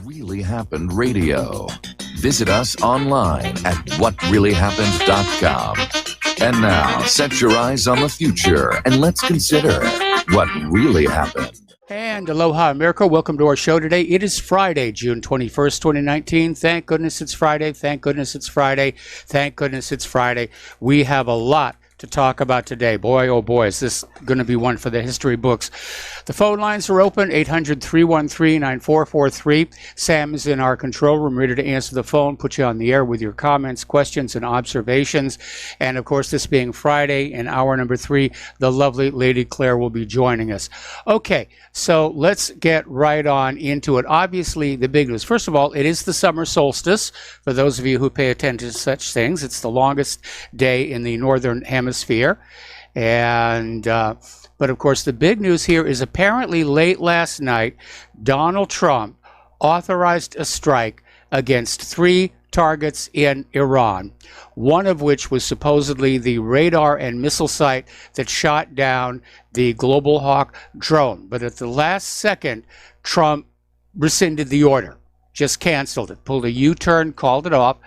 Really Happened Radio. Visit us online at whatreallyhappened.com. And now, set your eyes on the future and let's consider what really happened. And aloha, America. Welcome to our show today. It is Friday, June 21st, 2019. Thank goodness it's Friday. Thank goodness it's Friday. Thank goodness it's Friday. We have a lot to talk about today. Boy, oh boy, is this going to be one for the history books. The phone lines are open, 800-313-9443. Sam is in our control room, ready to answer the phone, put you on the air with your comments, questions, and observations. And of course, this being Friday, in hour number 3, the lovely Lady Claire will be joining us. Okay, so let's get right on into it. Obviously, the big news. First of all, it is the summer solstice. For those of you who pay attention to such things, it's the longest day in the northern hemisphere. And but of course, the big news here is apparently late last night, Donald Trump authorized a strike against 3 targets in Iran, one of which was supposedly the radar and missile site that shot down the Global Hawk drone. But at the last second, Trump rescinded the order, just canceled it, pulled a U-turn, called it off.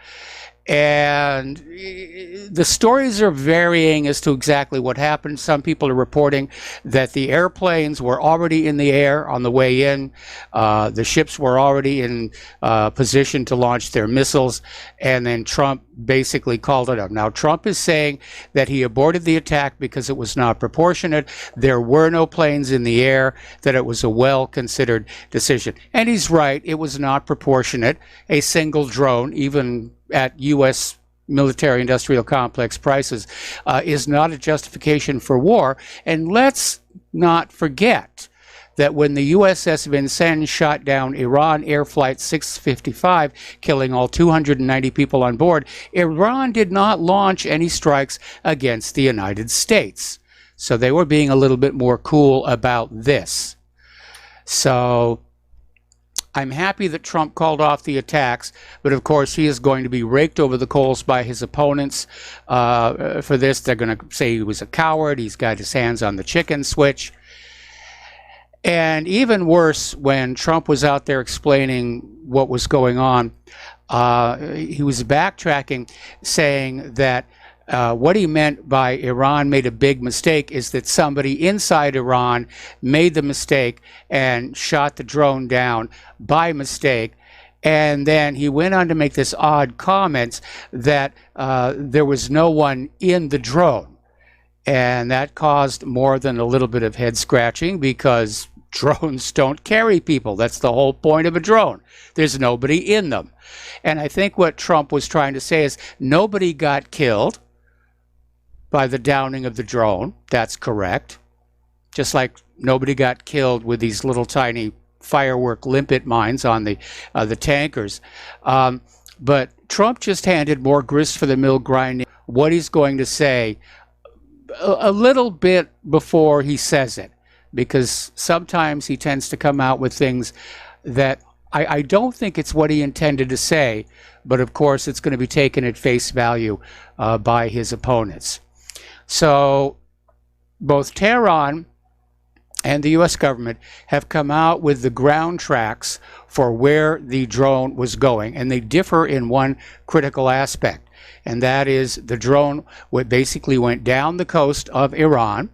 And the stories are varying as to exactly what happened. Some people are reporting that the airplanes were already in the air on the way in. The ships were already in position to launch their missiles. And then Trump basically called it up. Now, Trump is saying that he aborted the attack because it was not proportionate. There were no planes in the air, that it was a well-considered decision. And he's right. It was not proportionate. A single drone, even at U.S. military-industrial complex prices, is not a justification for war. And let's not forget that when the USS Vincennes shot down Iran Air Flight 655, killing all 290 people on board, Iran did not launch any strikes against the United States. So they were being a little bit more cool about this. So I'm happy that Trump called off the attacks, but of course he is going to be raked over the coals by his opponents for this. They're going to say he was a coward, he's got his hands on the chicken switch. And even worse, when Trump was out there explaining what was going on, he was backtracking, saying that what he meant by Iran made a big mistake is that somebody inside Iran made the mistake and shot the drone down by mistake. And then he went on to make this odd comment that there was no one in the drone. And that caused more than a little bit of head scratching, because drones don't carry people. That's the whole point of a drone. There's nobody in them. And I think what Trump was trying to say is nobody got killed by the downing of the drone. That's correct. Just like nobody got killed with these little tiny firework limpet mines on the tankers. But Trump just handed more grist for the mill grinding what he's going to say a little bit before he says it, because sometimes he tends to come out with things that I don't think it's what he intended to say, but of course it's going to be taken at face value by his opponents. So both Tehran and the U.S. government have come out with the ground tracks for where the drone was going, and they differ in one critical aspect, and that is the drone basically went down the coast of Iran,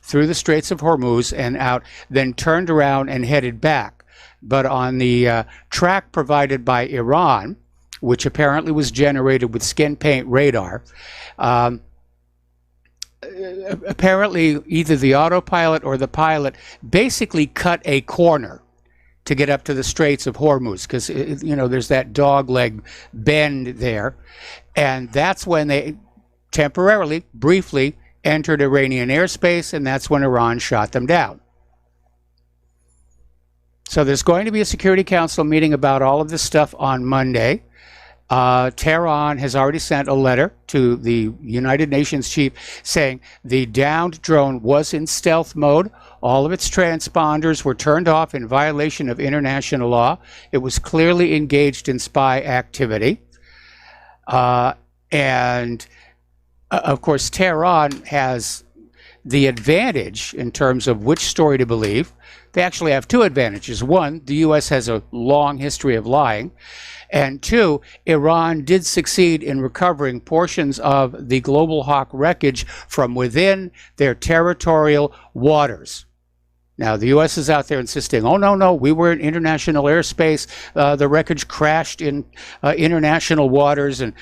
through the Straits of Hormuz and out, then turned around and headed back. But on the track provided by Iran, which apparently was generated with skin paint radar, apparently either the autopilot or the pilot basically cut a corner to get up to the Straits of Hormuz, because there's that dog leg bend there, and that's when they temporarily, briefly, entered Iranian airspace, and that's when Iran shot them down. So there's going to be a Security Council meeting about all of this stuff on Monday. Tehran has already sent a letter to the United Nations chief saying the downed drone was in stealth mode. All of its transponders were turned off in violation of international law. It was clearly engaged in spy activity. And of course, Tehran has the advantage in terms of which story to believe. they actually have two advantages. One, the U.S. has a long history of lying. And two, Iran did succeed in recovering portions of the Global Hawk wreckage from within their territorial waters. Now, the U.S. is out there insisting, oh, no, we were in international airspace. The wreckage crashed in international waters, and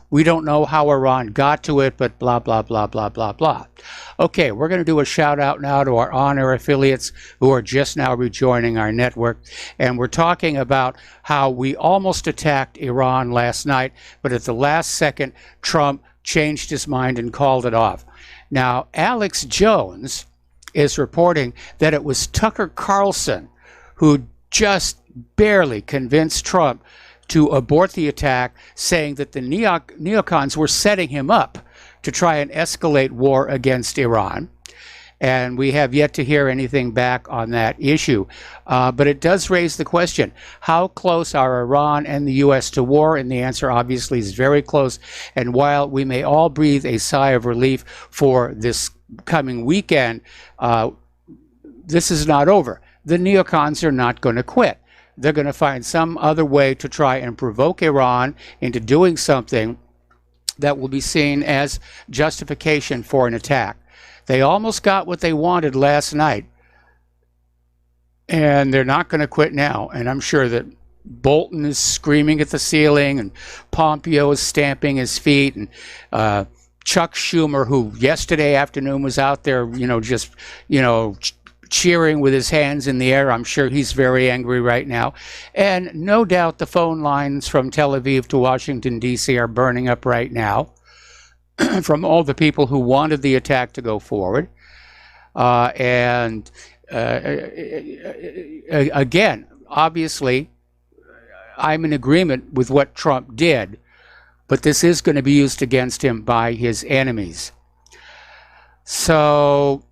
we don't know how Iran got to it, but blah, blah, blah, blah, blah, blah. Okay, we're going to do a shout out now to our on-air affiliates who are just now rejoining our network. And we're talking about how we almost attacked Iran last night, but at the last second, Trump changed his mind and called it off. Now, Alex Jones is reporting that it was Tucker Carlson who just barely convinced Trump to abort the attack, saying that the neocons were setting him up to try and escalate war against Iran. And we have yet to hear anything back on that issue. But it does raise the question, how close are Iran and the U.S. to war? And the answer obviously is very close. And while we may all breathe a sigh of relief for this coming weekend, this is not over. The neocons are not going to quit. They're going to find some other way to try and provoke Iran into doing something that will be seen as justification for an attack. They almost got what they wanted last night, and they're not going to quit now. And I'm sure that Bolton is screaming at the ceiling, and Pompeo is stamping his feet, and Chuck Schumer, who yesterday afternoon was out there, cheering with his hands in the air. I'm sure he's very angry right now. And no doubt the phone lines from Tel Aviv to Washington, D.C. are burning up right now from all the people who wanted the attack to go forward. Again, obviously, I'm in agreement with what Trump did, but this is going to be used against him by his enemies. So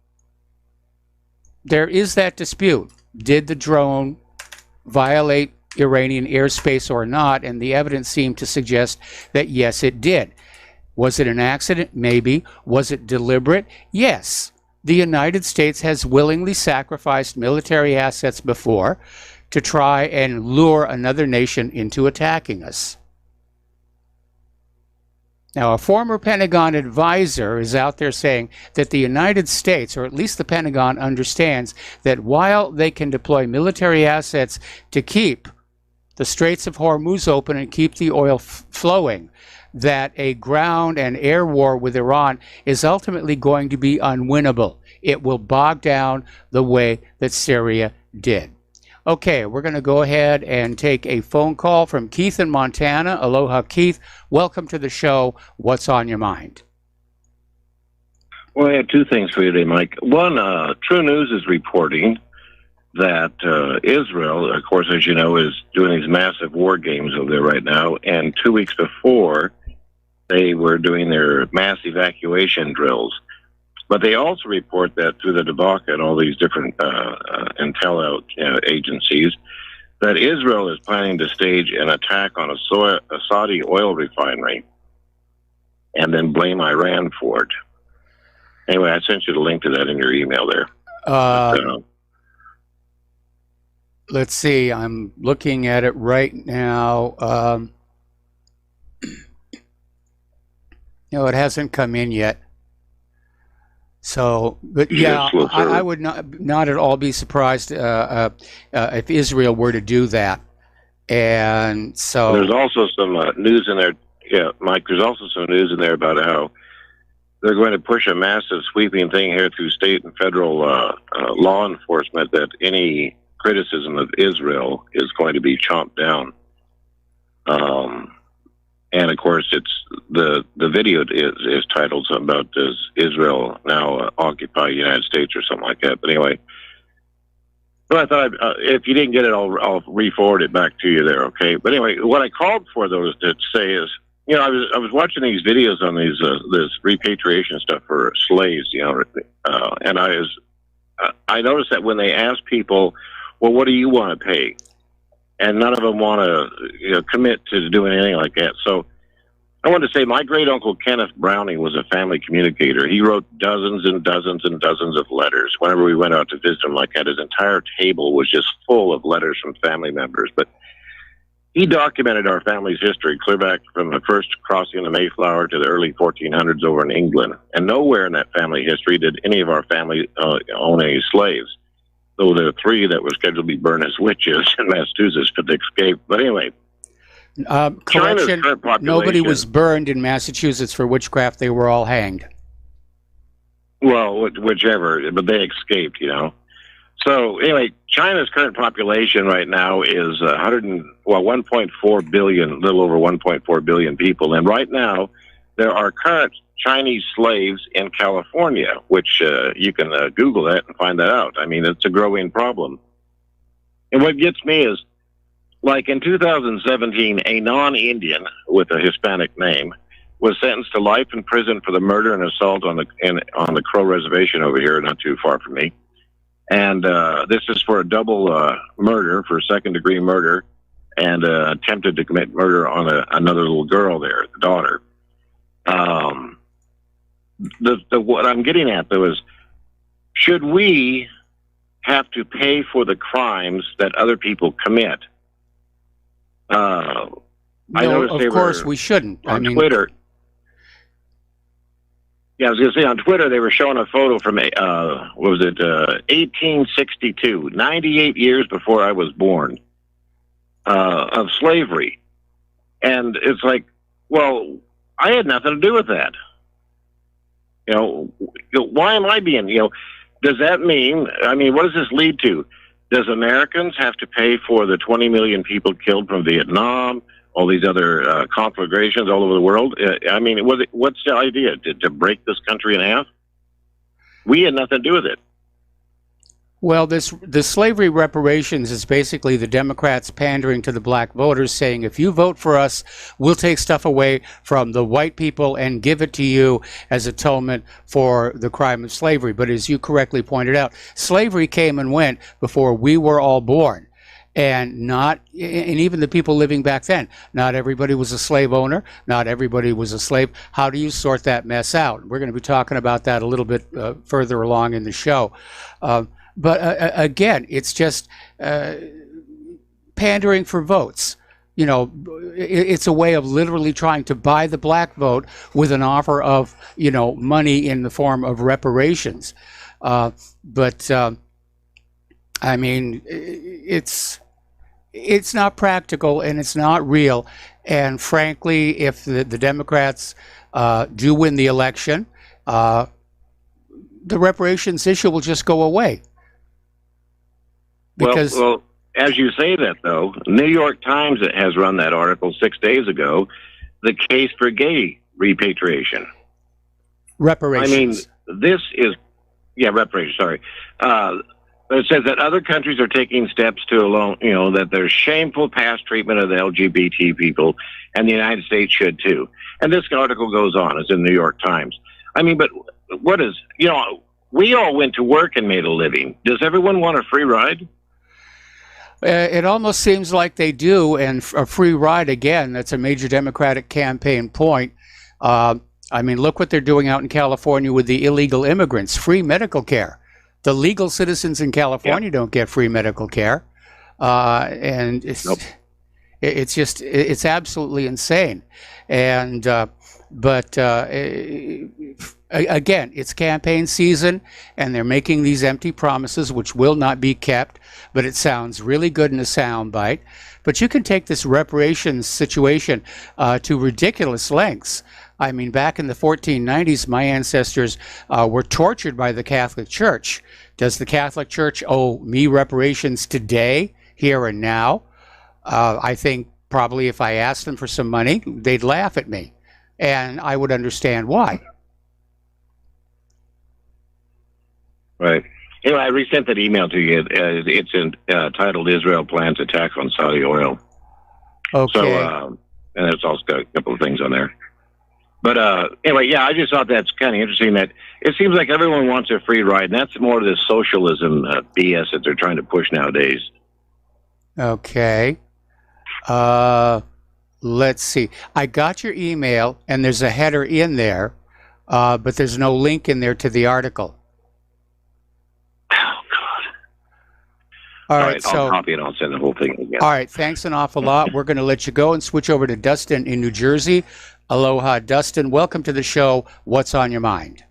there is that dispute. Did the drone violate Iranian airspace or not? And the evidence seemed to suggest that yes, it did. Was it an accident? Maybe. Was it deliberate? Yes. The United States has willingly sacrificed military assets before to try and lure another nation into attacking us. Now, a former Pentagon advisor is out there saying that the United States, or at least the Pentagon, understands that while they can deploy military assets to keep the Straits of Hormuz open and keep the oil flowing, that a ground and air war with Iran is ultimately going to be unwinnable. It will bog down the way that Syria did. Okay, we're going to go ahead and take a phone call from Keith in Montana. Aloha, Keith. Welcome to the show. What's on your mind? Well, I have two things for you today, Mike. One, True News is reporting that Israel, of course, as you know, is doing these massive war games over there right now. And 2 weeks before, they were doing their mass evacuation drills. But they also report that through the debacle and all these different intel agencies, that Israel is planning to stage an attack on a Saudi oil refinery and then blame Iran for it. Anyway, I sent you the link to that in your email there. Let's see. I'm looking at it right now. It hasn't come in yet. So, but yeah, I would not at all be surprised if Israel were to do that. And so there's also some news in there. Yeah, Mike, there's also some news in there about how they're going to push a massive sweeping thing here through state and federal law enforcement that any criticism of Israel is going to be chomped down. And of course, it's the video is titled something about does Israel now occupy the United States or something like that. But anyway, so I thought if you didn't get it, I'll re-forward it back to you there. Okay. But anyway, what I called for though is to say is, I was watching these videos on these this repatriation stuff for slaves, and I noticed that when they ask people, well, what do you want to pay? And none of them want to commit to doing anything like that. So I want to say my great uncle Kenneth Browning was a family communicator. He wrote dozens and dozens and dozens of letters. Whenever we went out to visit him like that, his entire table was just full of letters from family members. But he documented our family's history clear back from the first crossing of the Mayflower to the early 1400s over in England. And nowhere in that family history did any of our family own any slaves, though there were 3 that were scheduled to be burned as witches in Massachusetts could escape. But anyway, correction, nobody was burned in Massachusetts for witchcraft. They were all hanged. Well, whichever, but they escaped, you know. So anyway, China's current population right now is 1.4 billion, a little over 1.4 billion people. And right now, there are current Chinese slaves in California, which you can Google that and find that out. I mean, it's a growing problem. And what gets me is, like in 2017, a non-Indian with a Hispanic name was sentenced to life in prison for the murder and assault on the Crow Reservation over here, not too far from me. And this is for a double murder, for second-degree murder, and attempted to commit murder on another little girl there, the daughter. What I'm getting at, though, is should we have to pay for the crimes that other people commit? No, of course we shouldn't. On Twitter. Yeah, I was going to say, on Twitter, they were showing a photo from, 1862, 98 years before I was born, of slavery. And it's like, well, I had nothing to do with that. You know, why am I being, does that mean, what does this lead to? Does Americans have to pay for the 20 million people killed from Vietnam, all these other conflagrations all over the world? What's the idea? To break this country in half? We had nothing to do with it. Well, the slavery reparations is basically the Democrats pandering to the black voters, saying, if you vote for us, we'll take stuff away from the white people and give it to you as atonement for the crime of slavery. But as you correctly pointed out, slavery came and went before we were all born. And even the people living back then, not everybody was a slave owner, not everybody was a slave. How do you sort that mess out? We're going to be talking about that a little bit further along in the show. But again, it's just pandering for votes. It's a way of literally trying to buy the black vote with an offer of, money in the form of reparations. It's not practical and it's not real. And frankly, if the Democrats do win the election, the reparations issue will just go away. Because well, as you say that, though, New York Times has run that article 6 days ago, the case for gay repatriation. Reparations. This is, reparations, sorry. It says that other countries are taking steps to that there's shameful past treatment of the LGBT people, and the United States should too. And this article goes on. It's in the New York Times. But what is, we all went to work and made a living. Does everyone want a free ride? It almost seems like they do, and a free ride, again, that's a major Democratic campaign point. Look what they're doing out in California with the illegal immigrants, free medical care. The legal citizens in California don't get free medical care. And it's absolutely insane. And, again, it's campaign season, and they're making these empty promises, which will not be kept, but it sounds really good in a soundbite. But you can take this reparations situation to ridiculous lengths. Back in the 1490s, my ancestors were tortured by the Catholic Church. Does the Catholic Church owe me reparations today, here and now? I think probably if I asked them for some money, they'd laugh at me, and I would understand why. Right. Anyway, I resent that email to you. It's titled "Israel Plans Attack on Saudi Oil." Okay. So, and it's also got a couple of things on there. But anyway, I just thought that's kind of interesting that it seems like everyone wants a free ride, and that's more of this socialism BS that they're trying to push nowadays. Okay. let's see. I got your email, and there's a header in there, but there's no link in there to the article. Oh, God. All All right, right, so I'll copy and I'll send the whole thing again. all right, thanks an awful lot. We're going to let you go and switch over to Dustin in New Jersey. Aloha, Dustin. Welcome to the show. What's on your mind?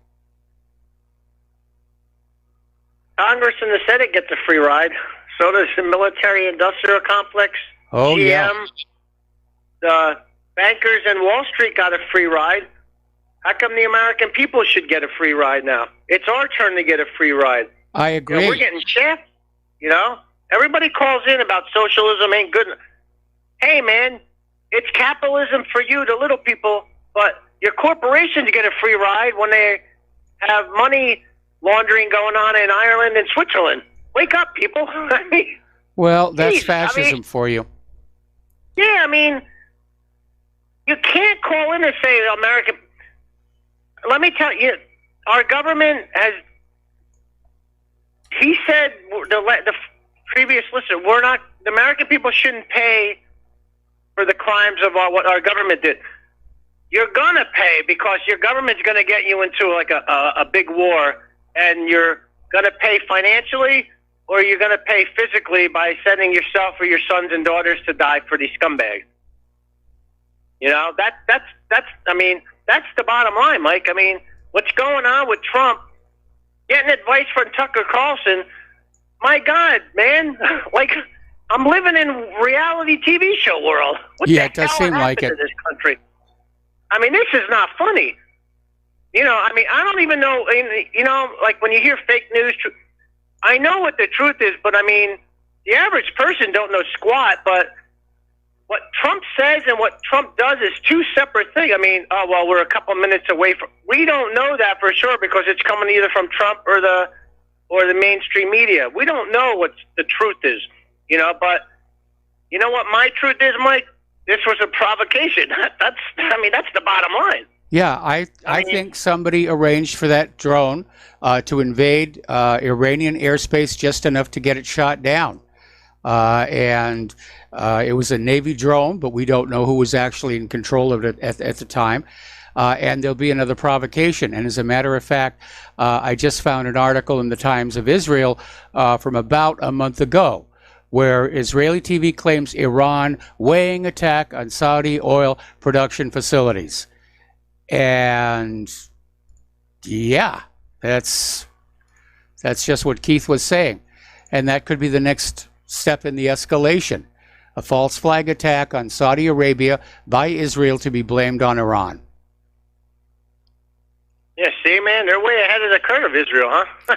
Congress and the Senate gets a free ride. So does the military-industrial complex. Oh, GM, yeah. The bankers and Wall Street got a free ride. How come the American people should get a free ride now? It's our turn to get a free ride. I You know, agree. we're getting shafted. You know, everybody calls in about socialism ain't good. Hey, man, it's capitalism for you, the little people, but your corporations get a free ride when they have money laundering going on in Ireland and Switzerland. Wake up, people. I mean, Well, that's Geez, I fascism mean- for you. yeah, I mean, you can't call in and say American. Let me tell you, our government has. He said the previous listener, we're not. The American people shouldn't pay for the crimes of what our government did. You're gonna pay because your government's gonna get you into like a big war, and you're gonna pay financially, or you're gonna pay physically by sending yourself or your sons and daughters to die for these scumbags. You know, that's I mean, that's the bottom line, Mike. I mean, what's going on with Trump? Getting advice from Tucker Carlson. My God, man, like I'm living in reality TV show world. What Yeah, the it does hell seem happened like it. to this country? I mean, this is not funny. You know, I mean, I don't even know. You know, like when you hear fake news, I know what the truth is, but I mean, the average person don't know squat. But what Trump says and what Trump does is two separate things. I mean, oh well, we're a couple minutes away from. We don't know that for sure because it's coming either from Trump or the mainstream media. We don't know what the truth is, you know. But you know what my truth is, Mike? This was a provocation. That's the bottom line. Yeah, I think somebody arranged for that drone to invade Iranian airspace just enough to get it shot down. And it was a Navy drone, but we don't know who was actually in control of it at the time. And there'll be another provocation. And as a matter of fact, I just found an article in the Times of Israel from about a month ago, where Israeli TV claims Iran weighing attack on Saudi oil production facilities. And yeah, that's just what Keith was saying. And that could be the next step in the escalation. A false flag attack on Saudi Arabia by Israel to be blamed on Iran. Yeah, see, man, they're way ahead of the curve, Israel, huh?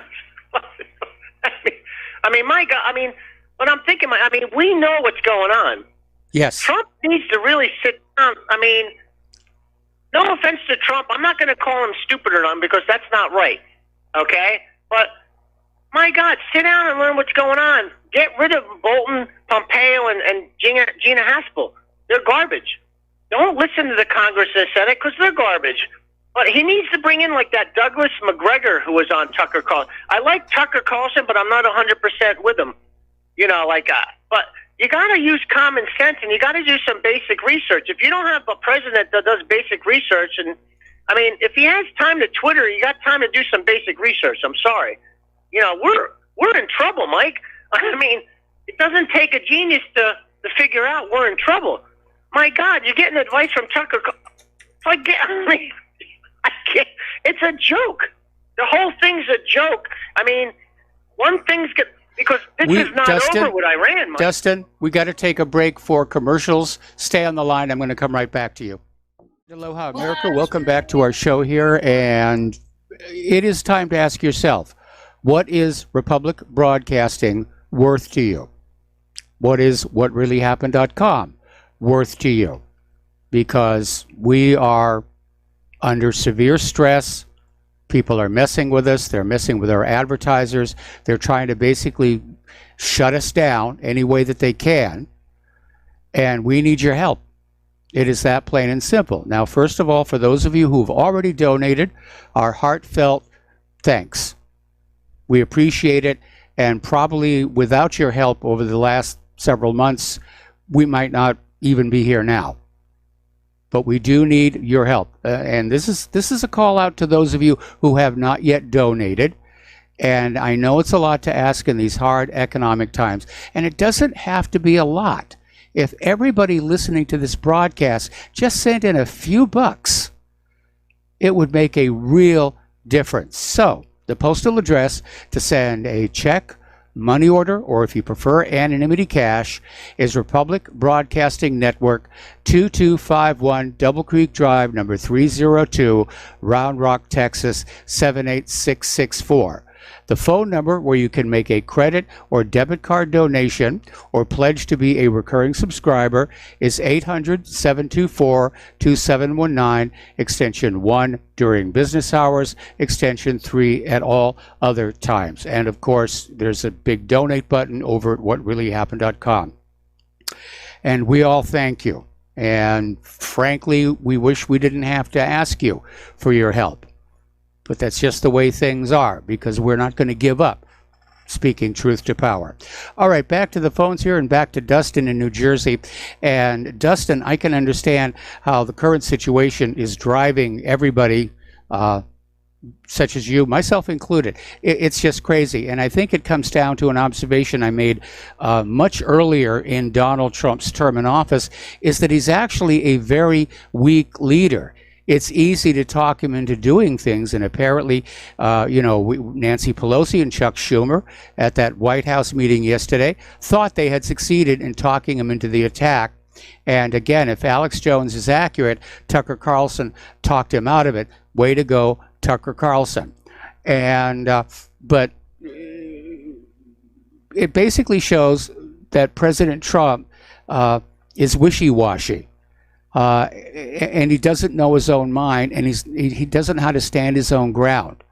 I mean, my God, I mean, but I'm thinking, I mean, we know what's going on. Yes. Trump needs to really sit down. I mean, no offense to Trump, I'm not going to call him stupid or not because that's not right, okay? But, my God, sit down and learn what's going on. Get rid of Bolton, Pompeo, and Gina Haspel. They're garbage. Don't listen to the Congress and the Senate because they're garbage. But he needs to bring in like that Douglas McGregor who was on Tucker Carlson. I like Tucker Carlson, but I'm not 100% with him. You know, like, but you got to use common sense and you got to do some basic research. If you don't have a president that does basic research, and I mean, if he has time to Twitter, you got time to do some basic research. I'm sorry. You know, we're in trouble, Mike. I mean, it doesn't take a genius to figure out we're in trouble. My God, you're getting advice from Tucker. I can't. It's a joke. The whole thing's a joke. I mean, one thing's because this is not over with Iran, Mike. Dustin, we got to take a break for commercials. Stay on the line. I'm going to come right back to you. Aloha, America. Welcome back to our show here. And it is time to ask yourself, what is Republic Broadcasting worth to you? What is whatreallyhappened.com worth to you? Because we are under severe stress. People are messing with us. They're messing with our advertisers. They're trying to basically shut us down any way that they can. And we need your help. It is that plain and simple. Now, first of all, for those of you who've already donated, our heartfelt thanks. We appreciate it. And probably without your help over the last several months, we might not even be here now. but we do need your help. And this is a call out to those of you who have not yet donated. And I know it's a lot to ask in these hard economic times, and it doesn't have to be a lot. If everybody listening to this broadcast just sent in a few bucks, it would make a real difference. So the postal address to send a check, money order, or if you prefer anonymity cash, is Republic Broadcasting Network, 2251 Double Creek Drive, number 302, Round Rock, Texas, 78664. The phone number where you can make a credit or debit card donation or pledge to be a recurring subscriber is 800-724-2719, extension 1 during business hours, extension 3 at all other times. And of course, there's a big donate button over at whatreallyhappened.com. And we all thank you. And frankly, we wish we didn't have to ask you for your help. But that's just the way things are, because we're not going to give up speaking truth to power. All right, back to the phones here and back to Dustin in New Jersey. And Dustin, I can understand how the current situation is driving everybody, such as you, myself included. It's just crazy. And I think it comes down to an observation I made much earlier in Donald Trump's term in office, is that he's actually a very weak leader. It's easy to talk him into doing things, and apparently, Nancy Pelosi and Chuck Schumer at that White House meeting yesterday thought they had succeeded in talking him into the attack. And again, if Alex Jones is accurate, Tucker Carlson talked him out of it. Way to go, Tucker Carlson. And but it basically shows that President Trump is wishy-washy. And he doesn't know his own mind, and he doesn't know how to stand his own ground.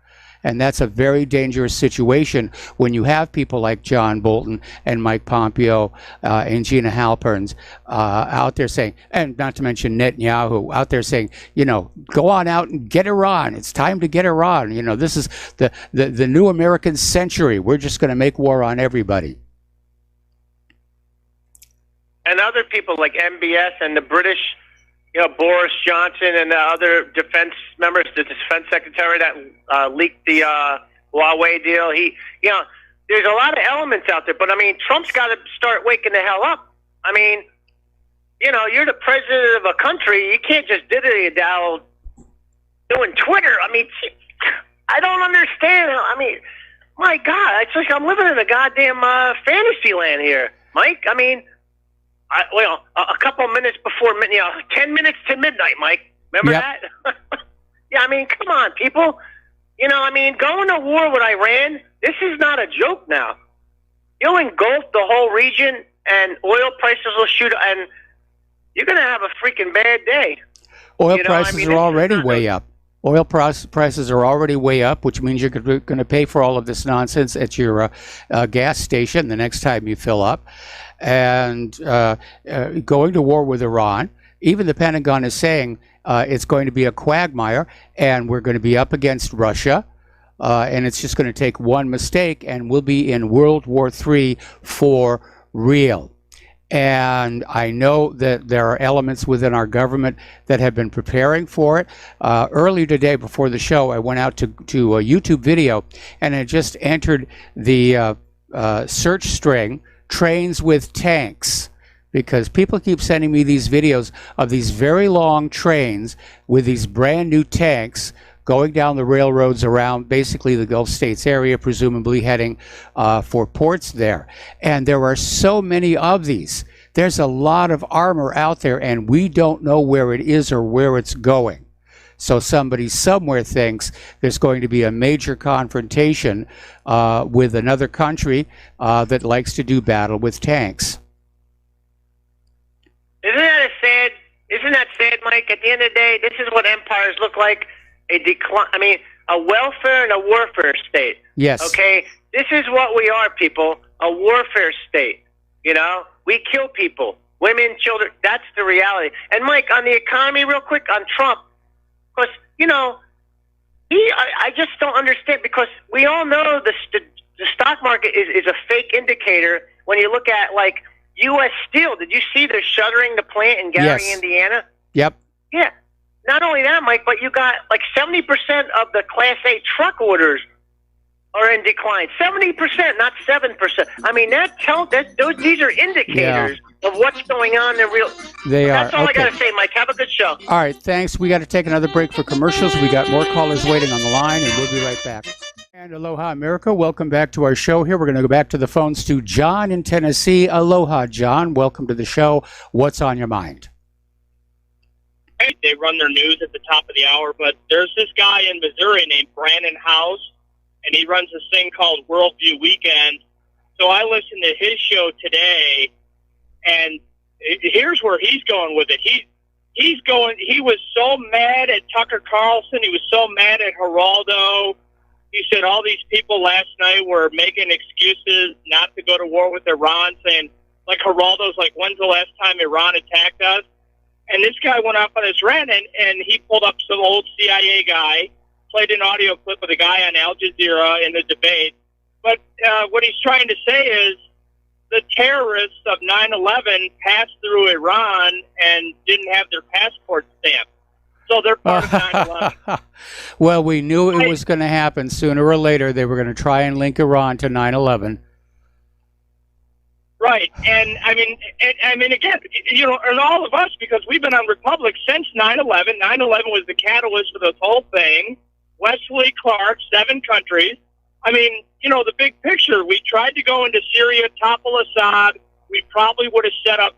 And that's a very dangerous situation when you have people like John Bolton and Mike Pompeo and Gina Halperns out there saying, and not to mention Netanyahu, out there saying, go on out and get Iran. It's time to get Iran. This is the new American century. We're just going to make war on everybody. And other people like MBS and the British, Boris Johnson and the other defense members, the defense secretary that leaked the Huawei deal. There's a lot of elements out there, but Trump's got to start waking the hell up. You're the president of a country. You can't just diddly-daddle doing Twitter. I don't understand. My God, it's like I'm living in a goddamn fantasy land here, Mike. A couple minutes before, 10 minutes to midnight, Mike. Remember that? Yeah, come on, people. Going to war with Iran, this is not a joke now. You'll engulf the whole region, and oil prices will shoot, and you're going to have a freaking bad day. Oil prices are already way up. Oil prices are already way up, which means you're going to pay for all of this nonsense at your gas station the next time you fill up. And going to war with Iran, even the Pentagon is saying it's going to be a quagmire, and we're going to be up against Russia, and it's just going to take one mistake, and we'll be in World War III for real. And I know that there are elements within our government that have been preparing for it. Earlier today, before the show, I went out to a YouTube video, and I just entered the search string, trains with tanks, because people keep sending me these videos of these very long trains with these brand new tanks going down the railroads around basically the Gulf States area, presumably heading for ports there. And there are so many of these. There's a lot of armor out there, and we don't know where it is or where it's going. So somebody somewhere thinks there's going to be a major confrontation with another country that likes to do battle with tanks. Isn't that sad, Mike? At the end of the day, this is what empires look like. A decline. A welfare and a warfare state. Yes. Okay? This is what we are, people. A warfare state. We kill people. Women, children. That's the reality. And Mike, on the economy, real quick, on Trump, because, I just don't understand, because we all know the stock market is a fake indicator when you look at, like, U.S. Steel. Did you see they're shuttering the plant in Gary, yes. Indiana? Yep. Yeah. Not only that, Mike, but you got like 70% of the Class A truck orders are in decline. 70%, not 7%. I mean, these are indicators of what's going on in real. They are. That's all Okay. I got to say, Mike. Have a good show. All right, thanks. We got to take another break for commercials. We got more callers waiting on the line, and we'll be right back. And aloha, America. Welcome back to our show here. We're going to go back to the phones to John in Tennessee. Aloha, John. Welcome to the show. What's on your mind? Hey, they run their news at the top of the hour, but there's this guy in Missouri named Brandon House, and he runs this thing called Worldview Weekend. So I listened to his show today, and here's where he's going with it. He was so mad at Tucker Carlson. He was so mad at Geraldo. He said all these people last night were making excuses not to go to war with Iran, saying, like, Geraldo's like, when's the last time Iran attacked us? And this guy went off on his rant, and he pulled up some old CIA guy, played an audio clip of the guy on Al Jazeera in the debate. But what he's trying to say is the terrorists of 9/11 passed through Iran and didn't have their passport stamped. So they're part of 9/11. Well, we knew it was going to happen sooner or later. They were going to try and link Iran to 9/11. Right, and I mean, again, you know, and all of us, because we've been on Republic since 9/11. 9/11 was the catalyst for this whole thing. Wesley Clark, 7 countries. I mean, you know, the big picture. We tried to go into Syria, topple Assad. We probably would have set up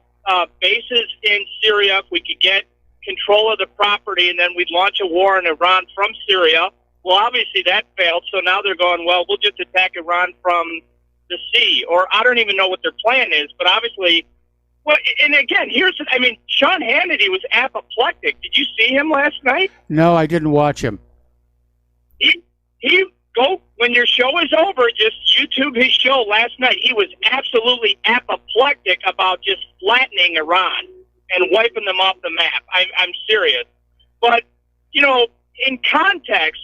bases in Syria if we could get control of the property, and then we'd launch a war in Iran from Syria. Well, obviously that failed, so now they're going, well, we'll just attack Iran from the sea, or I don't even know what their plan is, but obviously, well, and again, Sean Hannity was apoplectic. Did you see him last night? No, I didn't watch him. He go, when your show is over, just YouTube his show last night. He was absolutely apoplectic about just flattening Iran and wiping them off the map. I'm serious. But, you know, in context,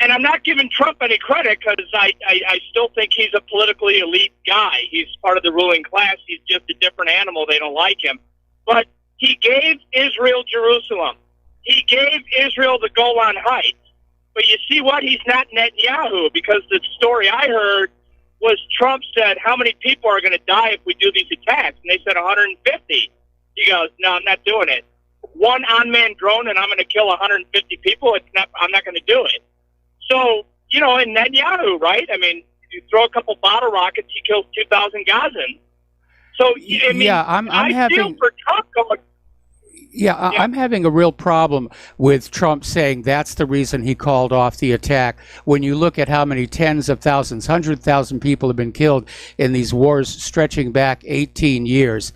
and I'm not giving Trump any credit because I still think he's a politically elite guy. He's part of the ruling class. He's just a different animal. They don't like him. But he gave Israel Jerusalem. He gave Israel the Golan Heights. But you see what? He's not Netanyahu, because the story I heard was Trump said, how many people are going to die if we do these attacks? And they said 150. He goes, no, I'm not doing it. One unmanned drone and I'm going to kill 150 people? I'm not going to do it. So, you know, in Netanyahu, right? I mean, you throw a couple bottle rockets, he kills 2,000 Gazans. So, I mean, yeah, I feel for Trump going. Yeah, I'm having a real problem with Trump saying that's the reason he called off the attack. When you look at how many tens of thousands, 100,000 people have been killed in these wars stretching back 18 years.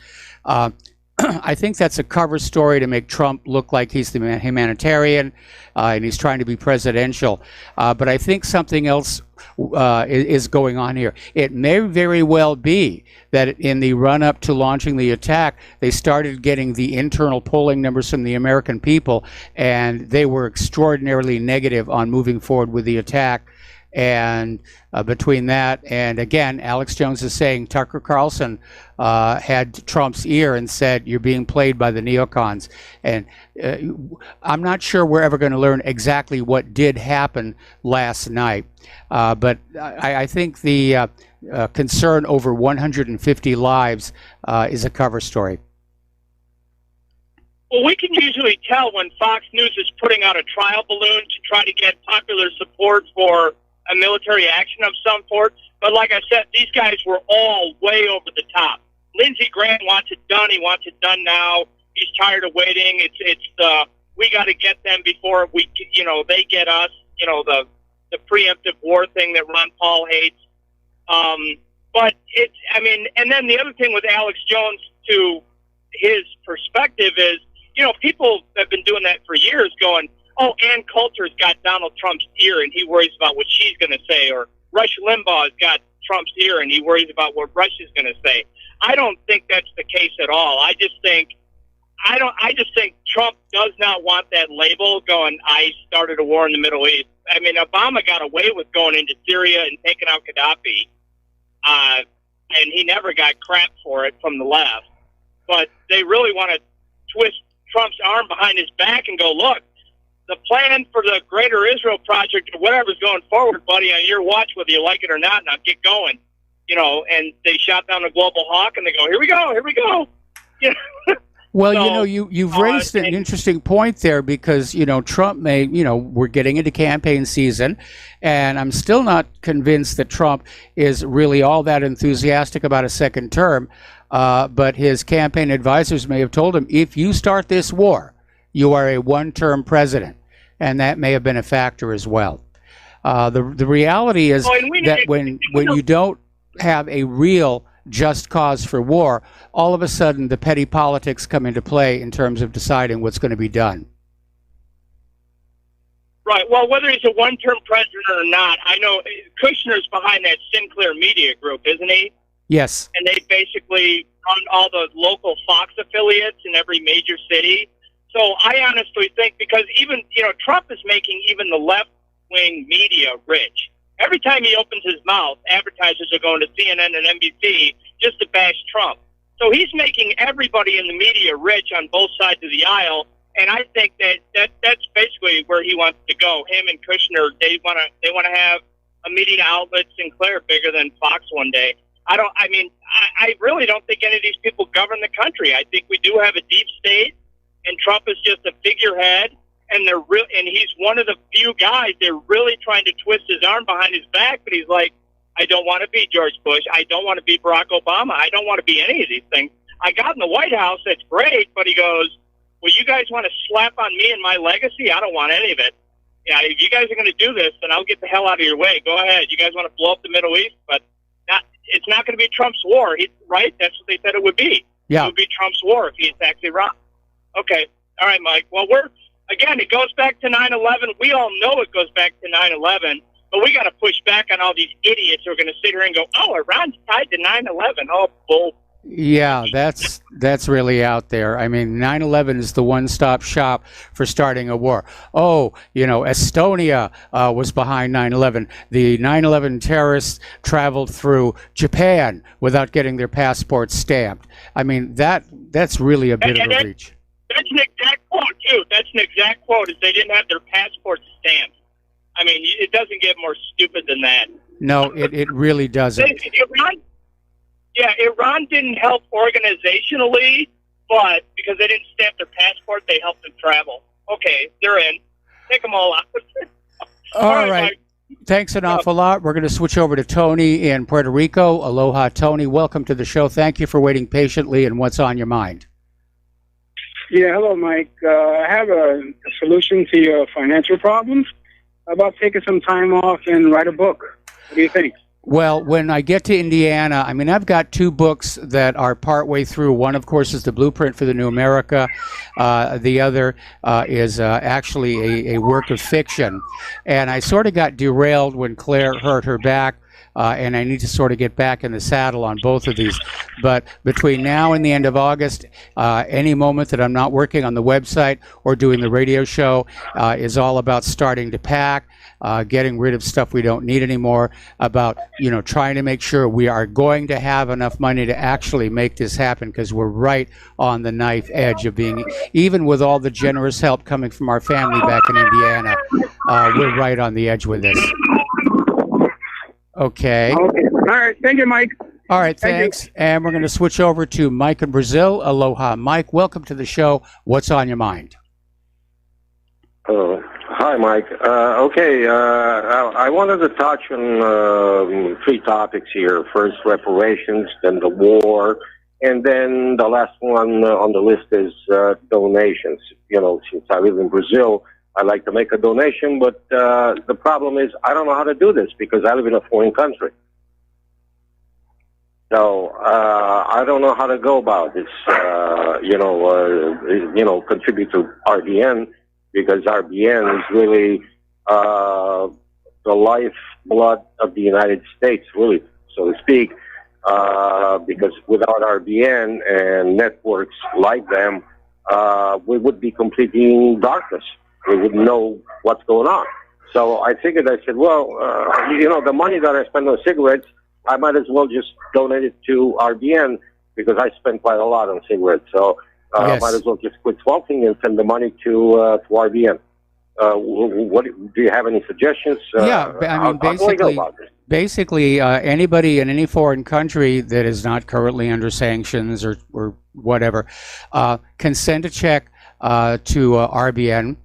I think that's a cover story to make Trump look like he's the humanitarian and he's trying to be presidential. But I think something else is going on here. It may very well be that in the run-up to launching the attack, they started getting the internal polling numbers from the American people, and they were extraordinarily negative on moving forward with the attack. And between that and, again, Alex Jones is saying Tucker Carlson had Trump's ear and said, you're being played by the neocons. And I'm not sure we're ever going to learn exactly what did happen last night. But I think the concern over 150 lives is a cover story. Well, we can usually tell when Fox News is putting out a trial balloon to try to get popular support for a military action of some sort. But like I said, these guys were all way over the top. Lindsey Graham wants it done. He wants it done now. He's tired of waiting. It's we got to get them before they get us. You know, the preemptive war thing that Ron Paul hates. But and then the other thing with Alex Jones, to his perspective, is, people have been doing that for years, going, oh, Ann Coulter's got Donald Trump's ear and he worries about what she's going to say, or Rush Limbaugh's got Trump's ear and he worries about what Rush is going to say. I don't think that's the case at all. I just think Trump does not want that label going, I started a war in the Middle East. I mean, Obama got away with going into Syria and taking out Gaddafi, and he never got crap for it from the left. But they really want to twist Trump's arm behind his back and go, look, the plan for the Greater Israel Project or whatever's going forward, buddy, on your watch, whether you like it or not, now get going. And they shot down the Global Hawk, and they go, here we go. Well, So, you've raised an interesting point there because, Trump we're getting into campaign season, and I'm still not convinced that Trump is really all that enthusiastic about a second term, but his campaign advisors may have told him, if you start this war, you are a one-term president, and that may have been a factor as well. The reality is that when you don't have a real just cause for war, all of a sudden the petty politics come into play in terms of deciding what's going to be done. Right. Well, whether he's a one-term president or not, I know Kushner's behind that Sinclair Media Group, isn't he? Yes. And they basically run all the local Fox affiliates in every major city. So I honestly think, because even, Trump is making even the left-wing media rich. Every time he opens his mouth, advertisers are going to CNN and NBC just to bash Trump. So he's making everybody in the media rich on both sides of the aisle, and I think that's basically where he wants to go. Him and Kushner, they want to have a media outlet, Sinclair, bigger than Fox one day. I really don't think any of these people govern the country. I think we do have a deep state, and Trump is just a figurehead. And and he's one of the few guys they're really trying to twist his arm behind his back. But he's like, I don't want to be George Bush. I don't want to be Barack Obama. I don't want to be any of these things. I got in the White House. That's great. But he goes, well, you guys want to slap on me and my legacy? I don't want any of it. Yeah, if you guys are going to do this, then I'll get the hell out of your way. Go ahead. You guys want to blow up the Middle East? But it's not going to be Trump's war, right? That's what they said it would be. Yeah. It would be Trump's war if he attacks Iran. Okay. All right, Mike. Well, again, it goes back to 9/11. We all know it goes back to 9/11, but we got to push back on all these idiots who are going to sit here and go, "Oh, Iran's tied to 9/11." Oh, bull. Yeah, that's really out there. I mean, 9/11 is the one-stop shop for starting a war. Oh, Estonia was behind 9/11. The 9/11 terrorists traveled through Japan without getting their passports stamped. I mean, that's really a bit of a reach. That's an exact quote, too. That's an exact quote, is they didn't have their passports stamped. I mean, it doesn't get more stupid than that. No, it really doesn't. Iran didn't help organizationally, but because they didn't stamp their passport, they helped them travel. Okay, they're in. Take them all out. All right. Thanks an awful lot. We're going to switch over to Tony in Puerto Rico. Aloha, Tony. Welcome to the show. Thank you for waiting patiently, and what's on your mind? Yeah, hello, Mike. I have a solution to your financial problems. How about taking some time off and write a book? What do you think? Well, when I get to Indiana, I mean, I've got two books that are partway through. One, of course, is The Blueprint for the New America. The other is actually a work of fiction. And I sort of got derailed when Claire hurt her back. And I need to sort of get back in the saddle on both of these. But between now and the end of August, any moment that I'm not working on the website or doing the radio show is all about starting to pack, getting rid of stuff we don't need anymore, about, trying to make sure we are going to have enough money to actually make this happen, because we're right on the knife edge of being, even with all the generous help coming from our family back in Indiana, we're right on the edge with this. Okay. All right. Thank you, Mike. All right. Thanks. And we're going to switch over to Mike in Brazil. Aloha, Mike. Welcome to the show. What's on your mind? Hi, Mike. I wanted to touch on three topics here. First, reparations, then the war, and then the last one on the list is donations. Since I live in Brazil, I like to make a donation, but the problem is I don't know how to do this because I live in a foreign country. So I don't know how to go about this. Contribute to RBN, because RBN is really the lifeblood of the United States, really, so to speak. Because without RBN and networks like them, we would be completely in darkness. We wouldn't know what's going on. So I figured, I said, well, the money that I spend on cigarettes, I might as well just donate it to RBN, because I spend quite a lot on cigarettes. So Yes. Might as well just quit smoking and send the money to RBN. What do you have any suggestions? Yeah, I mean, how do I go about this? basically, anybody in any foreign country that is not currently under sanctions or whatever can send a check to RBN,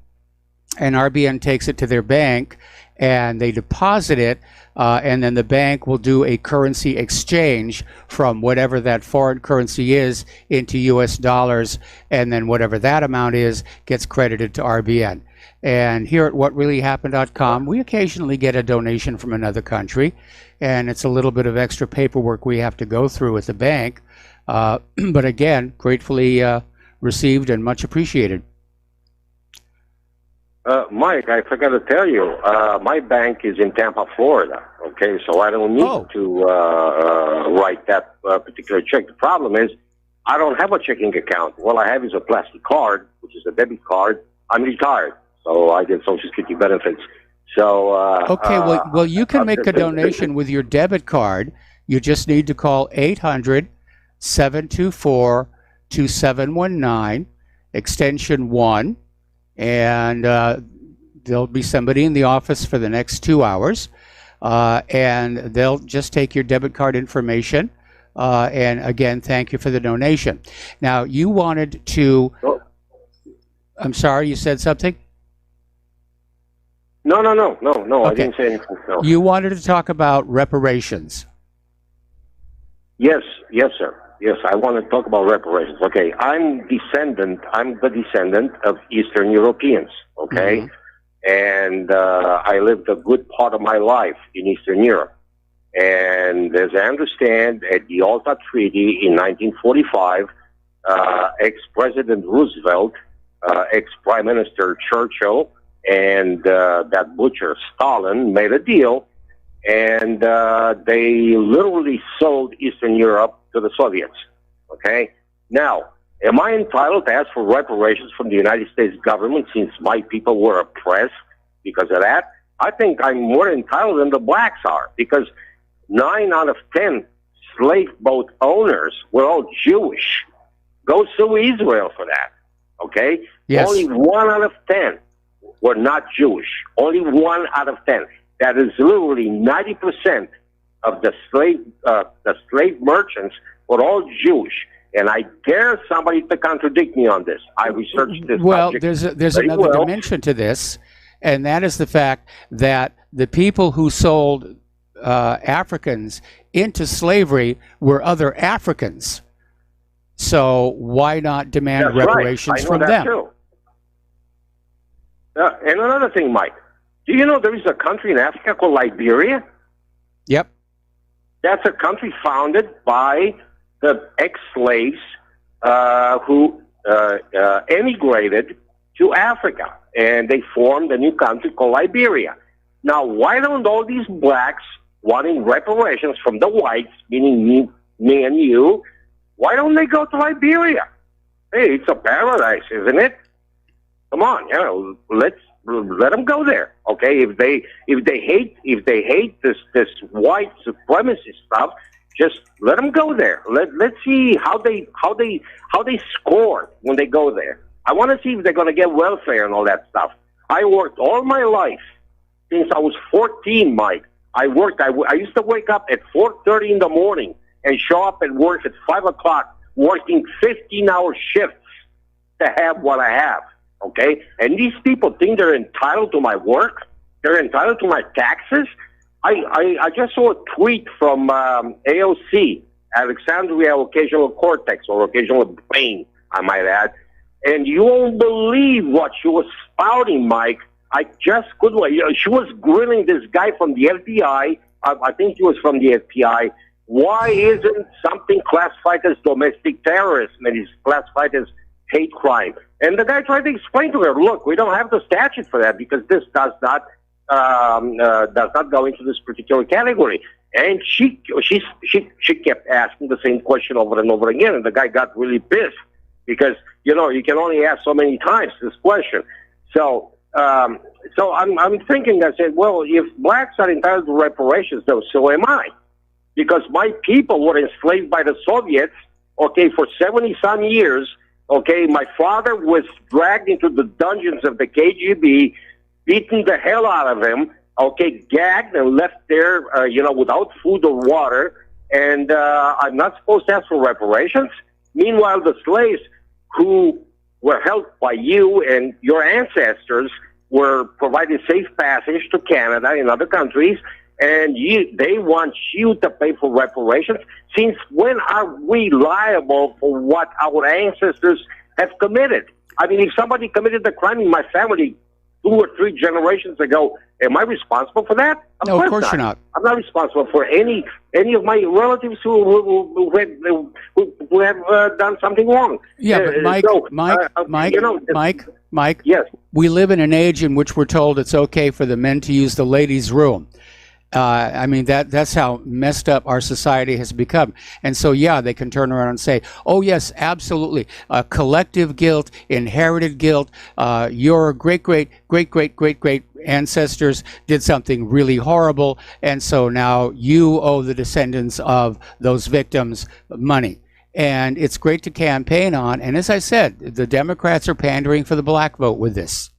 and RBN takes it to their bank, and they deposit it, and then the bank will do a currency exchange from whatever that foreign currency is into US dollars, and then whatever that amount is gets credited to RBN. And here at whatreallyhappened.com, we occasionally get a donation from another country, and it's a little bit of extra paperwork we have to go through with the bank. But again, gratefully received and much appreciated. Mike, I forgot to tell you, my bank is in Tampa, Florida. Okay, so I don't need to write that particular check. The problem is, I don't have a checking account. All I have is a plastic card, which is a debit card. I'm retired, so I get Social Security benefits. So okay, well, you can make a donation with your debit card. You just need to call 800-724-2719, extension 1. And there'll be somebody in the office for the next 2 hours, and they'll just take your debit card information. And again, thank you for the donation. Now, you wanted to... I'm sorry, you said something? No, Okay. I didn't say anything. No. You wanted to talk about reparations. Yes, sir. Yes, I want to talk about reparations. Okay, I'm the descendant of Eastern Europeans, okay? And I lived a good part of my life in Eastern Europe. And as I understand, at the Alta Treaty in 1945, ex-President Roosevelt, ex-Prime Minister Churchill, and that butcher Stalin made a deal, and they literally sold Eastern Europe to the Soviets. Okay? Now, am I entitled to ask for reparations from the United States government since my people were oppressed because of that? I think I'm more entitled than the blacks are, because 9 out of 10 slave boat owners were all Jewish. Go sue Israel for that. Okay? Yes. Only 1 out of 10 were not Jewish. Only 1 out of 10. That is literally 90% of the slave merchants were all Jewish, and I dare somebody to contradict me on this. I researched this. Well, there's another dimension to this, and that is the fact that the people who sold Africans into slavery were other Africans. So why not demand reparations from them? Too. And another thing, Mike, do you know there is a country in Africa called Liberia? Yep. That's a country founded by the ex-slaves who emigrated to Africa, and they formed a new country called Liberia. Now, why don't all these blacks wanting reparations from the whites, meaning me and you, why don't they go to Liberia? Hey, it's a paradise, isn't it? Come on, let them go there, okay? If they hate this white supremacy stuff, just let them go there. Let's see how they score when they go there. I want to see if they're going to get welfare and all that stuff. I worked all my life since I was 14, Mike. I used to wake up at 4:30 in the morning and show up at work at 5 o'clock, working 15-hour shifts to have what I have. Okay, and these people think they're entitled to my work. They're entitled to my taxes. I just saw a tweet from AOC, Alexandria Occasional Cortex, or Occasional Brain, I might add. And you won't believe what she was spouting, Mike. I just couldn't. She was grilling this guy from the FBI. I think he was from the FBI. Why isn't something classified as domestic terrorism and is classified as hate crime? And the guy tried to explain to her, look, we don't have the statute for that because this does not go into this particular category. And she kept asking the same question over and over again, and the guy got really pissed because you can only ask so many times this question. So I'm thinking, I said, well, if blacks are entitled to reparations, though, so am I, because my people were enslaved by the Soviets, okay, for 70-some years. Okay, my father was dragged into the dungeons of the KGB, beaten the hell out of him. Okay, gagged and left there, without food or water. And I'm not supposed to ask for reparations. Meanwhile, the slaves who were held by you and your ancestors were provided safe passage to Canada and other countries, and they want you to pay for reparations. Since when are we liable for what our ancestors have committed? I mean, if somebody committed a crime in my family 2 or 3 generations ago, am I responsible for that? No, of course you're not. I'm not responsible for any of my relatives who have done something wrong. Yeah, but Mike. Yes. We live in an age in which we're told it's okay for the men to use the ladies' room. I mean, that's how messed up our society has become. And so, yeah, they can turn around and say, oh, yes, absolutely. Collective guilt, inherited guilt. Your great ancestors did something really horrible. And so now you owe the descendants of those victims money. And it's great to campaign on. And as I said, the Democrats are pandering for the black vote with this.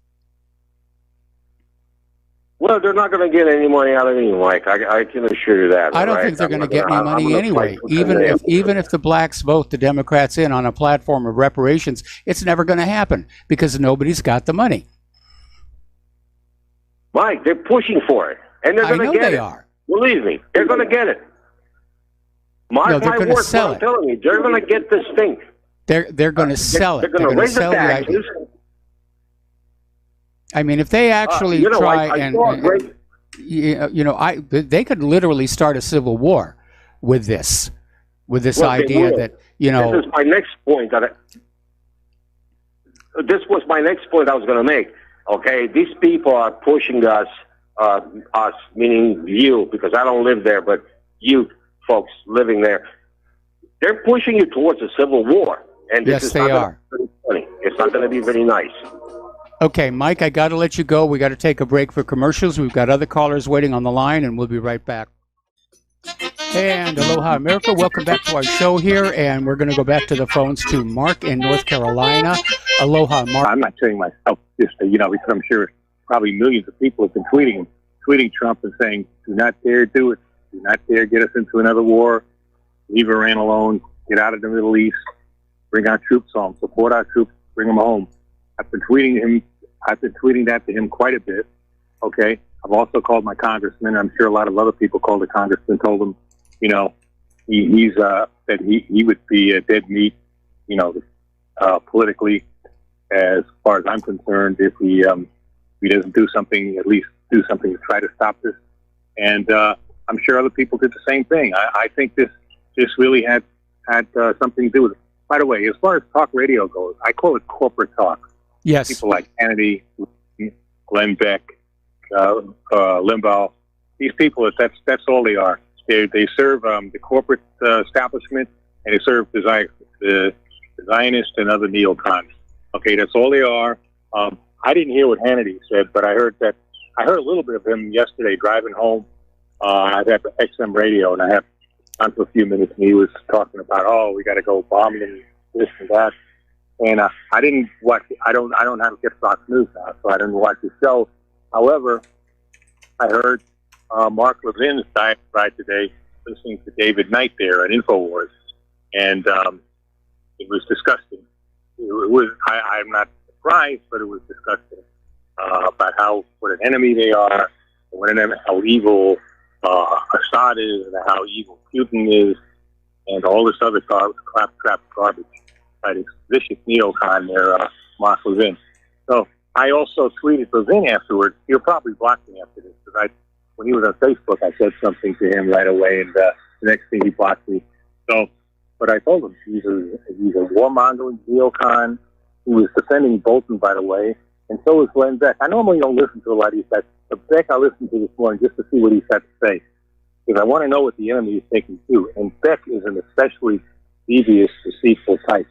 Well, they're not going to get any money out of me, Mike. I can assure you that. I don't think they're going to get any money anyway. Even if the blacks vote the Democrats in on a platform of reparations, it's never going to happen because nobody's got the money. Mike, they're pushing for it, and they're going to get it. I know they are. Believe me, they're going to get it. Mark my words, I'm telling you, they're going to get this thing. They're going to sell it. They're going to raise the taxes. I mean, if they actually they could literally start a civil war with this idea that, This is my next point. This was my next point I was going to make. Okay, these people are pushing us, meaning you, because I don't live there, but you folks living there, they're pushing you towards a civil war. And this is not very funny. It's not going to be very nice. Okay, Mike, I got to let you go. We got to take a break for commercials. We've got other callers waiting on the line, and we'll be right back. And aloha, America. Welcome back to our show here, and we're going to go back to the phones to Mark in North Carolina. Aloha, Mark. I'm not saying myself, just because I'm sure probably millions of people have been tweeting Trump and saying, do not dare do it. Do not dare get us into another war. Leave Iran alone. Get out of the Middle East. Bring our troops home. Support our troops. Bring them home. I've been tweeting that to him quite a bit. Okay. I've also called my congressman. I'm sure a lot of other people called the congressman, told him, he's that he would be a dead meat, politically, as far as I'm concerned, if he doesn't do something, at least do something to try to stop this. And I'm sure other people did the same thing. I think this really had something to do with it. By the way, as far as talk radio goes, I call it corporate talk. Yes. People like Kennedy, Glenn Beck, Limbaugh. These people, that's all they are. They serve the corporate establishment, and they serve the Zionists and other neocons. Okay, that's all they are. I didn't hear what Hannity said, but I heard a little bit of him yesterday driving home. I have XM radio, and I have on for a few minutes, and he was talking about, we got to go bombing and this and that. And I didn't watch. I don't have get Fox News now, so I didn't watch the show. However, I heard Mark Levin's diatribe today, listening to David Knight there at Infowars, and it was disgusting. It was. I'm not surprised, but it was disgusting about what an enemy they are, and how evil Assad is, and how evil Putin is, and all this other claptrap garbage. This vicious neocon there, Mark Levin. So I also tweeted Levin afterwards. He'll probably block me after this, because when he was on Facebook, I said something to him right away, and the next thing he blocked me. So, but I told him he's a warmongering neocon who was defending Bolton, by the way, and so is Glenn Beck. I normally don't listen to a lot of these guys, but Beck I listened to this morning just to see what he's had to say, because I want to know what the enemy is thinking too. And Beck is an especially devious, deceitful type.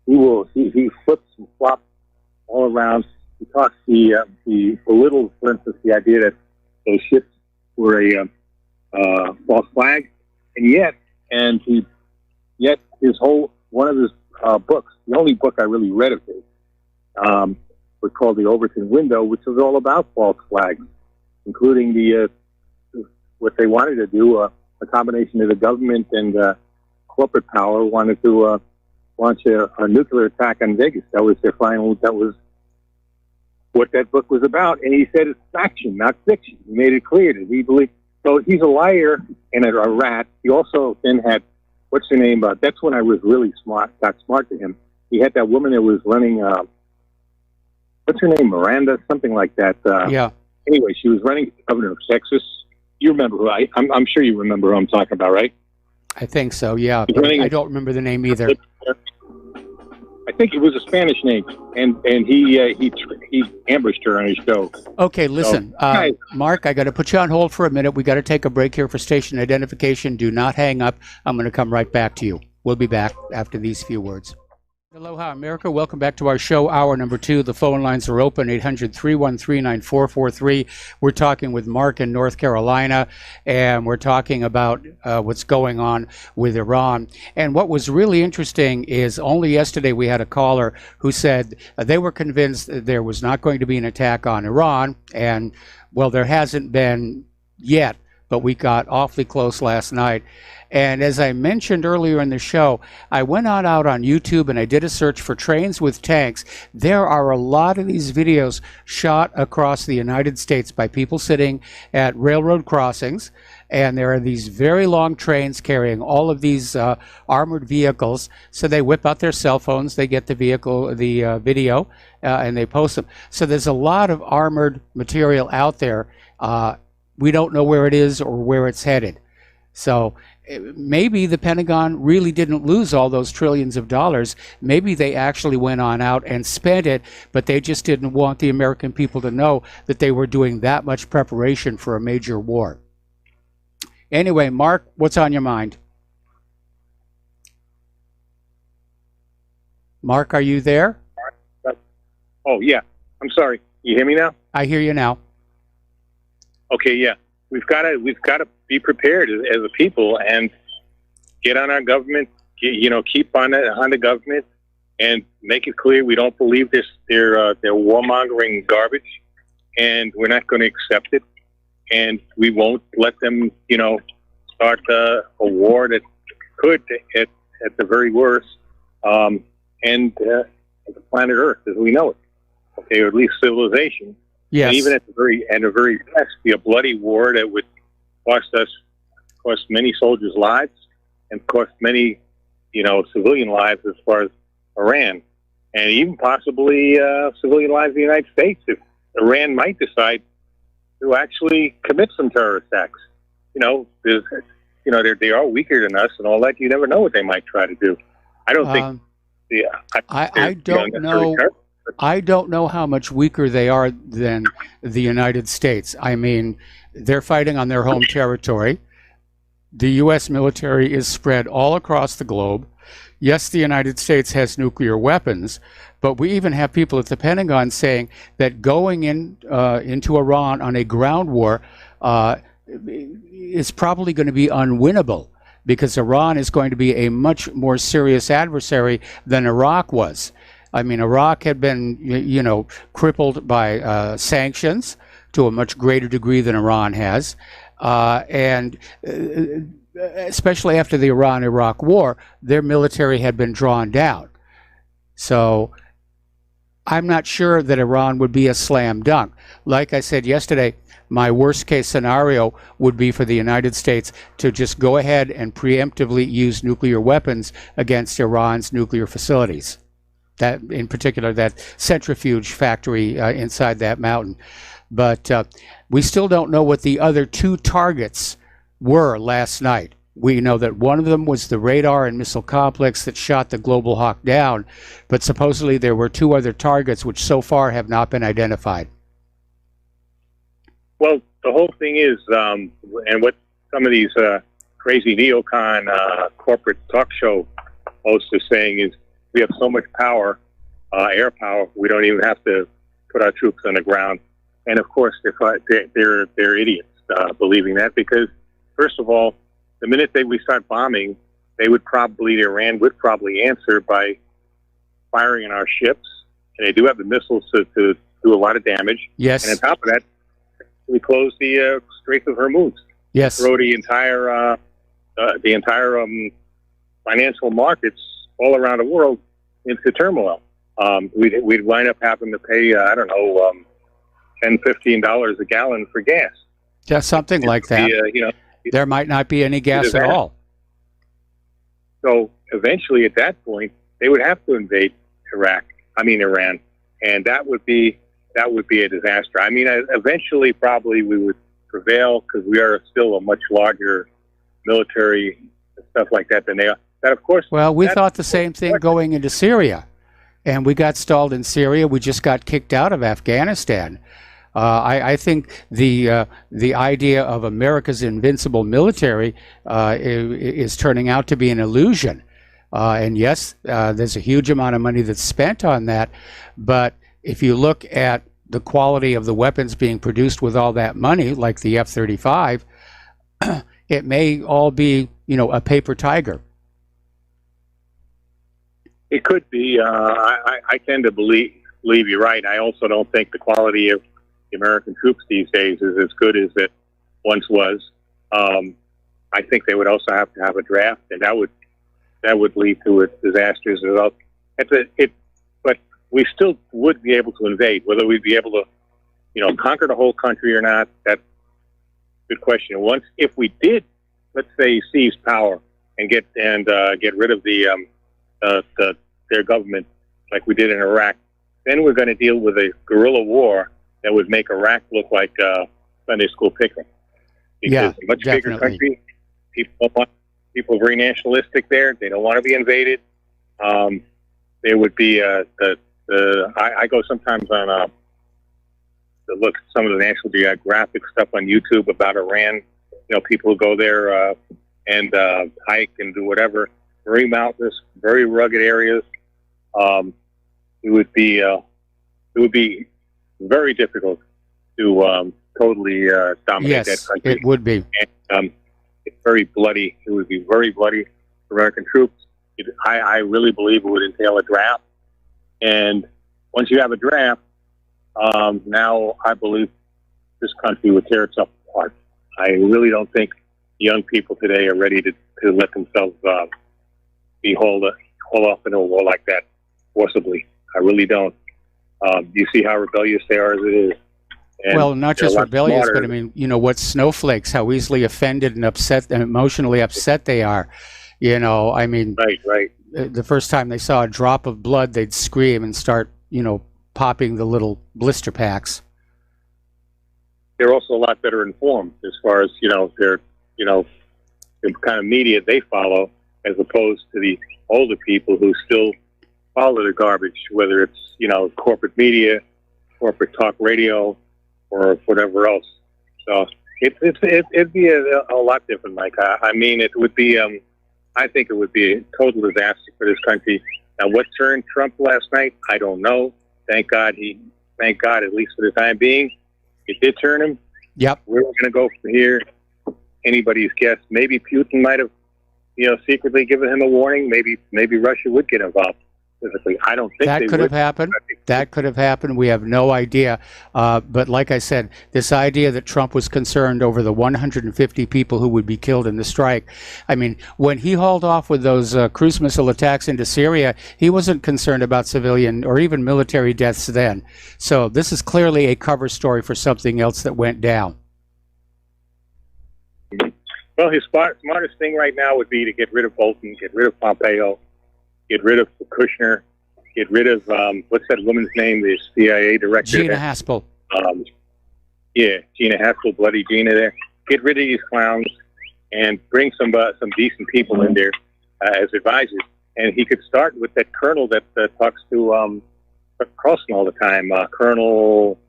He flips and flops all around. He talks, he belittles, for instance, the idea that those ships were a false flag, and yet his whole one of his books. The only book I really read of his was called The Overton Window, which was all about false flags, including what they wanted to do, a combination of the government and corporate power wanted to launch a nuclear attack on Vegas. That was what that book was about. And he said it's faction, not fiction. He made it clear that he believed. So he's a liar and a rat. He also then had, what's her name? That's when I was really got smart to him. He had that woman that was running, what's her name? Miranda, something like that. Yeah. Anyway, she was running for governor of Texas. You remember who I'm sure you remember who I'm talking about, right? I think so, yeah. But I don't remember the name either. I think it was a Spanish name, and he ambushed her on his show. Okay, listen, Mark, I got to put you on hold for a minute. We got to take a break here for station identification. Do not hang up. I'm going to come right back to you. We'll be back after these few words. Aloha, America. Welcome back to our show, hour number 2. The phone lines are open, 800-313-9443. We're talking with Mark in North Carolina, and we're talking about what's going on with Iran. And what was really interesting is only yesterday we had a caller who said they were convinced that there was not going to be an attack on Iran. And, well, there hasn't been yet, but we got awfully close last night. And as I mentioned earlier in the show, I went out on YouTube and I did a search for trains with tanks. There are a lot of these videos shot across the United States by people sitting at railroad crossings. And there are these very long trains carrying all of these armored vehicles. So they whip out their cell phones, they get the video, and they post them. So there's a lot of armored material out there. We don't know where it is or where it's headed. So maybe the Pentagon really didn't lose all those trillions of dollars. Maybe they actually went on out and spent it, but they just didn't want the American people to know that they were doing that much preparation for a major war. Anyway, Mark, what's on your mind? Mark, are you there? Oh, yeah. I'm sorry. You hear me now? I hear you now. Okay, yeah. We've got to be prepared as a people and get on our government. Keep on the government and make it clear we don't believe their warmongering garbage, and we're not going to accept it, and we won't let them start a war that could at the very worst end the planet Earth as we know it. Okay, or at least civilization. Yes. And even at the very best, be a bloody war that would cost many soldiers' lives and cost many, civilian lives as far as Iran, and even possibly civilian lives in the United States if Iran might decide to actually commit some terrorist acts. They are weaker than us and all that. You never know what they might try to do. I don't think. I don't know. I don't know how much weaker they are than the United States. I mean, they're fighting on their home territory. The U.S. military is spread all across the globe. Yes, the United States has nuclear weapons, but we even have people at the Pentagon saying that going into Iran on a ground war is probably going to be unwinnable because Iran is going to be a much more serious adversary than Iraq was. I mean, Iraq had been, crippled by sanctions to a much greater degree than Iran has. And especially after the Iran-Iraq war, their military had been drawn down. So I'm not sure that Iran would be a slam dunk. Like I said yesterday, my worst case scenario would be for the United States to just go ahead and preemptively use nuclear weapons against Iran's nuclear facilities. That, in particular, that centrifuge factory inside that mountain. But we still don't know what the other two targets were last night. We know that one of them was the radar and missile complex that shot the Global Hawk down, but supposedly there were two other targets which so far have not been identified. Well, the whole thing is, and what some of these crazy neocon corporate talk show hosts are saying is, we have so much power, air power, we don't even have to put our troops on the ground. And of course, they're idiots believing that, because first of all, the minute we start bombing, Iran would probably answer by firing on our ships, and they do have the missiles to do a lot of damage. Yes. And on top of that, we closed the Straits of Hormuz. Yes. Throw the entire financial markets all around the world into turmoil. We'd wind up having to pay, I don't know, $10, $15 a gallon for gas. Yeah, something like that. There might not be any gas at all. So eventually, at that point, they would have to invade Iran, and that would be a disaster. I mean, eventually, probably we would prevail because we are still a much larger military and stuff like that than they are. That, of course. Well, we thought the same thing going into Syria, and we got stalled in Syria. We just got kicked out of Afghanistan. I think the idea of America's invincible military is turning out to be an illusion. And yes, there's a huge amount of money that's spent on that. But if you look at the quality of the weapons being produced with all that money, like the F-35, it may all be, a paper tiger. It could be. I tend to believe you're right. I also don't think the quality of the American troops these days is as good as it once was. I think they would also have to have a draft, and that would lead to a disaster as well. But we still would be able to invade. Whether we'd be able to, conquer the whole country or not, that's a good question. If we did, let's say, seize power and get rid of their government like we did in Iraq, then we're going to deal with a guerrilla war that would make Iraq look like Sunday school picnic. Because a much bigger country, people are very nationalistic there. They don't want to be invaded. There would be I go sometimes on to look at some of the National Geographic stuff on YouTube about Iran. People go there and hike and do whatever. Very mountainous, very rugged areas. It would be very difficult to totally dominate that country. It would be. And, it's very bloody. It would be very bloody for American troops. I really believe it would entail a draft. And once you have a draft, now I believe this country would tear itself apart. I really don't think young people today are ready to let themselves be hauled off into a war like that forcibly. I really don't. You see how rebellious they are as it is. And well, not just rebellious, but I mean, what snowflakes, how easily offended and upset and emotionally upset they are. I mean, right. The first time they saw a drop of blood, they'd scream and start, popping the little blister packs. They're also a lot better informed as far as, their, the kind of media they follow, as opposed to the older people who still follow the garbage, whether it's, corporate media, corporate talk radio, or whatever else. So it'd be a lot different, Mike. I mean, it would be, I think it would be a total disaster for this country. Now, what turned Trump last night, I don't know. Thank God, at least for the time being, it did turn him. Yep. Where we're going to go from here, anybody's guess. Maybe Putin might have, secretly given him a warning. Maybe Russia would get involved physically. I don't think that could have happened. That could have happened. We have no idea. But like I said, this idea that Trump was concerned over the 150 people who would be killed in the strike. I mean, when he hauled off with those cruise missile attacks into Syria, he wasn't concerned about civilian or even military deaths then. So this is clearly a cover story for something else that went down. Well, his smartest thing right now would be to get rid of Bolton, get rid of Pompeo, get rid of Kushner, get rid of, what's that woman's name, the CIA director? Gina Haspel. Gina Haspel, bloody Gina there. Get rid of these clowns and bring some decent people in there as advisors. And he could start with that colonel that talks to Carlson all the time, Colonel,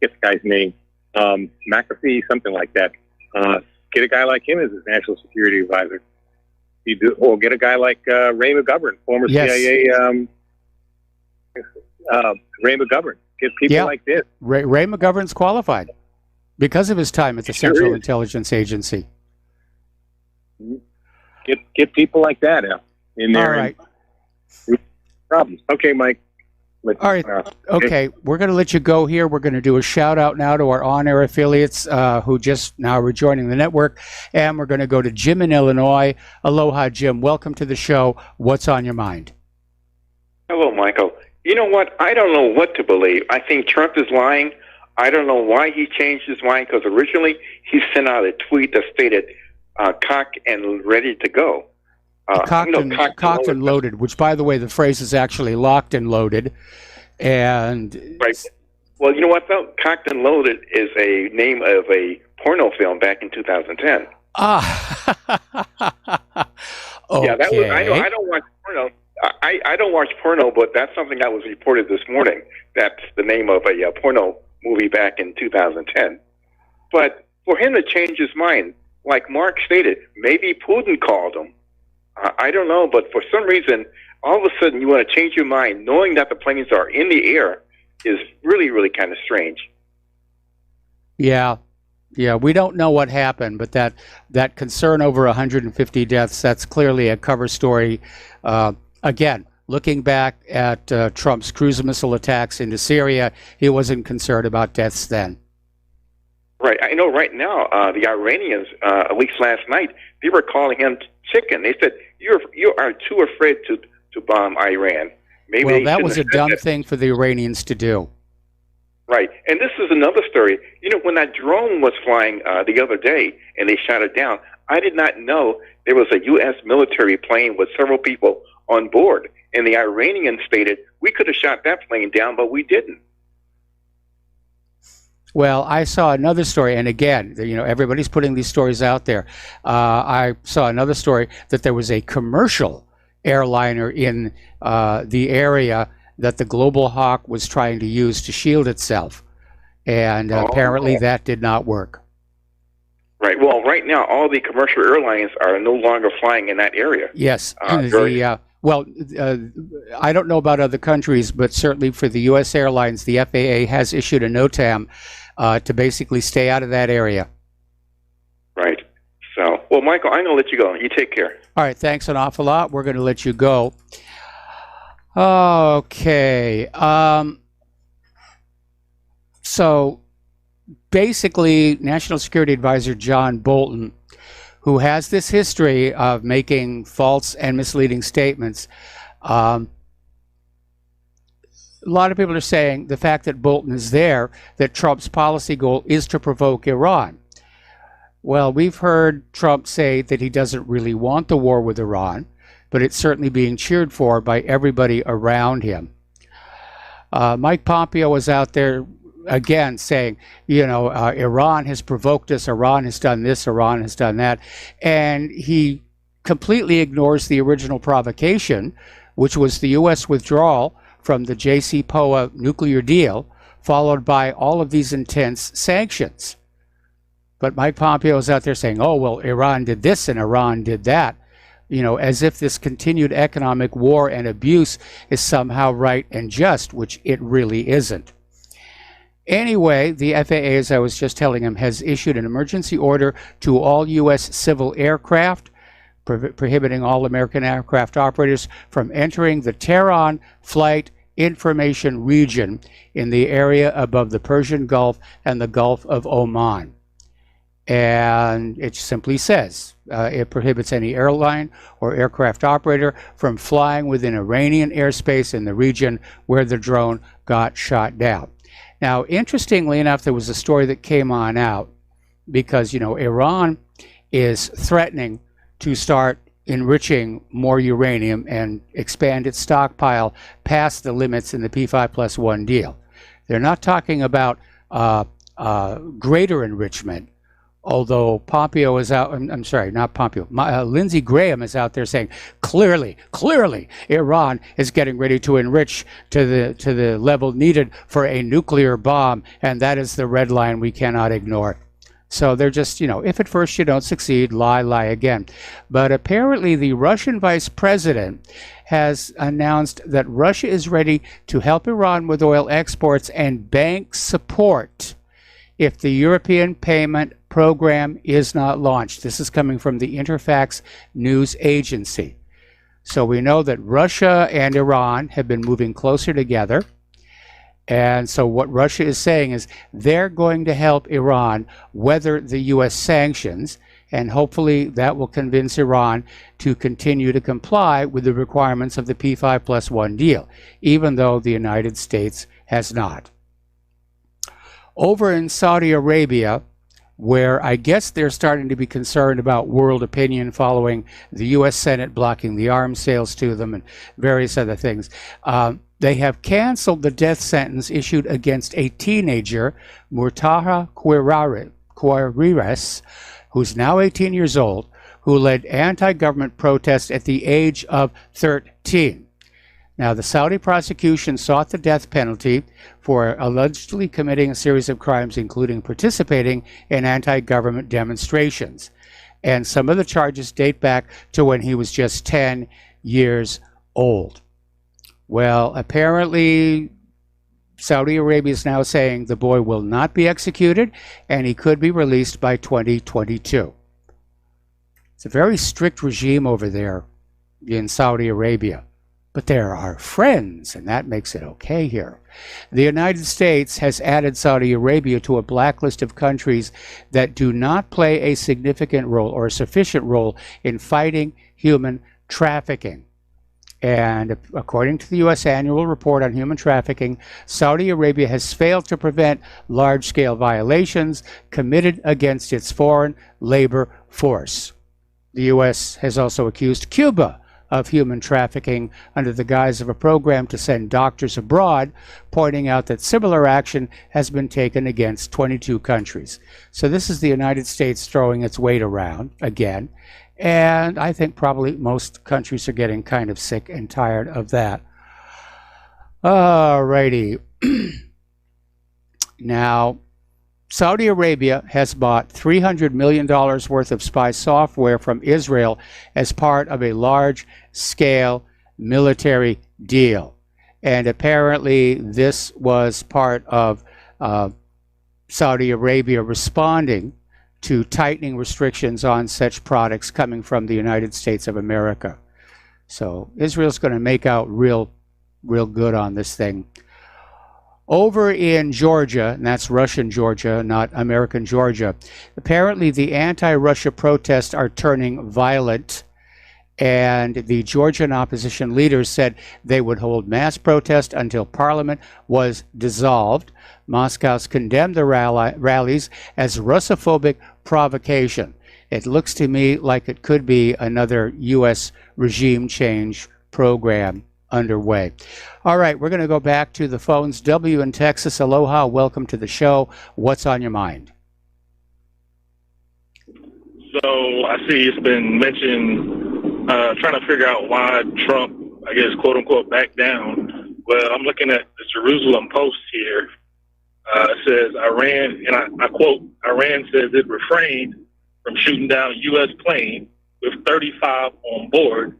get the guy's name, McAfee, something like that. Get a guy like him as his national security advisor. Or get a guy like Ray McGovern, former CIA Ray McGovern. Get people like this. Ray McGovern's qualified because of his time at the Central Intelligence Agency. Get people like that in there. All right. Problems. Okay, Mike. All right. Okay. We're going to let you go here. We're going to do a shout out now to our on-air affiliates who just now rejoining the network. And we're going to go to Jim in Illinois. Aloha, Jim. Welcome to the show. What's on your mind? Hello, Michael. You know what? I don't know what to believe. I think Trump is lying. I don't know why he changed his mind, because originally he sent out a tweet that stated cocked and ready to go. Cocked and loaded, which, by the way, the phrase is actually locked and loaded. And right. Well, you know what, though? Cocked and Loaded is a name of a porno film back in 2010. Ah. Okay. Yeah, that was. I don't watch porno. I don't watch porno, but that's something that was reported this morning. That's the name of a porno movie back in 2010. But for him to change his mind, like Mark stated, maybe Putin called him. I don't know, but for some reason, all of a sudden you want to change your mind, knowing that the planes are in the air is really, really kind of strange. Yeah. Yeah, we don't know what happened, but that concern over 150 deaths, that's clearly a cover story. Again, looking back at Trump's cruise missile attacks into Syria, he wasn't concerned about deaths then. Right. I know right now the Iranians, at least last night, they were calling him chicken. They said, you are too afraid to bomb Iran. Maybe well, that was a dumb thing for the Iranians to do. Right. And this is another story. You know, when that drone was flying the other day and they shot it down, I did not know there was a U.S. military plane with several people on board. And the Iranians stated, we could have shot that plane down, but we didn't. Well, I saw another story, and again, everybody's putting these stories out there. I saw another story that there was a commercial airliner in the area that the Global Hawk was trying to use to shield itself, and apparently that did not work. Right. Well, right now, all the commercial airlines are no longer flying in that area. Yes. I don't know about other countries, but certainly for the U.S. airlines, the FAA has issued a NOTAM to basically stay out of that area. Right. So, well, Michael, I'm going to let you go. You take care. All right. Thanks an awful lot. We're going to let you go. Okay. So basically, National Security Advisor John Bolton, who has this history of making false and misleading statements, a lot of people are saying the fact that Bolton is there, that Trump's policy goal is to provoke Iran. Well, we've heard Trump say that he doesn't really want the war with Iran, but it's certainly being cheered for by everybody around him. Mike Pompeo was out there again saying, Iran has provoked us, Iran has done this, Iran has done that. And he completely ignores the original provocation, which was the U.S. withdrawal from the JCPOA nuclear deal, followed by all of these intense sanctions. But Mike Pompeo is out there saying, oh, well, Iran did this and Iran did that, as if this continued economic war and abuse is somehow right and just, which it really isn't. Anyway, the FAA, as I was just telling him, has issued an emergency order to all U.S. civil aircraft, prohibiting all American aircraft operators from entering the Tehran Flight Information Region in the area above the Persian Gulf and the Gulf of Oman. And it simply says it prohibits any airline or aircraft operator from flying within Iranian airspace in the region where the drone got shot down. Now, interestingly enough, there was a story that came on out because, Iran is threatening to start enriching more uranium and expand its stockpile past the limits in the P5+1 deal. They're not talking about greater enrichment, although Pompeo is out, I'm sorry, not Pompeo, Lindsey Graham is out there saying, clearly, Iran is getting ready to enrich to the level needed for a nuclear bomb, and that is the red line we cannot ignore. So they're just, if at first you don't succeed, lie again. But apparently the Russian vice president has announced that Russia is ready to help Iran with oil exports and bank support if the European payment program is not launched. This is coming from the Interfax news agency. So we know that Russia and Iran have been moving closer together. And so what Russia is saying is they're going to help Iran weather the U.S. sanctions, and hopefully that will convince Iran to continue to comply with the requirements of the P5+1 deal, even though the United States has not. Over in Saudi Arabia, where I guess they're starting to be concerned about world opinion following the U.S. Senate blocking the arms sales to them and various other things, they have canceled the death sentence issued against a teenager, Murtaha Quirires, who's now 18 years old, who led anti-government protests at the age of 13. Now, the Saudi prosecution sought the death penalty for allegedly committing a series of crimes, including participating in anti-government demonstrations. And some of the charges date back to when he was just 10 years old. Well, apparently, Saudi Arabia is now saying the boy will not be executed and he could be released by 2022. It's a very strict regime over there in Saudi Arabia. But they're our friends, and that makes it okay here. The United States has added Saudi Arabia to a blacklist of countries that do not play a significant role or a sufficient role in fighting human trafficking. And according to the U.S. Annual Report on Human Trafficking, Saudi Arabia has failed to prevent large-scale violations committed against its foreign labor force. The U.S. has also accused Cuba of human trafficking under the guise of a program to send doctors abroad, pointing out that similar action has been taken against 22 countries. So this is the United States throwing its weight around again, and I think probably most countries are getting kind of sick and tired of that. Alrighty. Now, Saudi Arabia has bought $300 million worth of spy software from Israel as part of a large-scale military deal. And apparently this was part of Saudi Arabia responding to tightening restrictions on such products coming from the United States of America. So Israel's going to make out real good on this thing. Over in Georgia, and that's Russian Georgia, not American Georgia, apparently the anti-Russia protests are turning violent, and the Georgian opposition leaders said they would hold mass protest until parliament was dissolved. Moscow's condemned the rallies as Russophobic provocation. It looks to me like it could be another U.S. regime change program underway. All right, we're going to go back to the phones. W in Texas, aloha, welcome to the show. What's on your mind? So I see it's been mentioned trying to figure out why Trump, I guess, quote unquote, backed down. Well, I'm looking at the Jerusalem Post here. It says Iran, and I quote, Iran says it refrained from shooting down a U.S. plane with 35 on board,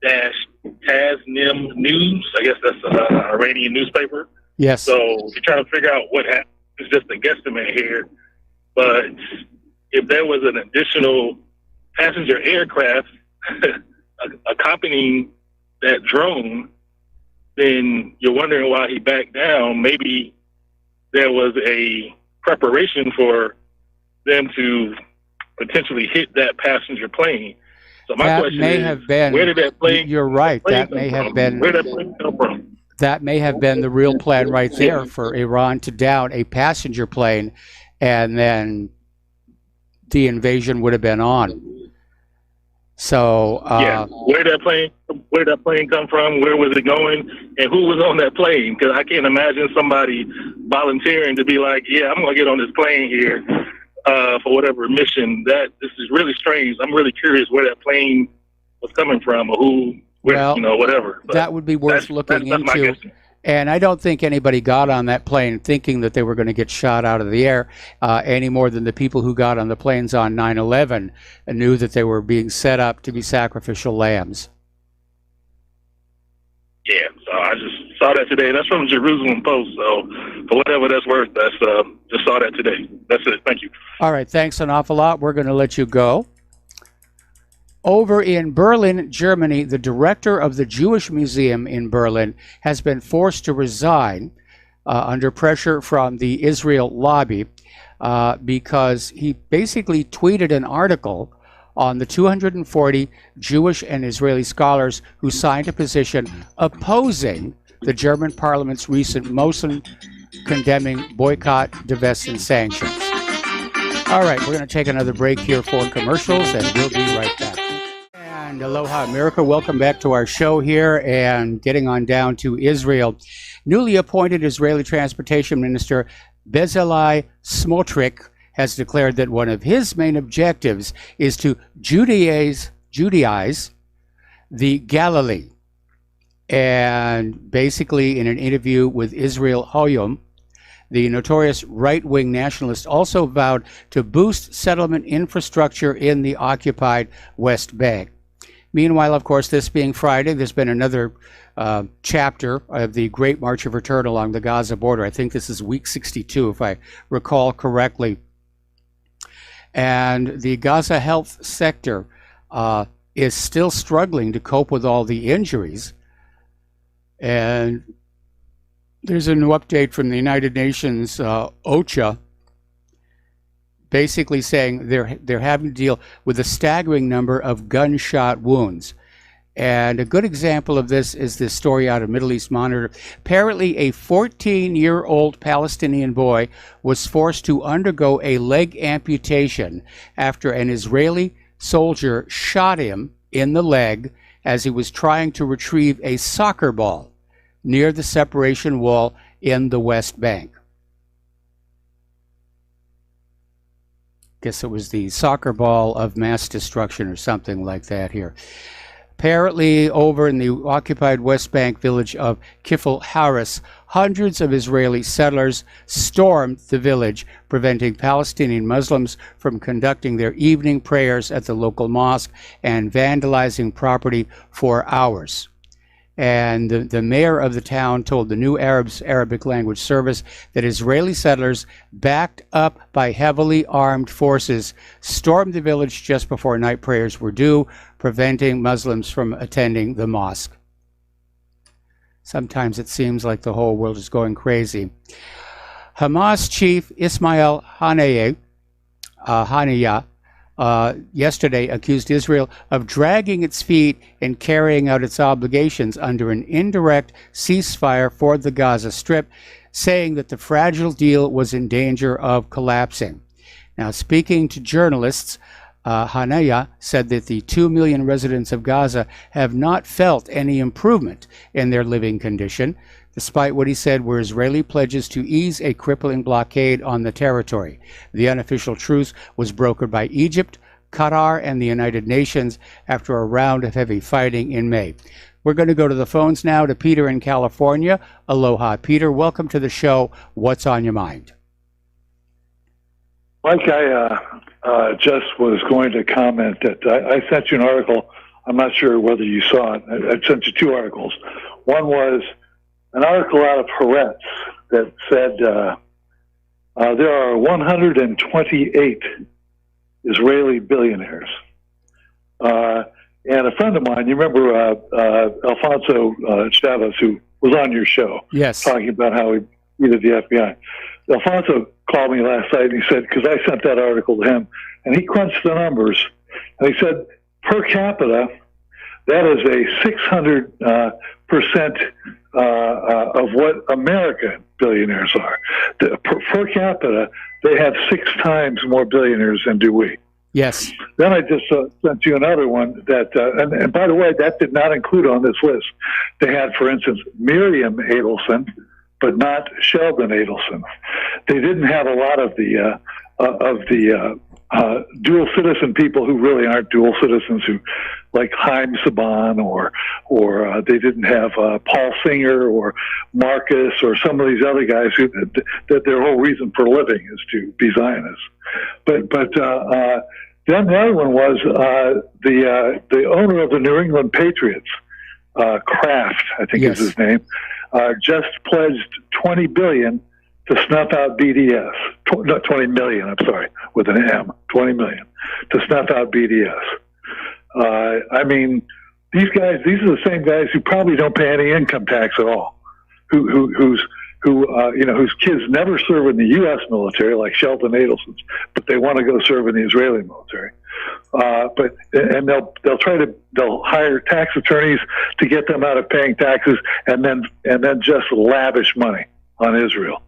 dash Tasnim News. I guess that's an Iranian newspaper. Yes. So you're trying to figure out what happened. It's just a guesstimate here. But if there was an additional passenger aircraft accompanying that drone, then you're wondering why he backed down. Maybe there was a preparation for them to potentially hit that passenger plane. So my question may is, have been, where did that plane? You're right. That may have been. Where did that plane come from? That may have been the real plan right there for Iran to down a passenger plane, and then the invasion would have been on. So yeah, where did that plane come from? Where was it going? And who was on that plane? Because I can't imagine somebody volunteering to be like, yeah, I'm going to get on this plane here for whatever mission. This is really strange. I'm really curious where that plane was coming from, or who, where, whatever. But that would be worth looking into. And I don't think anybody got on that plane thinking that they were going to get shot out of the air any more than the people who got on the planes on 9/11 knew that they were being set up to be sacrificial lambs. Yeah, so I just saw that today. That's from the Jerusalem Post. So for whatever that's worth, that's just saw that today. That's it. Thank you. All right. Thanks an awful lot. We're going to let you go. Over in Berlin, Germany, the director of the Jewish Museum in Berlin has been forced to resign under pressure from the Israel lobby because he basically tweeted an article on the 240 Jewish and Israeli scholars who signed a petition opposing the German parliament's recent motion condemning boycott, divest, and sanctions. All right, we're going to take another break here for commercials, and we'll be right back. And aloha, America. Welcome back to our show here, and getting on down to Israel. Newly appointed Israeli Transportation Minister Bezalel Smotrich has declared that one of his main objectives is to Judaize the Galilee. And basically, in an interview with Israel Hayom, the notorious right-wing nationalist also vowed to boost settlement infrastructure in the occupied West Bank. Meanwhile, of course, this being Friday, there's been another chapter of the Great March of Return along the Gaza border. I think this is week 62, if I recall correctly. And the Gaza health sector is still struggling to cope with all the injuries. And there's a new update from the United Nations, OCHA, basically saying they're having to deal with a staggering number of gunshot wounds. And a good example of this is this story out of Middle East Monitor. Apparently, a 14-year-old Palestinian boy was forced to undergo a leg amputation after an Israeli soldier shot him in the leg as he was trying to retrieve a soccer ball near the separation wall in the West Bank. Guess it was the soccer ball of mass destruction or something like that here. Apparently, over in the occupied West Bank village of Kifl Haris, hundreds of Israeli settlers stormed the village, preventing Palestinian Muslims from conducting their evening prayers at the local mosque and vandalizing property for hours. And the mayor of the town told the New Arabic language service that Israeli settlers, backed up by heavily armed forces, stormed the village just before night prayers were due, preventing Muslims from attending the mosque. Sometimes it seems like the whole world is going crazy. Hamas chief Ismail Haniyeh yesterday accused Israel of dragging its feet in carrying out its obligations under an indirect ceasefire for the Gaza Strip, saying that the fragile deal was in danger of collapsing. Now, speaking to journalists, Haniyeh said that the 2 million residents of Gaza have not felt any improvement in their living condition, despite what he said were Israeli pledges to ease a crippling blockade on the territory. The unofficial truce was brokered by Egypt, Qatar, and the United Nations after a round of heavy fighting in May. We're going to go to the phones now to Peter in California. Aloha, Peter. Welcome to the show. What's on your mind? Mike, I just was going to comment that I sent you an article. I'm not sure whether you saw it. I sent you two articles. One was an article out of Haaretz that said there are 128 Israeli billionaires. And a friend of mine, you remember Alfonso Chavez, who was on your show, yes, talking about how he beat the FBI. Alfonso called me last night and he said, because I sent that article to him, and he crunched the numbers, and he said, per capita, that is a 600% of what American billionaires are. Per capita, they have 6 times more billionaires than do we. Yes. Then I just sent you another one that, and by the way, that did not include on this list. They had, for instance, Miriam Adelson, but not Sheldon Adelson. They didn't have a lot of the dual citizen people who really aren't dual citizens, who like Haim Saban, or they didn't have Paul Singer or Marcus or some of these other guys who that their whole reason for living is to be Zionists. But then the other one was the owner of the New England Patriots, Kraft, I think is his name, just pledged $20 billion to snuff out BDS. Not $20 million, I'm sorry, with an M. $20 million to snuff out BDS. I mean, these are the same guys who probably don't pay any income tax at all, whose kids never serve in the U.S. military, like Shelton Adelson's, but they want to go serve in the Israeli military. And they'll hire tax attorneys to get them out of paying taxes, and then just lavish money on Israel.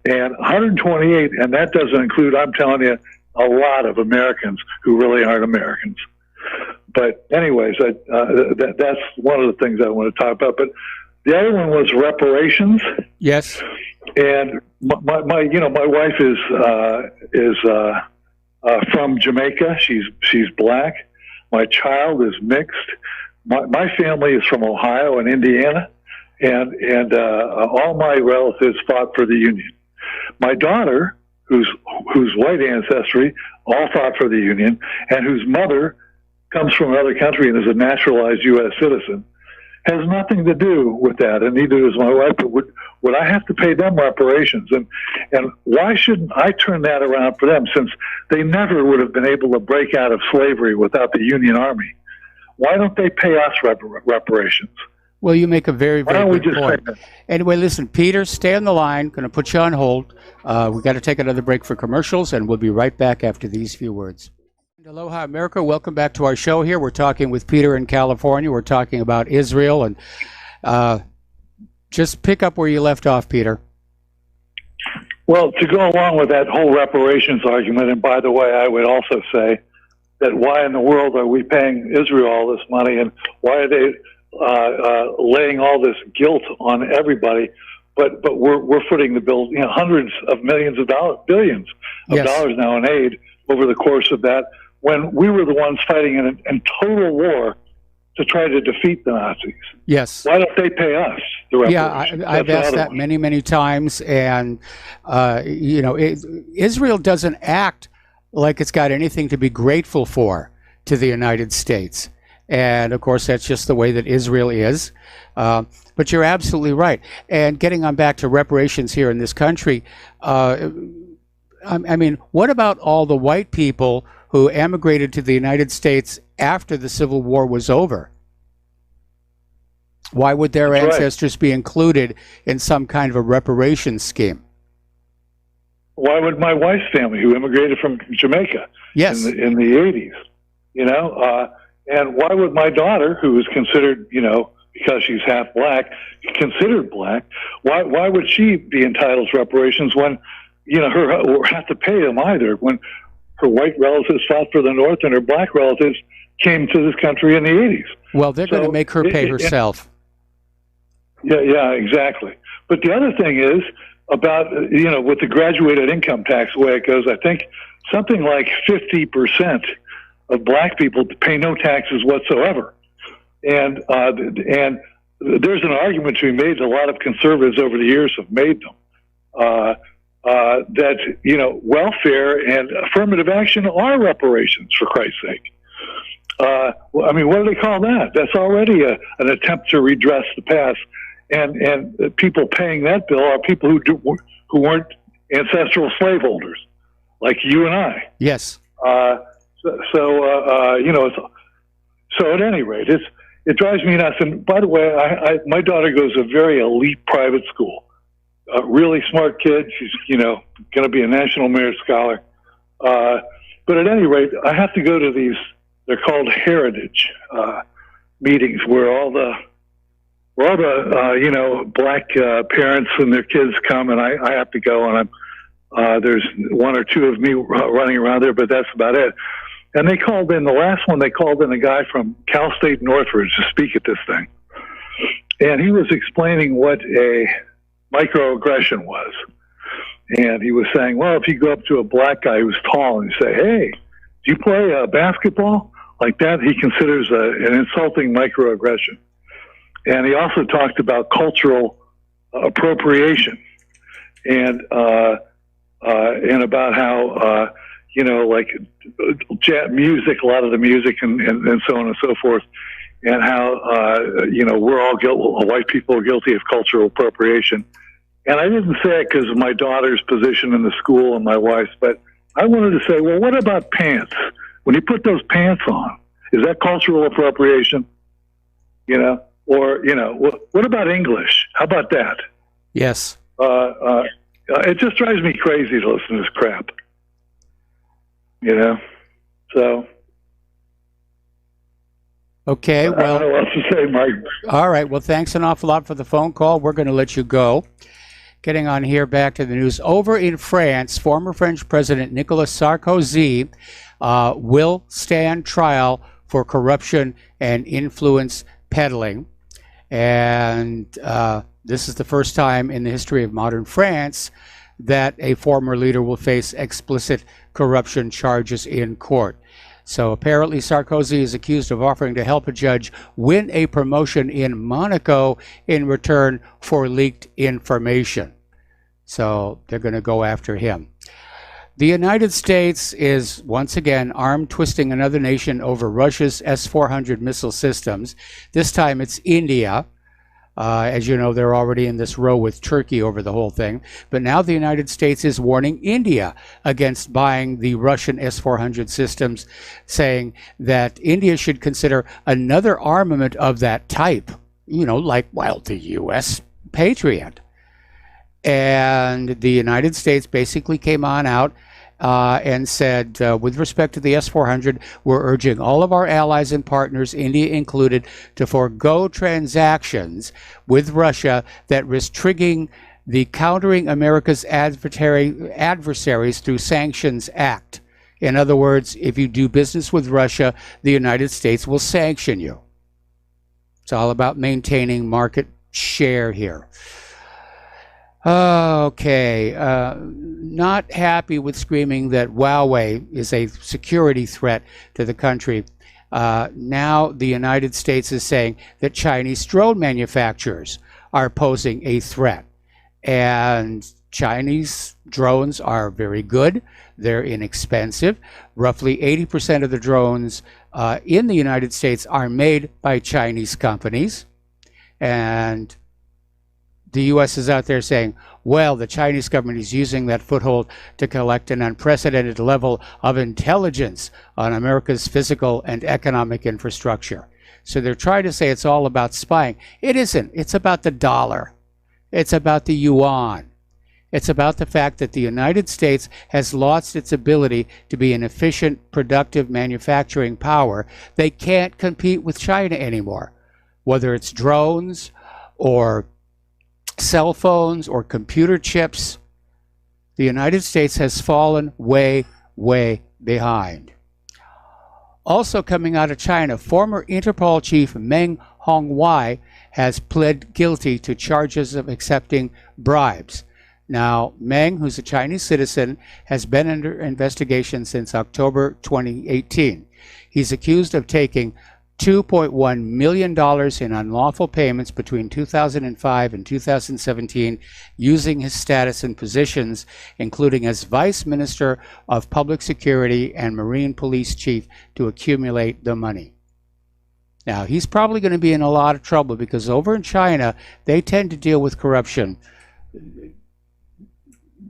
And 128, and that doesn't include, I'm telling you, a lot of Americans who really aren't Americans. But anyways, that's one of the things I want to talk about. But the other one was reparations. Yes. And my wife is from Jamaica. She's black. My child is mixed. My family is from Ohio and Indiana, and all my relatives fought for the Union. My daughter, whose white ancestry, all fought for the Union, and whose mother comes from another country and is a naturalized U.S. citizen, has nothing to do with that, and neither does my wife. But would I have to pay them reparations? And why shouldn't I turn that around for them, since they never would have been able to break out of slavery without the Union Army? Why don't they pay us reparations? Well, you make a very, Why very don't we good just point. pay them? Anyway, listen, Peter, stay on the line. Going to put you on hold. We've got to take another break for commercials, and we'll be right back after these few words. Aloha, America. Welcome back to our show here. We're talking with Peter in California. We're talking about Israel. And just pick up where you left off, Peter. Well, to go along with that whole reparations argument, and by the way, I would also say that why in the world are we paying Israel all this money, and why are they laying all this guilt on everybody? But we're footing the bill, hundreds of millions of dollars, billions of dollars now in aid over the course of that, when we were the ones fighting in total war to try to defeat the Nazis. Yes. Why don't they pay us the reparations? Yeah, I've asked that many, many times, and Israel doesn't act like it's got anything to be grateful for to the United States. And of course, that's just the way that Israel is. But you're absolutely right. And getting on back to reparations here in this country, I mean, what about all the white people who emigrated to the United States after the Civil War was over? Why would their ancestors be included in some kind of a reparations scheme? Why would my wife's family, who immigrated from Jamaica in the 80s, and why would my daughter, who is considered, because she's half black, considered black, why would she be entitled to reparations when, or have to pay them either, when her white relatives fought for the North and her black relatives came to this country in the 80s? Well, they're going to make her pay herself. Yeah, exactly. But the other thing is about, with the graduated income tax, the way it goes, I think something like 50% of black people pay no taxes whatsoever. And there's an argument to be made, a lot of conservatives over the years have made them, that, welfare and affirmative action are reparations, for Christ's sake. What do they call that? That's already an attempt to redress the past. And people paying that bill are people who weren't ancestral slaveholders, like you and I. Yes. So at any rate, it drives me nuts. And by the way, my daughter goes to a very elite private school. A really smart kid. She's, going to be a National Merit Scholar. But at any rate, I have to go to these, they're called heritage meetings, where all the black parents and their kids come, and I have to go, and there's one or two of me running around there, but that's about it. And they called in, the last one, they called in a guy from Cal State Northridge to speak at this thing. And he was explaining what a microaggression was. And he was saying, well, if you go up to a black guy who's tall and you say, hey, do you play basketball? Like that, he considers an insulting microaggression. And he also talked about cultural appropriation and about how, music, a lot of the music and so on and so forth, and how, we're all white people are guilty of cultural appropriation. And I didn't say it because of my daughter's position in the school and my wife's, but I wanted to say, well, what about pants? When you put those pants on Is that cultural appropriation? Or what about English? How about that? Yes. It just drives me crazy to listen to this crap. So. Okay, well. I don't know what else to say, Mike. All right, well, thanks an awful lot for the phone call. We're going to let you go. Getting on here, back to the news. Over in France, former French President Nicolas Sarkozy will stand trial for corruption and influence peddling. And this is the first time in the history of modern France that a former leader will face explicit corruption charges in court. So apparently Sarkozy is accused of offering to help a judge win a promotion in Monaco in return for leaked information. So they're going to go after him. The United States is once again arm twisting another nation over Russia's S-400 missile systems. This time it's India. As you know, they're already in this row with Turkey over the whole thing. But now the United States is warning India against buying the Russian S-400 systems, saying that India should consider another armament of that type, the U.S. Patriot. And the United States basically came on out and said, with respect to the S-400, we're urging all of our allies and partners, India included, to forego transactions with Russia that risk triggering the Countering America's Adversaries Through Sanctions Act. In other words, if you do business with Russia, the United States will sanction you. It's all about maintaining market share here. Okay, not happy with screaming that Huawei is a security threat to the country. Now the United States is saying that Chinese drone manufacturers are posing a threat. And Chinese drones are very good. They're inexpensive. Roughly 80% of the drones in the United States are made by Chinese companies. And the U.S. is out there saying, well, the Chinese government is using that foothold to collect an unprecedented level of intelligence on America's physical and economic infrastructure. So they're trying to say it's all about spying. It isn't. It's about the dollar. It's about the yuan. It's about the fact that the United States has lost its ability to be an efficient, productive manufacturing power. They can't compete with China anymore, whether it's drones or cell phones or computer chips. The United States has fallen way, way behind. Also coming out of China, former Interpol chief Meng Hongwei has pled guilty to charges of accepting bribes. Now, Meng, who's a Chinese citizen, has been under investigation since October 2018. He's accused of taking $2.1 million in unlawful payments between 2005 and 2017 using his status and positions, including as Vice Minister of Public Security and Marine Police Chief, to accumulate the money. Now, he's probably going to be in a lot of trouble because over in China, they tend to deal with corruption.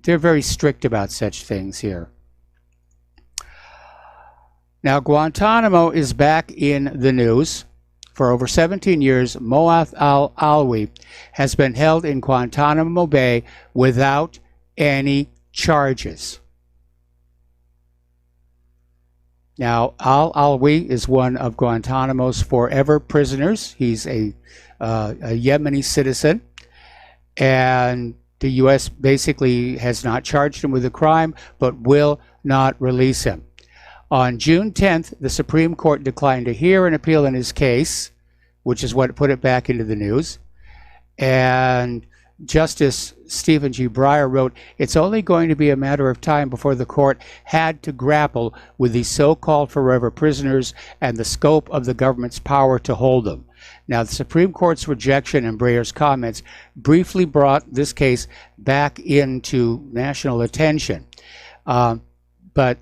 They're very strict about such things here. Now, Guantanamo is back in the news. For over 17 years, Moath al-Alwi has been held in Guantanamo Bay without any charges. Now, al-Alwi is one of Guantanamo's forever prisoners. He's a Yemeni citizen, and the U.S. basically has not charged him with a crime, but will not release him. On June 10th, the Supreme Court declined to hear an appeal in his case, which is what put it back into the news. And Justice Stephen G. Breyer wrote, "It's only going to be a matter of time before the court had to grapple with these so-called forever prisoners and the scope of the government's power to hold them." Now, the Supreme Court's rejection and Breyer's comments briefly brought this case back into national attention. But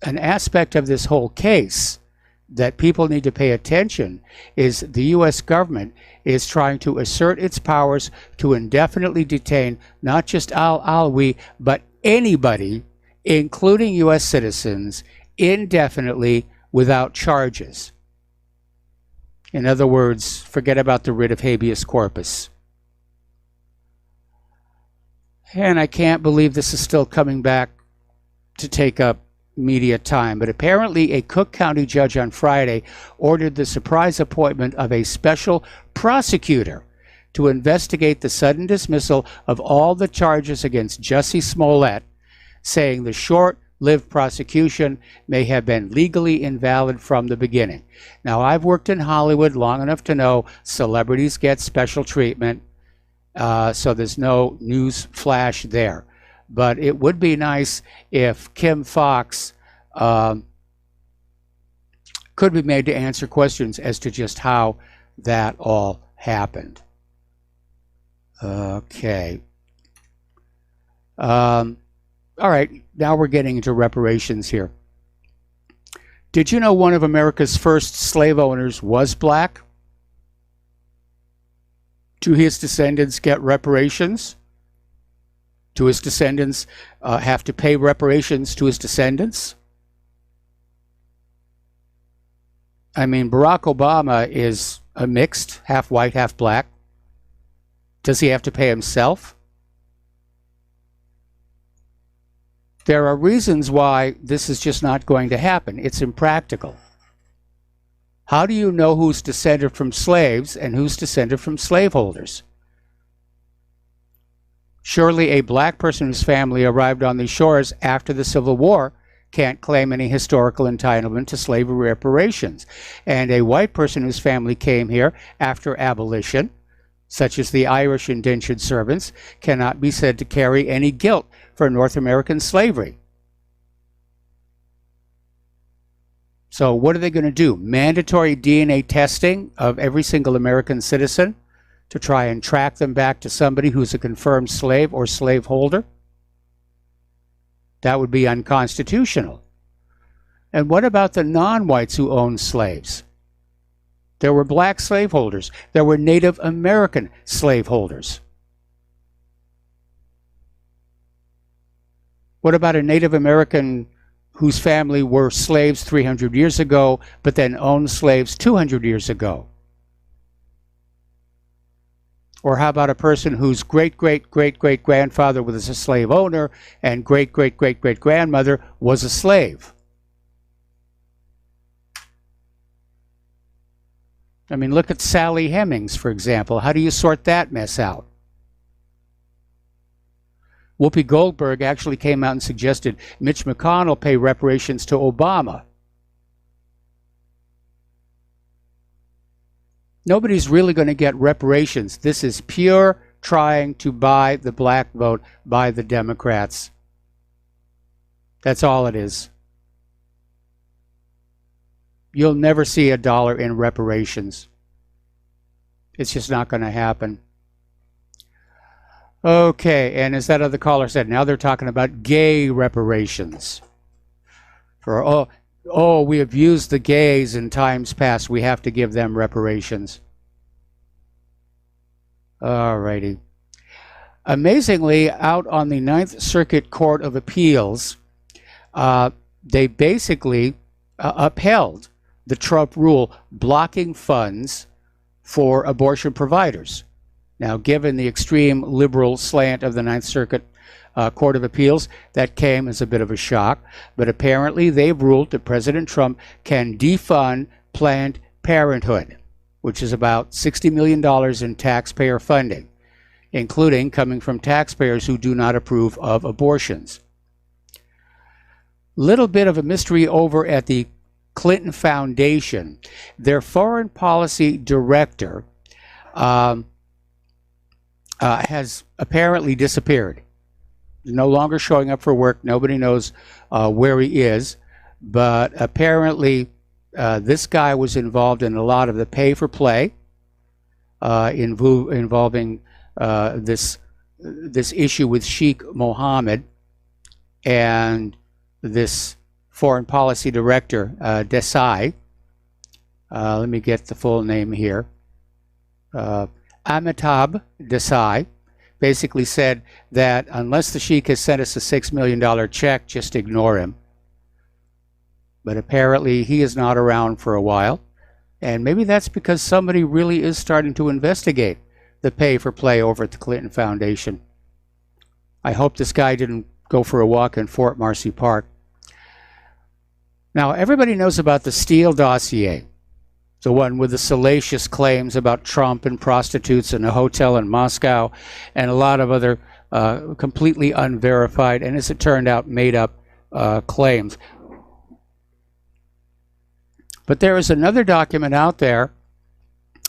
an aspect of this whole case that people need to pay attention is the U.S. government is trying to assert its powers to indefinitely detain not just al-Alwi, but anybody, including U.S. citizens, indefinitely without charges. In other words, forget about the writ of habeas corpus. And I can't believe this is still coming back to take up media time, but apparently a Cook County judge on Friday ordered the surprise appointment of a special prosecutor to investigate the sudden dismissal of all the charges against Jussie Smollett, saying the short-lived prosecution may have been legally invalid from the beginning. Now, I've worked in Hollywood long enough to know celebrities get special treatment, so there's no news flash there. But it would be nice if Kim Fox could be made to answer questions as to just how that all happened. Okay. All right, now we're getting into reparations here. Did you know one of America's first slave owners was black? Do his descendants get reparations? Do his descendants have to pay reparations to his descendants? I mean, Barack Obama is a mixed, half white, half black. Does he have to pay himself? There are reasons why this is just not going to happen. It's impractical. How do you know who's descended from slaves and who's descended from slaveholders? Surely a black person whose family arrived on these shores after the Civil War can't claim any historical entitlement to slavery reparations. And a white person whose family came here after abolition, such as the Irish indentured servants, cannot be said to carry any guilt for North American slavery. So what are they going to do? Mandatory DNA testing of every single American citizen to try and track them back to somebody who's a confirmed slave or slaveholder? That would be unconstitutional. And what about the non-whites who owned slaves? There were black slaveholders. There were Native American slaveholders. What about a Native American whose family were slaves 300 years ago, but then owned slaves 200 years ago? Or how about a person whose great-great-great-great-grandfather was a slave owner and great-great-great-great-grandmother was a slave? I mean, look at Sally Hemings, for example. How do you sort that mess out? Whoopi Goldberg actually came out and suggested Mitch McConnell pay reparations to Obama. Nobody's really going to get reparations. This is pure trying to buy the black vote by the Democrats. That's all it is. You'll never see $1 in reparations. It's just not going to happen. Okay, and as that other caller said, now they're talking about gay reparations. For we abused the gays in times past. We have to give them reparations. All righty. Amazingly, out on the Ninth Circuit Court of Appeals, they basically upheld the Trump rule blocking funds for abortion providers. Now, given the extreme liberal slant of the Ninth Circuit Court of Appeals, that came as a bit of a shock. But apparently they've ruled that President Trump can defund Planned Parenthood, which is about $60 million in taxpayer funding, including coming from taxpayers who do not approve of abortions. Little bit of a mystery over at the Clinton Foundation. Their foreign policy director has apparently disappeared. No longer showing up for work. Nobody knows where he is. But apparently this guy was involved in a lot of the pay-for-play involving this issue with Sheikh Mohammed and this foreign policy director, Desai. Let me get the full name here. Amitabh Desai basically said that unless the Sheikh has sent us a $6 million check, just ignore him. But apparently he is not around for a while. And maybe that's because somebody really is starting to investigate the pay for play over at the Clinton Foundation. I hope this guy didn't go for a walk in Fort Marcy Park. Now, everybody knows about the Steele dossier, the one with the salacious claims about Trump and prostitutes in a hotel in Moscow and a lot of other completely unverified and, as it turned out, made up claims. But there is another document out there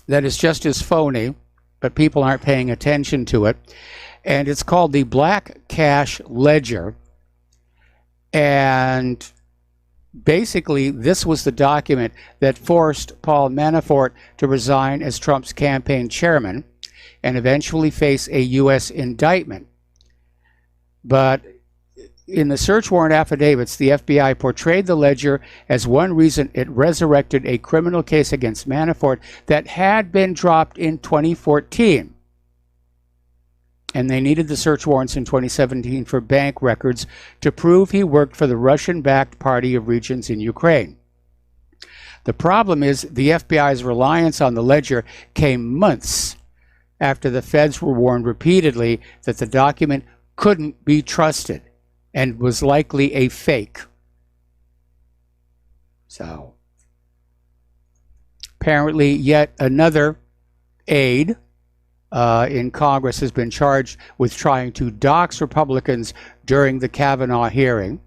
that is just as phony, but people aren't paying attention to it. And it's called the Black Cash Ledger. And basically, this was the document that forced Paul Manafort to resign as Trump's campaign chairman and eventually face a U.S. indictment. But in the search warrant affidavits, the FBI portrayed the ledger as one reason it resurrected a criminal case against Manafort that had been dropped in 2014. And they needed the search warrants in 2017 for bank records to prove he worked for the Russian-backed Party of Regions in Ukraine. The problem is the FBI's reliance on the ledger came months after the feds were warned repeatedly that the document couldn't be trusted and was likely a fake. So, apparently yet another aide in Congress has been charged with trying to dox Republicans during the Kavanaugh hearing.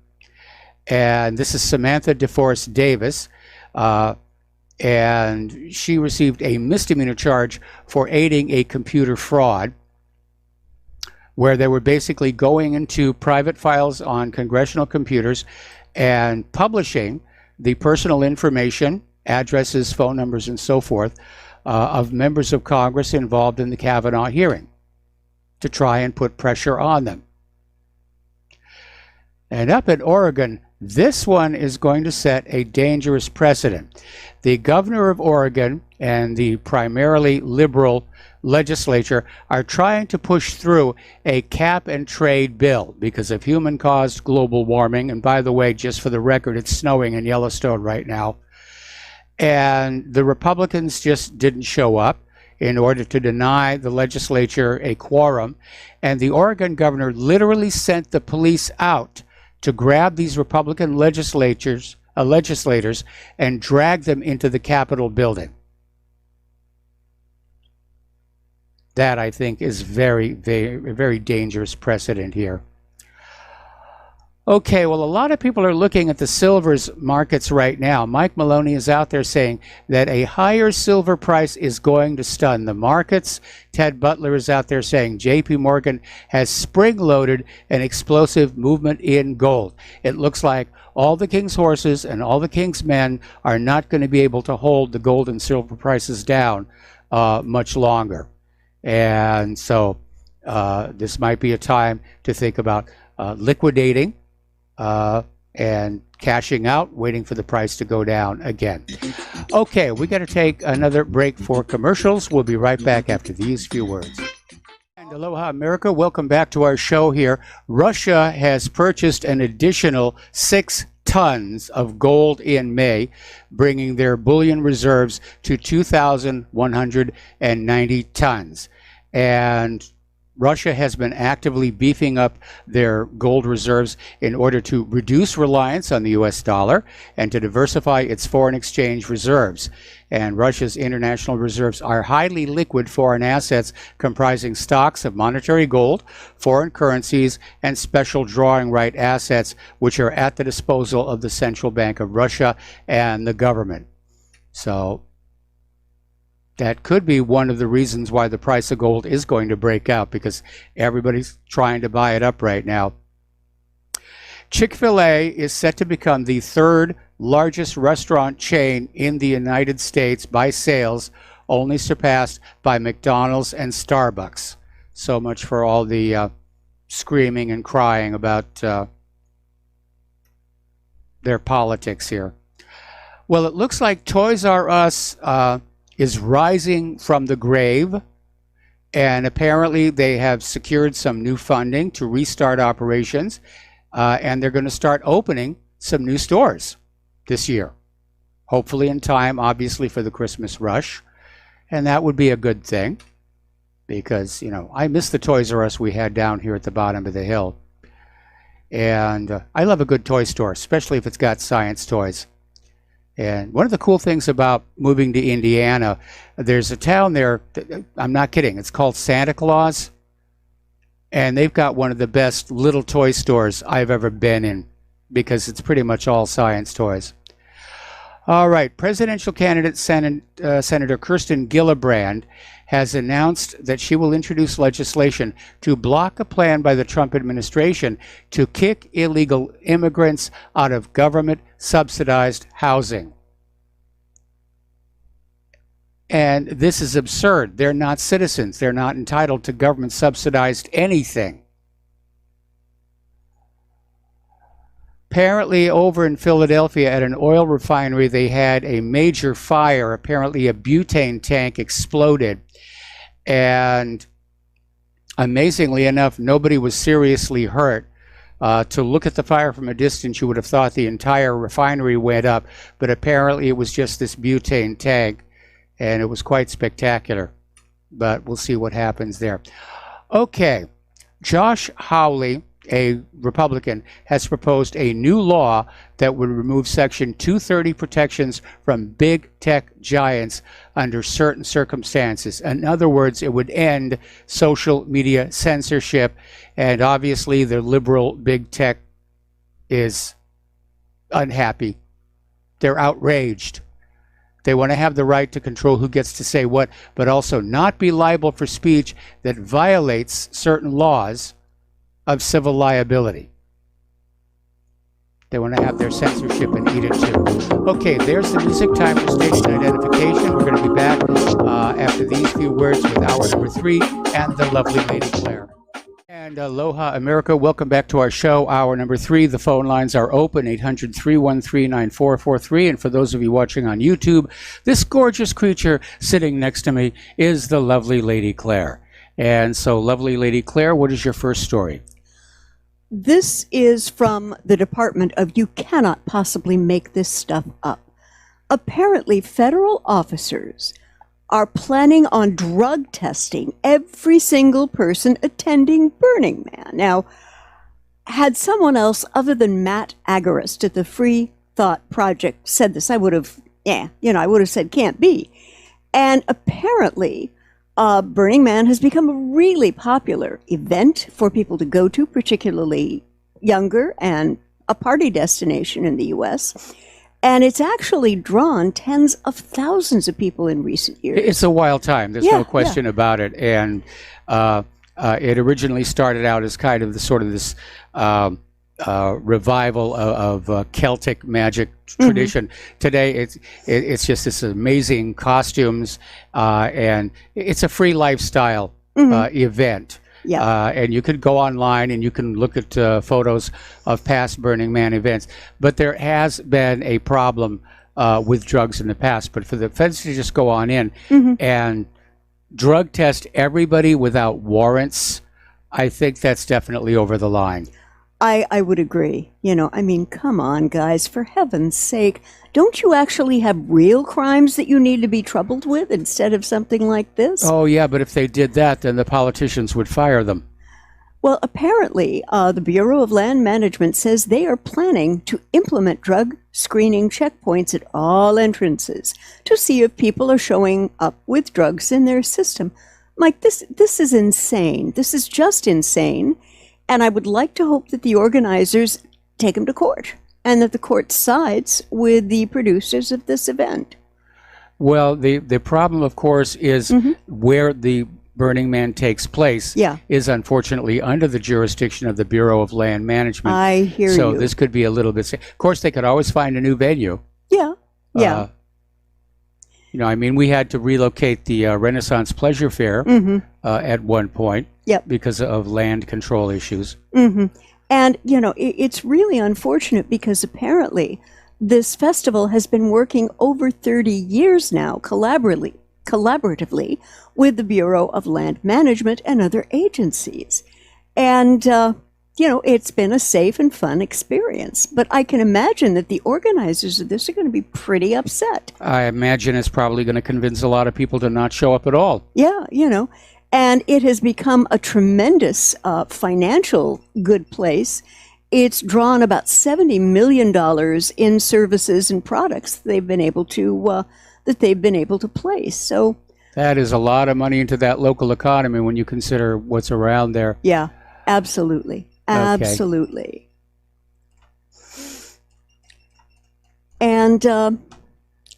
And this is Samantha DeForest Davis. And she received a misdemeanor charge for aiding a computer fraud, where they were basically going into private files on congressional computers and publishing the personal information, addresses, phone numbers, and so forth, of members of Congress involved in the Kavanaugh hearing to try and put pressure on them. And up in Oregon, this one is going to set a dangerous precedent. The governor of Oregon and the primarily liberal legislature are trying to push through a cap and trade bill because of human-caused global warming. And by the way, just for the record, it's snowing in Yellowstone right now. And the Republicans just didn't show up in order to deny the legislature a quorum. And the Oregon governor literally sent the police out to grab these Republican legislators and drag them into the Capitol building. That, I think, is very, very dangerous precedent here. Okay, well, a lot of people are looking at the silver's markets right now. Mike Maloney is out there saying that a higher silver price is going to stun the markets. Ted Butler is out there saying JP Morgan has spring-loaded an explosive movement in gold. It looks like all the king's horses and all the king's men are not going to be able to hold the gold and silver prices down much longer. And so this might be a time to think about liquidating and cashing out, waiting for the price to go down again. Okay, we got to take another break for commercials. We'll be right back after these few words. And aloha, America. Welcome back to our show here. Russia has purchased an additional 6 tons of gold in May, bringing their bullion reserves to 2,190 tons. And Russia has been actively beefing up their gold reserves in order to reduce reliance on the U.S. dollar and to diversify its foreign exchange reserves. And Russia's international reserves are highly liquid foreign assets comprising stocks of monetary gold, foreign currencies, and special drawing right assets, which are at the disposal of the Central Bank of Russia and the government. So that could be one of the reasons why the price of gold is going to break out, because everybody's trying to buy it up right now. Chick-fil-A is set to become the 3rd largest restaurant chain in the United States by sales, only surpassed by McDonald's and Starbucks. So much for all the screaming and crying about their politics here. Well, it looks like Toys R Us is rising from the grave, and apparently they have secured some new funding to restart operations, and they're going to start opening some new stores this year. hopefully in time, obviously, for the Christmas rush. And that would be a good thing because, you know, I miss the Toys R Us we had down here at the bottom of the hill. And I love a good toy store, especially if it's got science toys. And one of the cool things about moving to Indiana, there's a town there, I'm not kidding, it's called Santa Claus. And they've got one of the best little toy stores I've ever been in because it's pretty much all science toys. All right, presidential candidate Senator Kirsten Gillibrand has announced that she will introduce legislation to block a plan by the Trump administration to kick illegal immigrants out of government-subsidized housing. And this is absurd. They're not citizens. They're not entitled to government-subsidized anything. Apparently, over in Philadelphia at an oil refinery, they had a major fire. Apparently, a butane tank exploded. And amazingly enough, nobody was seriously hurt. To look at the fire from a distance, you would have thought the entire refinery went up. But apparently, it was just this butane tank. And it was quite spectacular. But we'll see what happens there. Okay. Josh Hawley, a Republican, has proposed a new law that would remove Section 230 protections from big tech giants under certain circumstances. In other words, it would end social media censorship. And obviously, the liberal big tech is unhappy. They're outraged. They want to have the right to control who gets to say what, but also not be liable for speech that violates certain laws of civil liability. They want to have their censorship and eat it too. Okay, there's the music time for station identification. We're going to be back after these few words with hour number 3 and the lovely Lady Claire. And aloha, America. Welcome back to our show, hour number 3. The phone lines are open, 800-313-9443. And for those of you watching on YouTube, this gorgeous creature sitting next to me is the lovely Lady Claire. And so, lovely Lady Claire, what is your first story? This is from the Department of You Cannot Possibly Make This Stuff Up. Apparently, federal officers are planning on drug testing every single person attending Burning Man. Now, had someone else other than Matt Agarist at the Free Thought Project said this, I would have said can't be. And apparently, Burning Man has become a really popular event for people to go to, particularly younger, and a party destination in the U.S., and it's actually drawn tens of thousands of people in recent years. It's a wild time. There's no question about it. And it originally started out as kind of this revival of Celtic magic tradition. Today, it's just this amazing costumes, and it's a free lifestyle event. And you could go online and you can look at photos of past Burning Man events. But there has been a problem with drugs in the past. But for the feds to just go on in and drug test everybody without warrants, I think that's definitely over the line. I would agree. I mean, come on, guys, for heaven's sake. Don't you actually have real crimes that you need to be troubled with instead of something like this? Oh, yeah, but if they did that, then the politicians would fire them. Well, apparently, the Bureau of Land Management says they are planning to implement drug screening checkpoints at all entrances to see if people are showing up with drugs in their system. Mike, this is insane. This is just insane. And I would like to hope that the organizers take them to court and that the court sides with the producers of this event. Well, the problem, of course, is where the Burning Man takes place is unfortunately under the jurisdiction of the Bureau of Land Management. I hear you. So this could be a little bit... Of course, they could always find a new venue. Yeah. I mean, we had to relocate the Renaissance Pleasure Fair at one point because of land control issues. And, it's really unfortunate because apparently this festival has been working over 30 years now collaboratively with the Bureau of Land Management and other agencies. And, it's been a safe and fun experience. But I can imagine that the organizers of this are going to be pretty upset. I imagine it's probably going to convince a lot of people to not show up at all. Yeah, and it has become a tremendous financial good place. It's drawn about $70 million in services and products they've been able to place. So that is a lot of money into that local economy when you consider what's around there. yeah, absolutely. Absolutely. And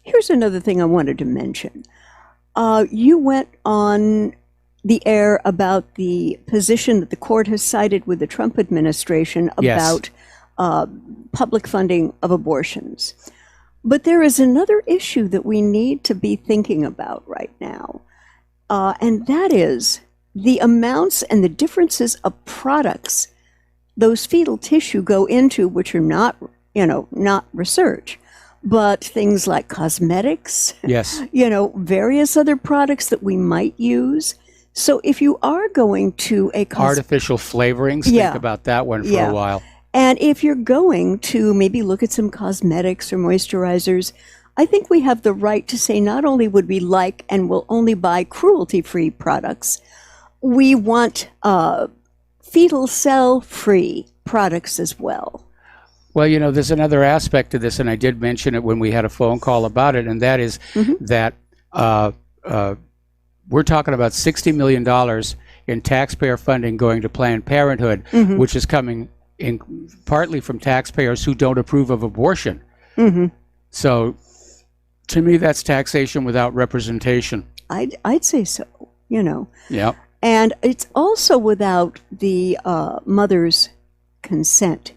here's another thing I wanted to mention. You went on the air about the position that the court has cited with the Trump administration about public funding of abortions. But there is another issue that we need to be thinking about right now, and that is the amounts and the differences of products those fetal tissue go into, which are not research, but things like cosmetics, yes, various other products that we might use. So if you are going to artificial flavorings, think about that one for a while. And if you're going to maybe look at some cosmetics or moisturizers, I think we have the right to say not only would we like and will only buy cruelty-free products, we want fetal cell-free products as well. Well, there's another aspect to this, and I did mention it when we had a phone call about it, and that is that we're talking about $60 million in taxpayer funding going to Planned Parenthood, which is coming in partly from taxpayers who don't approve of abortion. So, to me, that's taxation without representation. I'd say so. Yeah. And it's also without the mother's consent.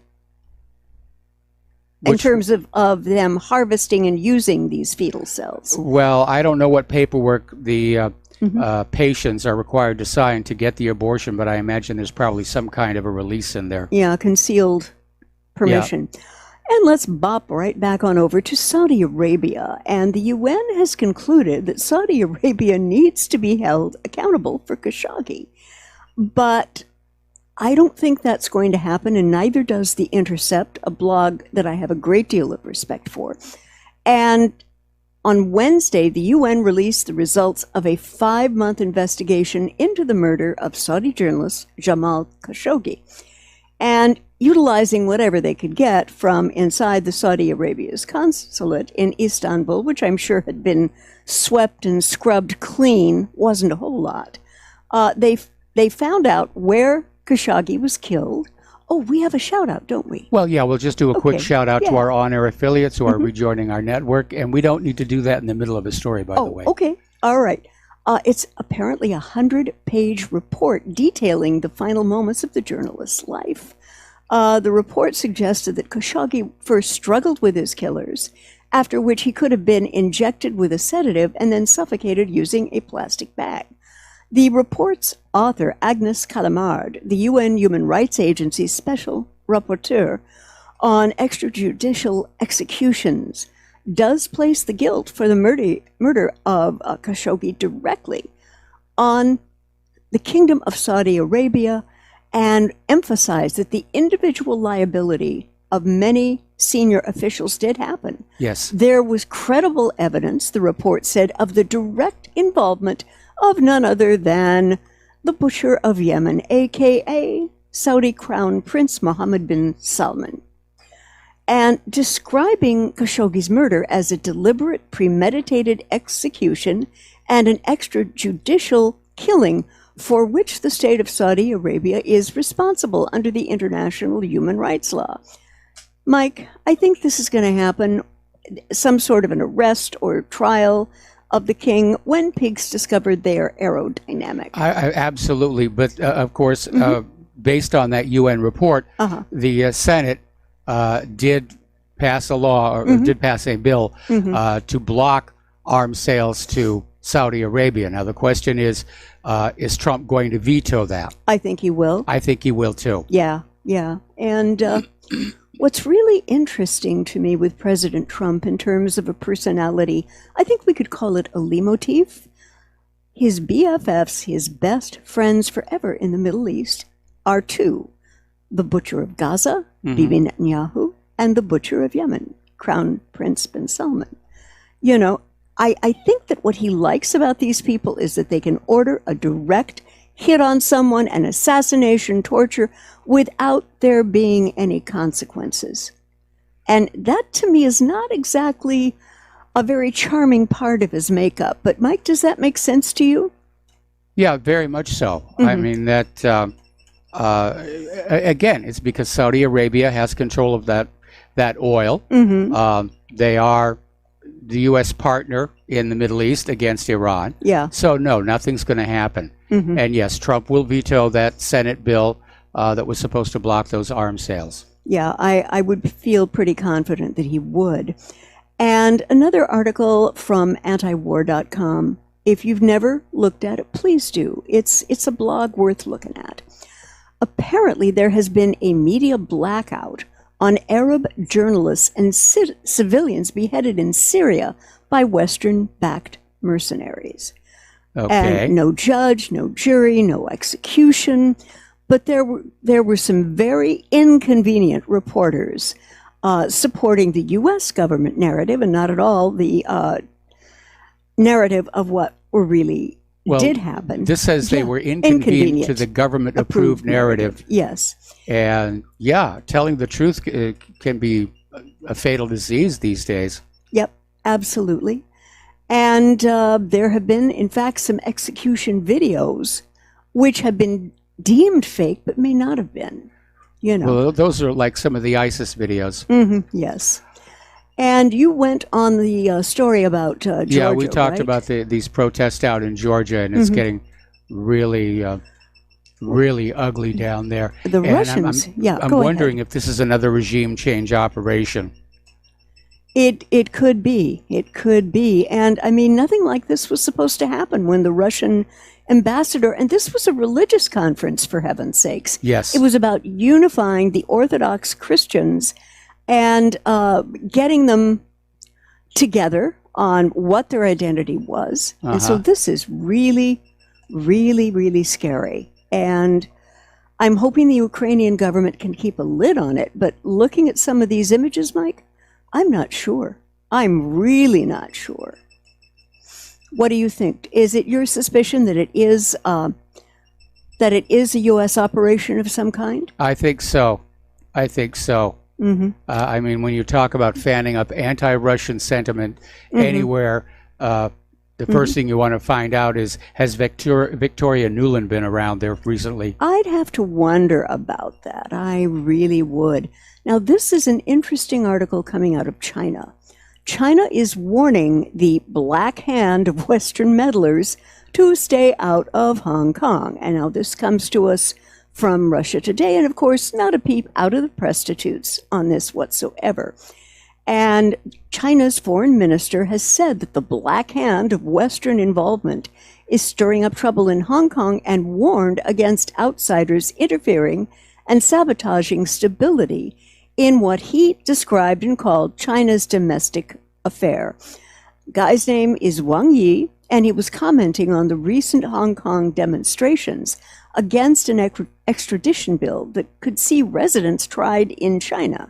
In terms of them harvesting and using these fetal cells. Well, I don't know what paperwork the patients are required to sign to get the abortion, but I imagine there's probably some kind of a release in there. Yeah, concealed permission. Yeah. And let's bop right back on over to Saudi Arabia. And the UN has concluded that Saudi Arabia needs to be held accountable for Khashoggi. But I don't think that's going to happen, and neither does The Intercept, a blog that I have a great deal of respect for. And on Wednesday, the UN released the results of a 5-month investigation into the murder of Saudi journalist Jamal Khashoggi. And utilizing whatever they could get from inside the Saudi Arabia's consulate in Istanbul, which I'm sure had been swept and scrubbed clean, wasn't a whole lot. They found out where Khashoggi was killed. Oh, we have a shout out, don't we? Well, yeah, we'll just do a quick shout out to our on-air affiliates who are rejoining our network, and we don't need to do that in the middle of a story, by the way. Okay, all right. It's apparently a 100-page report detailing the final moments of the journalist's life. The report suggested that Khashoggi first struggled with his killers, after which he could have been injected with a sedative and then suffocated using a plastic bag. The report's author, Agnes Calamard, the UN Human Rights Agency's special rapporteur on extrajudicial executions, does place the guilt for the murder of Khashoggi directly on the Kingdom of Saudi Arabia and emphasize that the individual liability of many senior officials did happen. Yes. There was credible evidence, the report said, of the direct involvement of none other than the Butcher of Yemen, a.k.a. Saudi Crown Prince Mohammed bin Salman. And describing Khashoggi's murder as a deliberate, premeditated execution and an extrajudicial killing for which the state of Saudi Arabia is responsible under the international human rights law. Mike, I think this is going to happen, some sort of an arrest or trial of the king when pigs discovered they are aerodynamic. Absolutely. But of course, based on that UN report, the Senate did pass a law, or did pass a bill to block arms sales to Saudi Arabia. Now, the question is Trump going to veto that? I think he will. I think he will, too. Yeah. And what's really interesting to me with President Trump in terms of a personality, I think we could call it a leitmotif. His BFFs, his best friends forever in the Middle East, are two, the butcher of Gaza, Mhm. Bibi Netanyahu, and the butcher of Yemen, Crown Prince bin Salman. You know, I think that what he likes about these people is that they can order a direct hit on someone, an assassination, torture, without there being any consequences. And that, to me, is not exactly a very charming part of his makeup. But, Mike, does that make sense to you? Yeah, very much so. I Mhm. mean, again, it's because Saudi Arabia has control of that oil. Mm-hmm. They are the U.S. partner in the Middle East against Iran. Yeah. So, no, nothing's going to happen. Mm-hmm. And yes, Trump will veto that Senate bill that was supposed to block those arms sales. Yeah, I would feel pretty confident that he would. And another article from antiwar.com. If you've never looked at it, please do. It's a blog worth looking at. Apparently, there has been a media blackout on Arab journalists and civilians beheaded in Syria by Western-backed mercenaries. Okay. And no judge, no jury, no execution. But there were some very inconvenient reporters supporting the U.S. government narrative and not at all the narrative of what really did happen. This says they were inconvenient to the government-approved narrative. Yes. And yeah, telling the truth can be a fatal disease these days. Yep, absolutely. And there have been, in fact, some execution videos which have been deemed fake but may not have been. You know. Well, those are like some of the ISIS videos. Mm-hmm, yes. And you went on the story about Georgia, yeah, we talked right? about these protests out in Georgia, and it's getting really, really ugly down there. The And Russians, I'm go wondering ahead. if this is another regime change operation. It could be. It could be. And I mean, nothing like this was supposed to happen when the Russian ambassador, and this was a religious conference, for heaven's sakes. Yes. It was about unifying the Orthodox Christians and getting them together on what their identity was. And so this is really, really, really scary. And I'm hoping the Ukrainian government can keep a lid on it. But looking at some of these images, Mike, I'm not sure. I'm really not sure. What do you think? Is it your suspicion that it is a U.S. operation of some kind? I think so. I think so. Mm-hmm. I mean, when you talk about fanning up anti-Russian sentiment anywhere, the first thing you want to find out is, has Victoria Nuland been around there recently? I'd have to wonder about that. I really would. Now, this is an interesting article coming out of China. China is warning the Black Hand of Western meddlers to stay out of Hong Kong. And now this comes to us from Russia Today, and of course, not a peep out of the prostitutes on this whatsoever. And China's foreign minister has said that the Black Hand of Western involvement is stirring up trouble in Hong Kong and warned against outsiders interfering and sabotaging stability in what he described and called China's domestic affair. Guy's name is Wang Yi, and he was commenting on the recent Hong Kong demonstrations against an extradition bill that could see residents tried in China.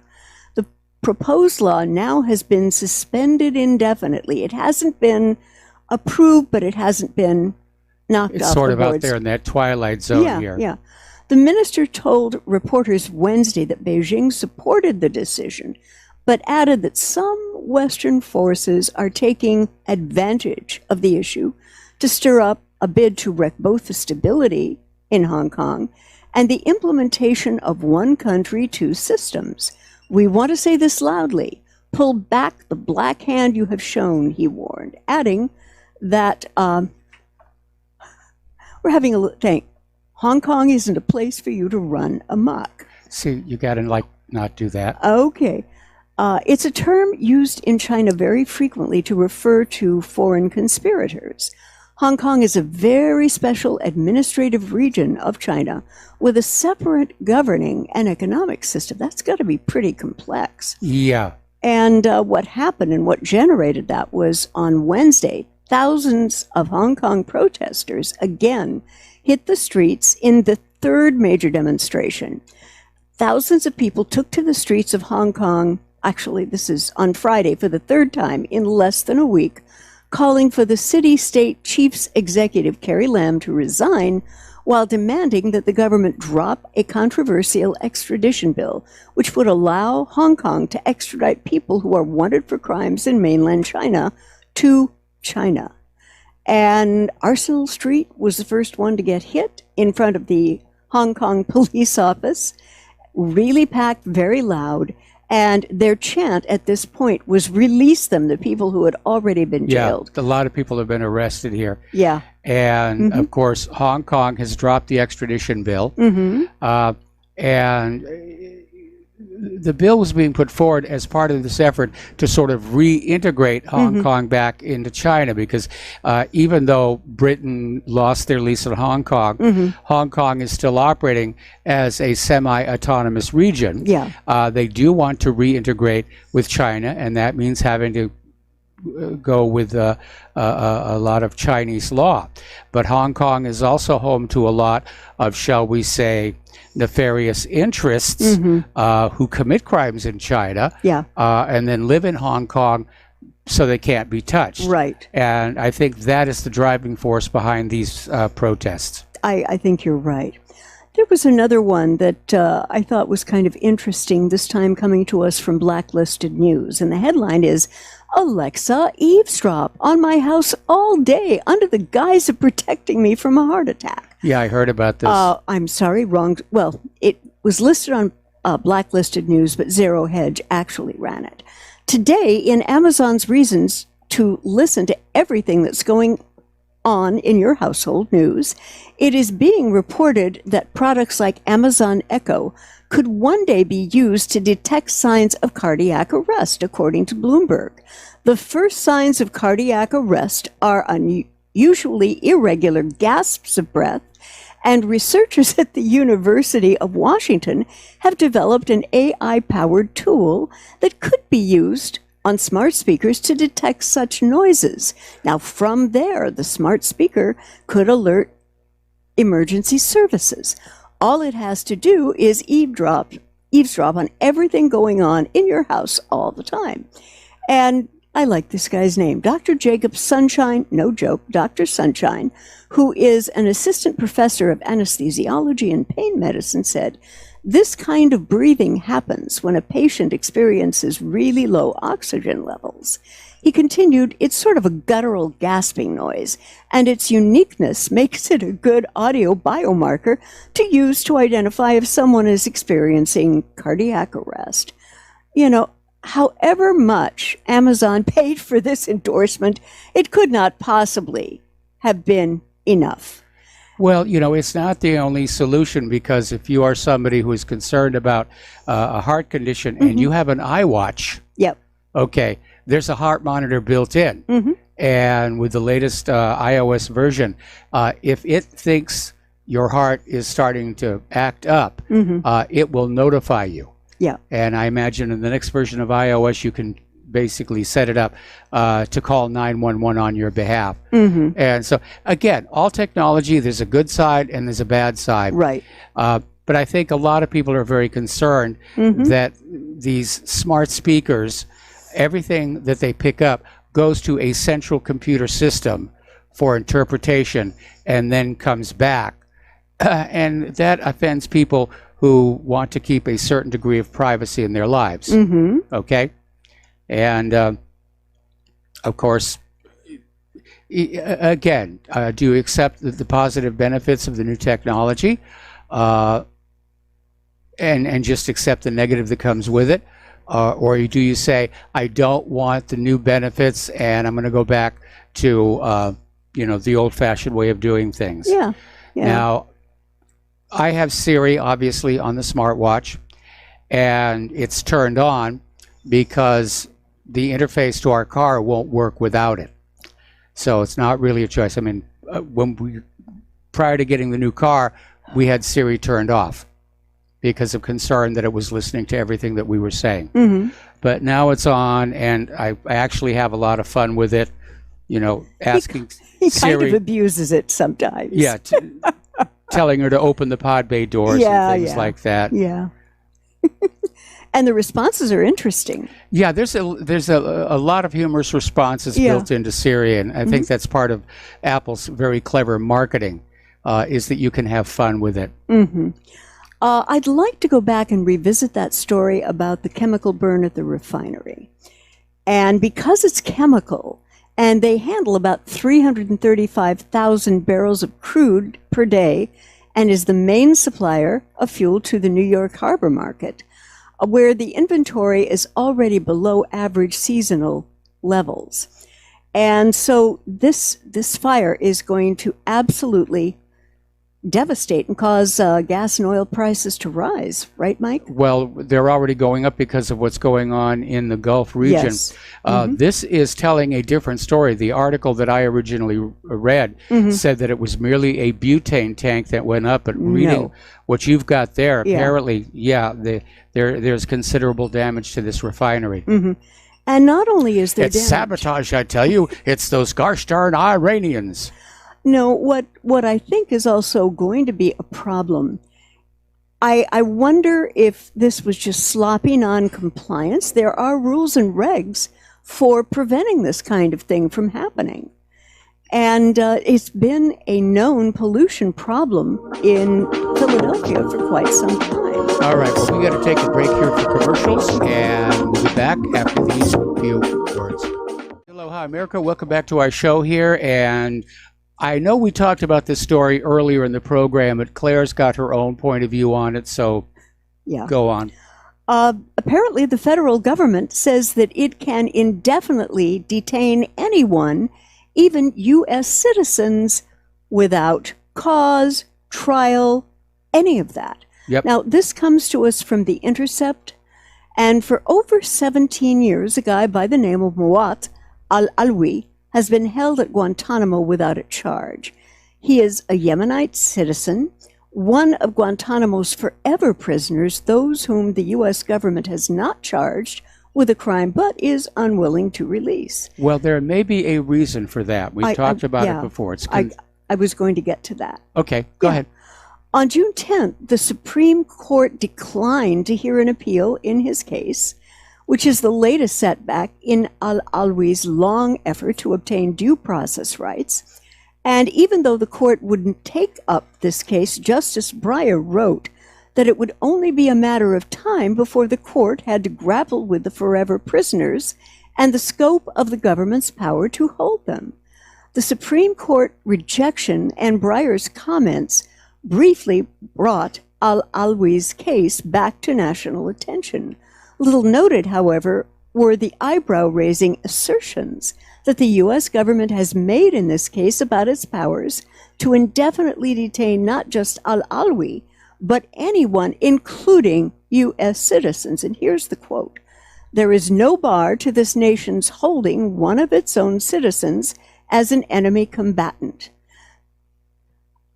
The proposed law now has been suspended indefinitely. It hasn't been approved, but it hasn't been knocked off the boards. It's sort of out there in that twilight zone here. Yeah. The minister told reporters Wednesday that Beijing supported the decision, but added that some Western forces are taking advantage of the issue to stir up a bid to wreck both the stability in Hong Kong and the implementation of one country, two systems. We want to say this loudly. Pull back the black hand you have shown, he warned, adding that we're having a think. Hong Kong isn't a place for you to run amok. See, you got to not do that. Okay. It's a term used in China very frequently to refer to foreign conspirators. Hong Kong is a very special administrative region of China with a separate governing and economic system. That's got to be pretty complex. Yeah. And what happened and what generated that was on Wednesday, thousands of Hong Kong protesters again hit the streets in the third major demonstration. thousands of people took to the streets of Hong Kong. Actually, this is on Friday for the third time in less than a week, calling for the city-state chief's executive, Carrie Lam, to resign while demanding that the government drop a controversial extradition bill, which would allow Hong Kong to extradite people who are wanted for crimes in mainland China to China. And Arsenal Street was the first one to get hit in front of the Hong Kong police office, really packed, very loud. And their chant at this point was release them, the people who had already been jailed. Yeah, a lot of people have been arrested here. Yeah. And, of course, Hong Kong has dropped the extradition bill. And the bill was being put forward as part of this effort to sort of reintegrate Hong Kong back into China, because even though Britain lost their lease on Hong Kong, Hong Kong is still operating as a semi-autonomous region. Yeah. They do want to reintegrate with China, and that means having to go with a lot of Chinese law. But Hong Kong is also home to a lot of, shall we say, nefarious interests who commit crimes in China and then live in Hong Kong so they can't be touched. Right. And I think that is the driving force behind these protests. I think you're right. There was another one that I thought was kind of interesting, this time coming to us from Blacklisted News. And the headline is, Alexa eavesdrop on my house all day under the guise of protecting me from a heart attack. Yeah, I heard about this. I'm sorry, wrong. Well, it was listed on Blacklisted News, but Zero Hedge actually ran it. Today, in Amazon's reasons to listen to everything that's going on in your household news, it is being reported that products like Amazon Echo could one day be used to detect signs of cardiac arrest, according to Bloomberg. The first signs of cardiac arrest are unusually irregular gasps of breath, and researchers at the University of Washington have developed an AI-powered tool that could be used on smart speakers to detect such noises. Now, from there, the smart speaker could alert emergency services. All it has to do is eavesdrop on everything going on in your house all the time. And I like this guy's name, Dr. Jacob Sunshine, no joke, Dr. Sunshine, who is an assistant professor of anesthesiology and pain medicine, said, this kind of breathing happens when a patient experiences really low oxygen levels. He continued, it's sort of a guttural gasping noise, and its uniqueness makes it a good audio biomarker to use to identify if someone is experiencing cardiac arrest. You know, however much Amazon paid for this endorsement, it could not possibly have been enough. Well, you know, it's not the only solution, because if you are somebody who is concerned about a heart condition and you have an iWatch, okay, there's a heart monitor built in. And with the latest iOS version, if it thinks your heart is starting to act up, it will notify you. Yeah. And I imagine in the next version of iOS, you can basically set it up to call 911 on your behalf. And so, again, all technology, there's a good side and there's a bad side. Right. But I think a lot of people are very concerned that these smart speakers, everything that they pick up goes to a central computer system for interpretation and then comes back. And that offends people who want to keep a certain degree of privacy in their lives. Okay? And, of course, again, do you accept the positive benefits of the new technology and just accept the negative that comes with it? Or do you say, I don't want the new benefits and I'm going to go back to, you know, the old-fashioned way of doing things? Yeah. Now, I have Siri, obviously, on the smartwatch, and it's turned on because the interface to our car won't work without it. So it's not really a choice. I mean, prior to getting the new car, we had Siri turned off because of concern that it was listening to everything that we were saying. But now it's on, and I actually have a lot of fun with it, you know, asking He Siri. kind of abuses it sometimes. Yeah, telling her to open the pod bay doors and things like that. Yeah. And the responses are interesting. Yeah, there's a lot of humorous responses built into Siri, and I think that's part of Apple's very clever marketing, is that you can have fun with it. I'd like to go back and revisit that story about the chemical burn at the refinery. And because it's chemical, and they handle about 335,000 barrels of crude per day, and is the main supplier of fuel to the New York harbor market, where the inventory is already below average seasonal levels. And so this fire is going to absolutely devastate and cause gas and oil prices to rise, right, Mike? Well, they're already going up because of what's going on in the Gulf region. Yes. This is telling a different story. The article that I originally read said that it was merely a butane tank that went up, but reading what you've got there, apparently, there's considerable damage to this refinery. And not only is there It's damage, sabotage, I tell you. It's those gosh darn Iranians. No, what I think is also going to be a problem, I wonder if this was just sloppy non-compliance. There are rules and regs for preventing this kind of thing from happening. And it's been a known pollution problem in Philadelphia for quite some time. All right, well, we got to take a break here for commercials, and we'll be back after these few words. Aloha, America. Welcome back to our show here, and I know we talked about this story earlier in the program, but Claire's got her own point of view on it, so go on. Apparently, the federal government says that it can indefinitely detain anyone, even U.S. citizens, without cause, trial, any of that. Now, this comes to us from The Intercept, and for over 17 years, a guy by the name of Muat al-Alwi has been held at Guantanamo without a charge. He is a Yemenite citizen, one of Guantanamo's forever prisoners, those whom the U.S. government has not charged with a crime but is unwilling to release. Well, there may be a reason for that. We've talked about it before. I was going to get to that. Okay, go ahead. On June 10th, the Supreme Court declined to hear an appeal in his case, which is the latest setback in al-Alwi's long effort to obtain due process rights. And even though the court wouldn't take up this case, Justice Breyer wrote that it would only be a matter of time before the court had to grapple with the forever prisoners and the scope of the government's power to hold them. The Supreme Court rejection and Breyer's comments briefly brought al-Alwi's case back to national attention. Little noted, however, were the eyebrow-raising assertions that the U.S. government has made in this case about its powers to indefinitely detain not just al-Alwi, but anyone, including U.S. citizens. And here's the quote: "There is no bar to this nation's holding one of its own citizens as an enemy combatant."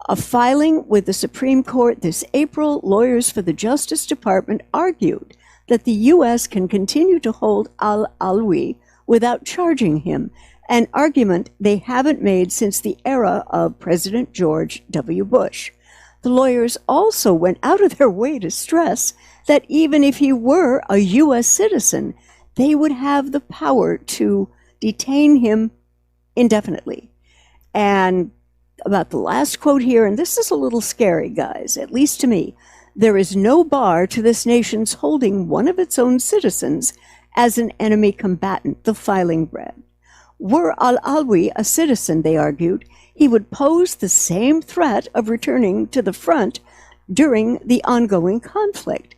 A filing with the Supreme Court this April, lawyers for the Justice Department argued that the U.S. can continue to hold al-Alwi without charging him, an argument they haven't made since the era of President George W. Bush. The lawyers also went out of their way to stress that even if he were a U.S. citizen, they would have the power to detain him indefinitely. And about the last quote here, and this is a little scary, guys, at least to me: "There is no bar to this nation's holding one of its own citizens as an enemy combatant," the filing read. Were al-Alwi a citizen, they argued, he would pose the same threat of returning to the front during the ongoing conflict.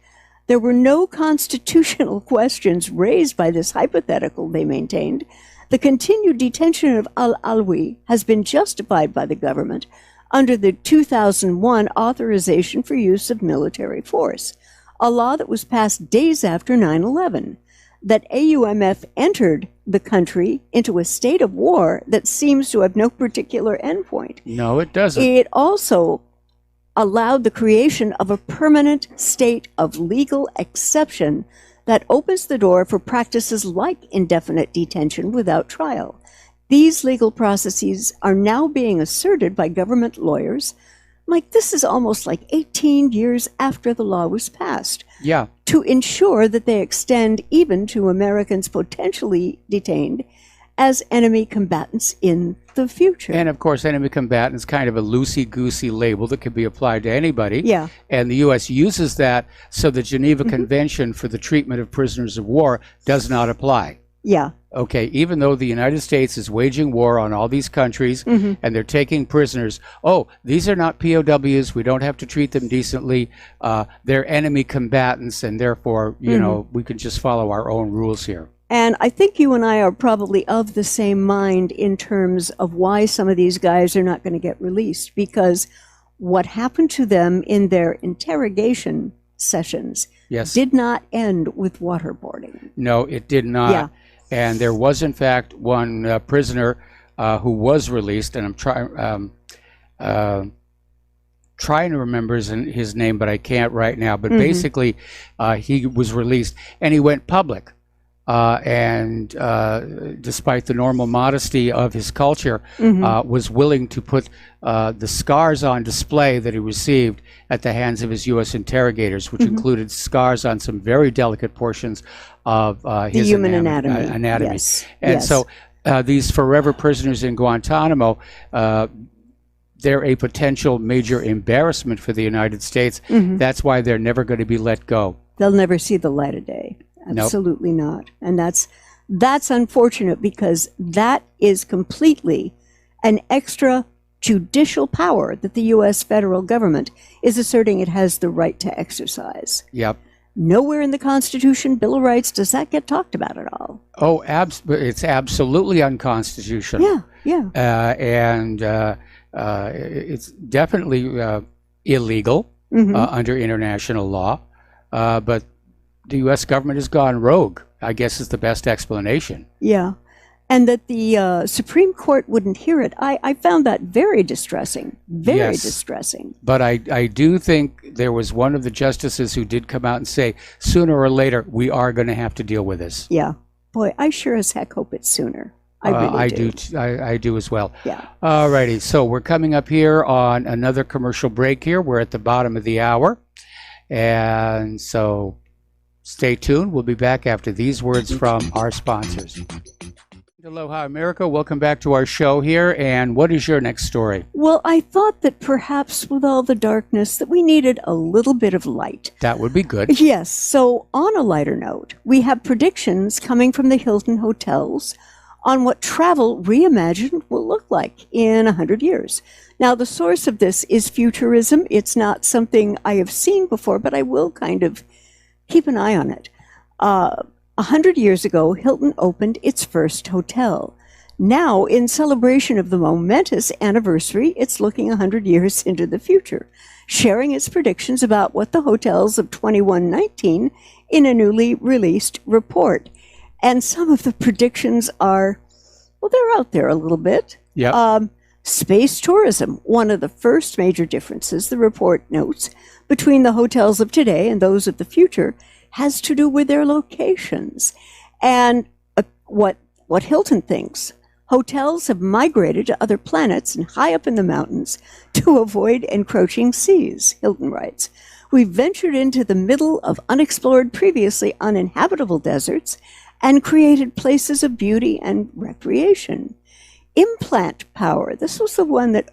There were no constitutional questions raised by this hypothetical, they maintained. The continued detention of al-Alwi has been justified by the government under the 2001 Authorization for Use of Military Force, a law that was passed days after 9/11, that AUMF entered the country into a state of war that seems to have no particular endpoint. No, it doesn't. It also allowed the creation of a permanent state of legal exception that opens the door for practices like indefinite detention without trial. These legal processes are now being asserted by government lawyers, Mike, this is almost like 18 years after the law was passed. Yeah. To ensure that they extend even to Americans potentially detained as enemy combatants in the future. And of course, enemy combatant is kind of a loosey-goosey label that can be applied to anybody. Yeah. And the U.S. uses that so the Geneva Convention for the Treatment of Prisoners of War does not apply. Yeah. Okay, even though the United States is waging war on all these countries and they're taking prisoners, these are not POWs. We don't have to treat them decently. They're enemy combatants, and therefore, you know, we can just follow our own rules here. And I think you and I are probably of the same mind in terms of why some of these guys are not going to get released, because what happened to them in their interrogation sessions did not end with waterboarding. No, it did not. Yeah. And there was, in fact, one prisoner who was released, and I'm trying to remember his name, but I can't right now. But basically, he was released, and he went public. And despite the normal modesty of his culture, was willing to put the scars on display that he received at the hands of his U.S. interrogators, which included scars on some very delicate portions of his human anatomy. Yes. And so these forever prisoners in Guantanamo, they're a potential major embarrassment for the United States. That's why they're never going to be let go. They'll never see the light of day. Absolutely not. And that's unfortunate, because that is completely an extra judicial power that the U.S. federal government is asserting it has the right to exercise. Yep. Nowhere in the Constitution, Bill of Rights, does that get talked about at all. Oh, it's absolutely unconstitutional. Yeah. And it's definitely illegal under international law. But the U.S. government has gone rogue, I guess, is the best explanation. Yeah. And that the Supreme Court wouldn't hear it. I found that very distressing. Very distressing. But I do think there was one of the justices who did come out and say, sooner or later, we are going to have to deal with this. Yeah. Boy, I sure as heck hope it's sooner. I really do. I do as well. Yeah. All righty. So we're coming up here on another commercial break here. We're at the bottom of the hour. And so stay tuned. We'll be back after these words from our sponsors. Aloha, America. Welcome back to our show here. And what is your next story? Well, I thought that perhaps with all the darkness that we needed a little bit of light. That would be good. Yes. So on a lighter note, we have predictions coming from the Hilton hotels on what travel reimagined will look like in 100 years. Now, the source of this is futurism. It's not something I have seen before, but I will kind of keep an eye on it. 100 years ago, Hilton opened its first hotel. Now, in celebration of the momentous anniversary, it's looking 100 years into the future, sharing its predictions about what the hotels of 2119 in a newly released report. And some of the predictions are, well, they're out there a little bit. Yeah. Space tourism, one of the first major differences, the report notes, between the hotels of today and those of the future has to do with their locations. And what Hilton thinks, hotels have migrated to other planets and high up in the mountains to avoid encroaching seas, Hilton writes. We've ventured into the middle of unexplored, previously uninhabitable deserts and created places of beauty and recreation. Implant power, this was the one that,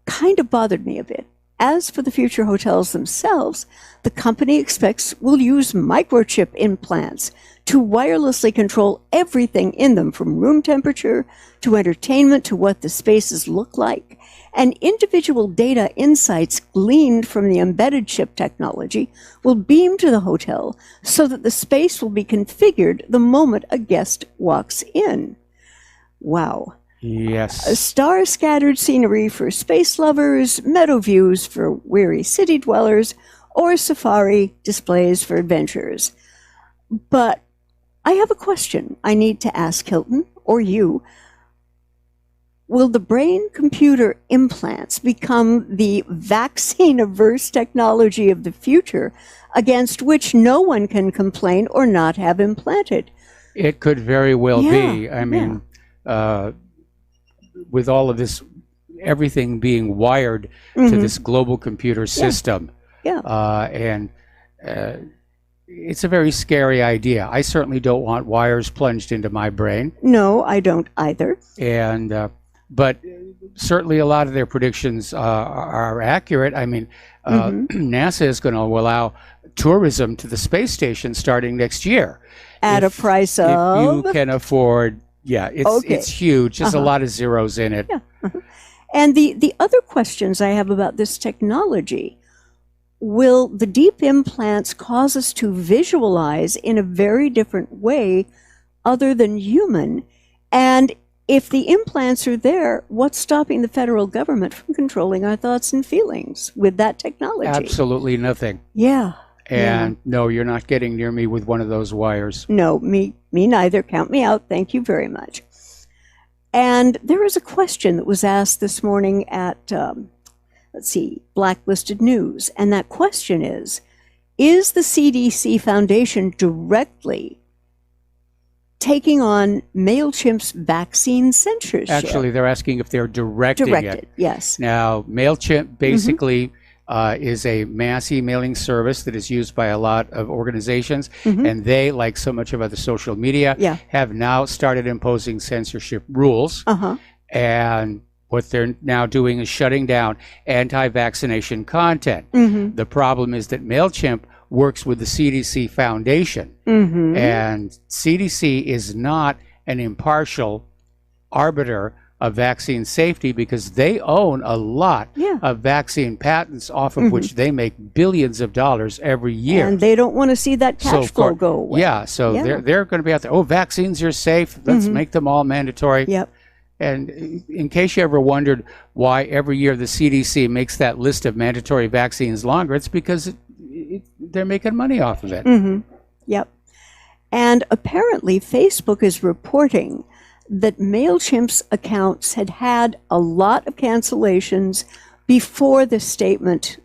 kind of bothered me a bit. As for the future hotels themselves, the company expects we'll use microchip implants to wirelessly control everything in them, from room temperature to entertainment to what the spaces look like. And individual data insights gleaned from the embedded chip technology will beam to the hotel so that the space will be configured the moment a guest walks in. Wow. Yes. A star-scattered scenery for space lovers, meadow views for weary city dwellers, or safari displays for adventurers. But I have a question I need to ask Hilton, or you. Will the brain-computer implants become the vaccine-averse technology of the future against which no one can complain or not have implanted? It could very well be. I mean, with all of this everything being wired to this global computer system. And it's a very scary idea. I certainly don't want wires plunged into my brain. No, I don't either. And but certainly a lot of their predictions are accurate. I mean, NASA is going to allow tourism to the space station starting next year. At a price of? If you can afford, it's huge. There's a lot of zeros in it. And the other questions I have about this technology, will the deep implants cause us to visualize in a very different way other than human? And if the implants are there, what's stopping the federal government from controlling our thoughts and feelings with that technology? Absolutely nothing. Yeah. And no, you're not getting near me with one of those wires. No, me neither. Count me out. Thank you very much. And there is a question that was asked this morning at, Blacklisted News. And that question is the CDC Foundation directly taking on MailChimp's vaccine censorship? Actually, they're asking if they're directing it. Yes. Now, MailChimp basically is a mass emailing service that is used by a lot of organizations, and they, like so much of other social media, have now started imposing censorship rules. And what they're now doing is shutting down anti-vaccination content. The problem is that MailChimp works with the CDC Foundation, and CDC is not an impartial arbiter of vaccine safety because they own a lot of vaccine patents off of which they make billions of dollars every year. And they don't want to see that cash flow go away. They're going to be out there, vaccines are safe, let's make them all mandatory. And in case you ever wondered why every year the CDC makes that list of mandatory vaccines longer, it's because they're making money off of it. And apparently Facebook is reporting that MailChimp's accounts had a lot of cancellations before the statement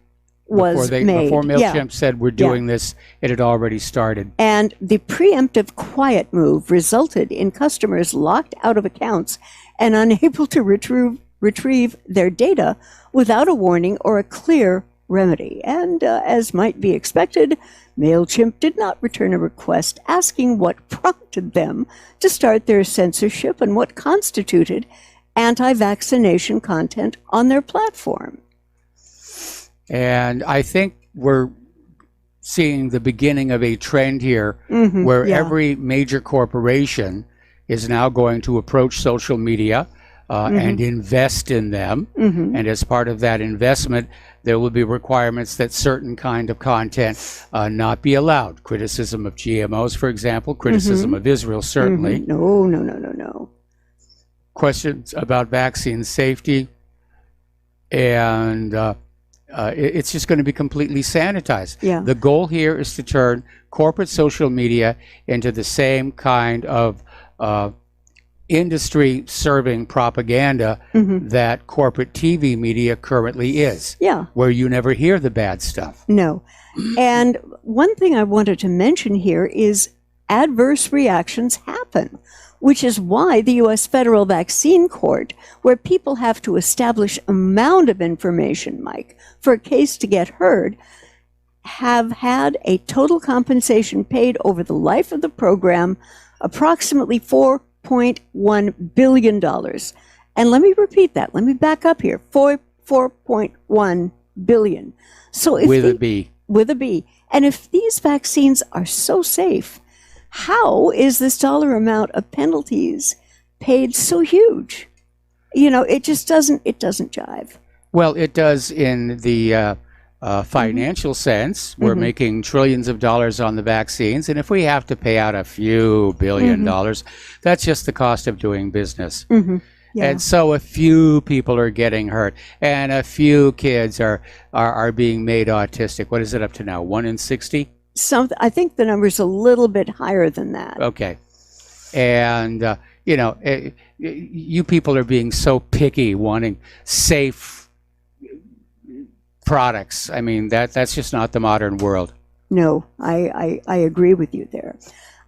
was made. Before MailChimp said we're doing this, it had already started. And the preemptive quiet move resulted in customers locked out of accounts and unable to retrieve their data without a warning or a clear remedy. And as might be expected, MailChimp did not return a request asking what prompted them to start their censorship and what constituted anti-vaccination content on their platform. And I think we're seeing the beginning of a trend here where every major corporation is now going to approach social media and invest in them. And as part of that investment, there will be requirements that certain kind of content not be allowed. Criticism of GMOs, for example, criticism of Israel, certainly. No. Questions about vaccine safety. And it's just going to be completely sanitized. The goal here is to turn corporate social media into the same kind of industry serving propaganda that corporate TV media currently is, where you never hear the bad stuff. No. And one thing I wanted to mention here is adverse reactions happen, which is why the U.S. Federal Vaccine Court, where people have to establish amount of information, Mike, for a case to get heard, have had a total compensation paid over the life of the program, approximately $4.1 billion. And let me repeat that. Let me back up here. 4.1 billion. So if with a B. With a B. And if these vaccines are so safe, how is this dollar amount of penalties paid so huge? It just doesn't jive. Well, it does in the financial sense. We're making trillions of dollars on the vaccines, and if we have to pay out a few billion dollars, that's just the cost of doing business. And so a few people are getting hurt, and a few kids are being made autistic. What is it up to now? 1 in 60? I think the number's a little bit higher than that. Okay. And, you people are being so picky, wanting safe products. I mean, that's just not the modern world. No, I agree with you there.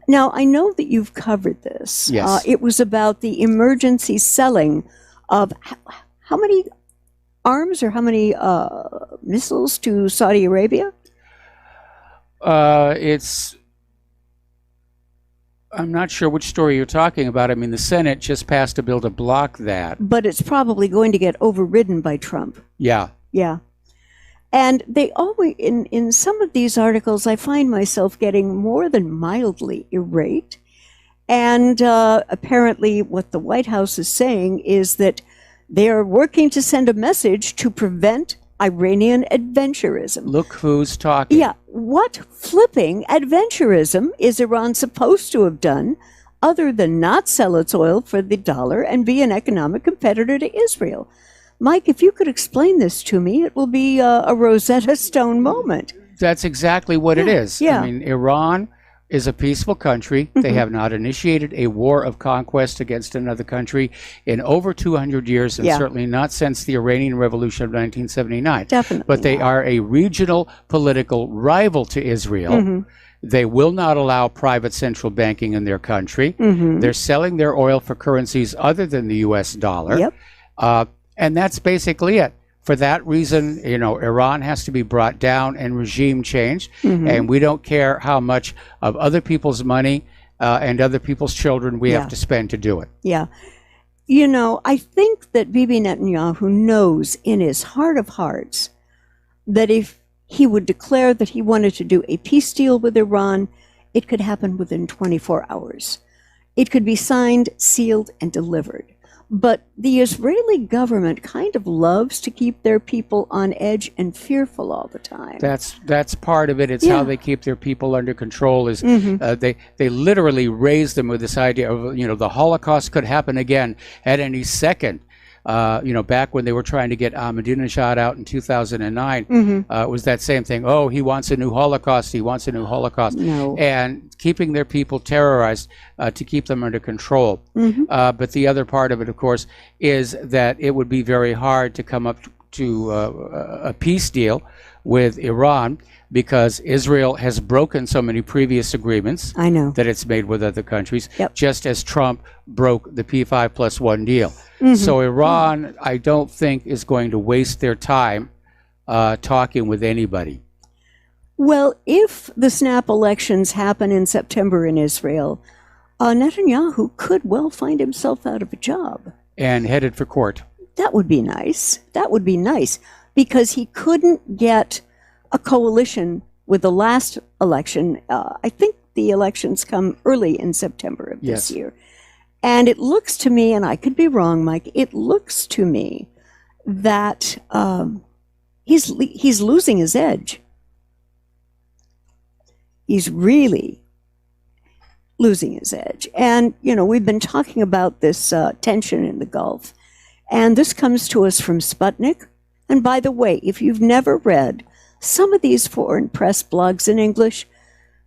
Now, I know that you've covered this. Yes. It was about the emergency selling of how many arms or how many missiles to Saudi Arabia? I'm not sure which story you're talking about. I mean, the Senate just passed a bill to block that. But it's probably going to get overridden by Trump. Yeah. Yeah. And they always, in some of these articles, I find myself getting more than mildly irate. And apparently what the White House is saying is that they are working to send a message to prevent Iranian adventurism. Look who's talking. Yeah. What flipping adventurism is Iran supposed to have done other than not sell its oil for the dollar and be an economic competitor to Israel? Mike, if you could explain this to me, it will be a Rosetta Stone moment. That's exactly what it is. Yeah. I mean, Iran is a peaceful country. They have not initiated a war of conquest against another country in over 200 years, and certainly not since the Iranian Revolution of 1979. Definitely. But they are a regional political rival to Israel. They will not allow private central banking in their country. They're selling their oil for currencies other than the U.S. dollar. And that's basically it. For that reason, you know, Iran has to be brought down and regime changed. And we don't care how much of other people's money and other people's children we have to spend to do it. Yeah. You know, I think that Bibi Netanyahu knows in his heart of hearts that if he would declare that he wanted to do a peace deal with Iran, it could happen within 24 hours. It could be signed, sealed, and delivered. But the Israeli government kind of loves to keep their people on edge and fearful all the time. That's part of it. It's how they keep their people under control. Is they literally raise them with this idea of, you know, the Holocaust could happen again at any second. You know, back when they were trying to get Ahmadinejad out in 2009, it was that same thing. Oh, he wants a new Holocaust. He wants a new Holocaust. No. And keeping their people terrorized to keep them under control. But the other part of it, of course, is that it would be very hard to come up to a peace deal with Iran because Israel has broken so many previous agreements that it's made with other countries, just as Trump broke the P5+1 deal. So Iran, I don't think, is going to waste their time talking with anybody. Well, if the snap elections happen in September in Israel, Netanyahu could well find himself out of a job. And headed for court. That would be nice. That would be nice, because he couldn't get a coalition with the last election. I think the elections come early in September of this year. And it looks to me, and I could be wrong, Mike, it looks to me that he's losing his edge. He's really losing his edge. And, you know, we've been talking about this tension in the Gulf. And this comes to us from Sputnik. And by the way, if you've never read some of these foreign press blogs in English,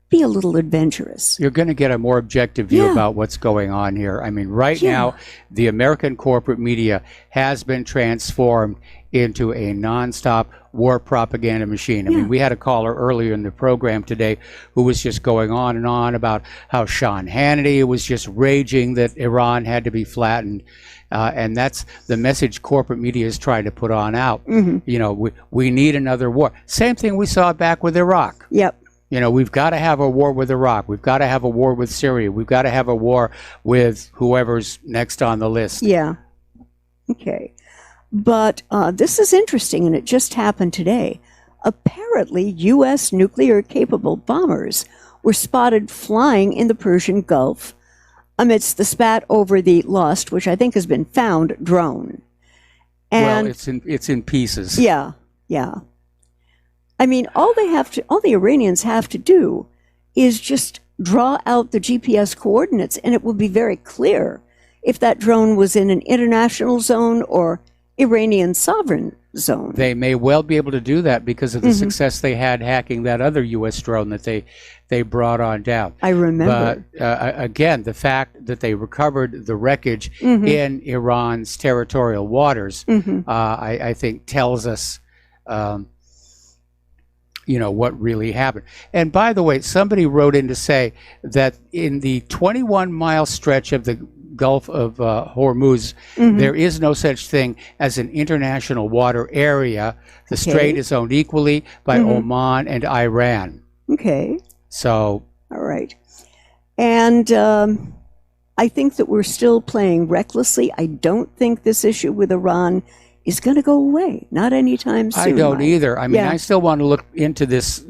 be a little adventurous. You're going to get a more objective view about what's going on here. I mean, right now, the American corporate media has been transformed into a nonstop war propaganda machine. I mean, we had a caller earlier in the program today who was just going on and on about how Sean Hannity was just raging that Iran had to be flattened. And that's the message corporate media is trying to put on out. You know, we need another war. Same thing we saw back with Iraq. You know, we've got to have a war with Iraq. We've got to have a war with Syria. We've got to have a war with whoever's next on the list. Okay. But this is interesting, and it just happened today. Apparently, U.S. nuclear-capable bombers were spotted flying in the Persian Gulf amidst the spat over the lost, which I think has been found, drone. And well, it's in pieces. Yeah. I mean, all the Iranians have to do is just draw out the GPS coordinates, and it will be very clear if that drone was in an international zone or Iranian sovereign zone. They may well be able to do that because of the success they had hacking that other U.S. drone that they brought on down. I remember. But again, the fact that they recovered the wreckage in Iran's territorial waters, I think tells us you know, what really happened. And by the way, somebody wrote in to say that in the 21-mile stretch of the Gulf of Hormuz, there is no such thing as an international water area. The strait is owned equally by Oman and Iran. Okay. So. All right. And I think that we're still playing recklessly. I don't think this issue with Iran is going to go away. Not anytime soon. I don't Mike. either. I mean, I still want to look into this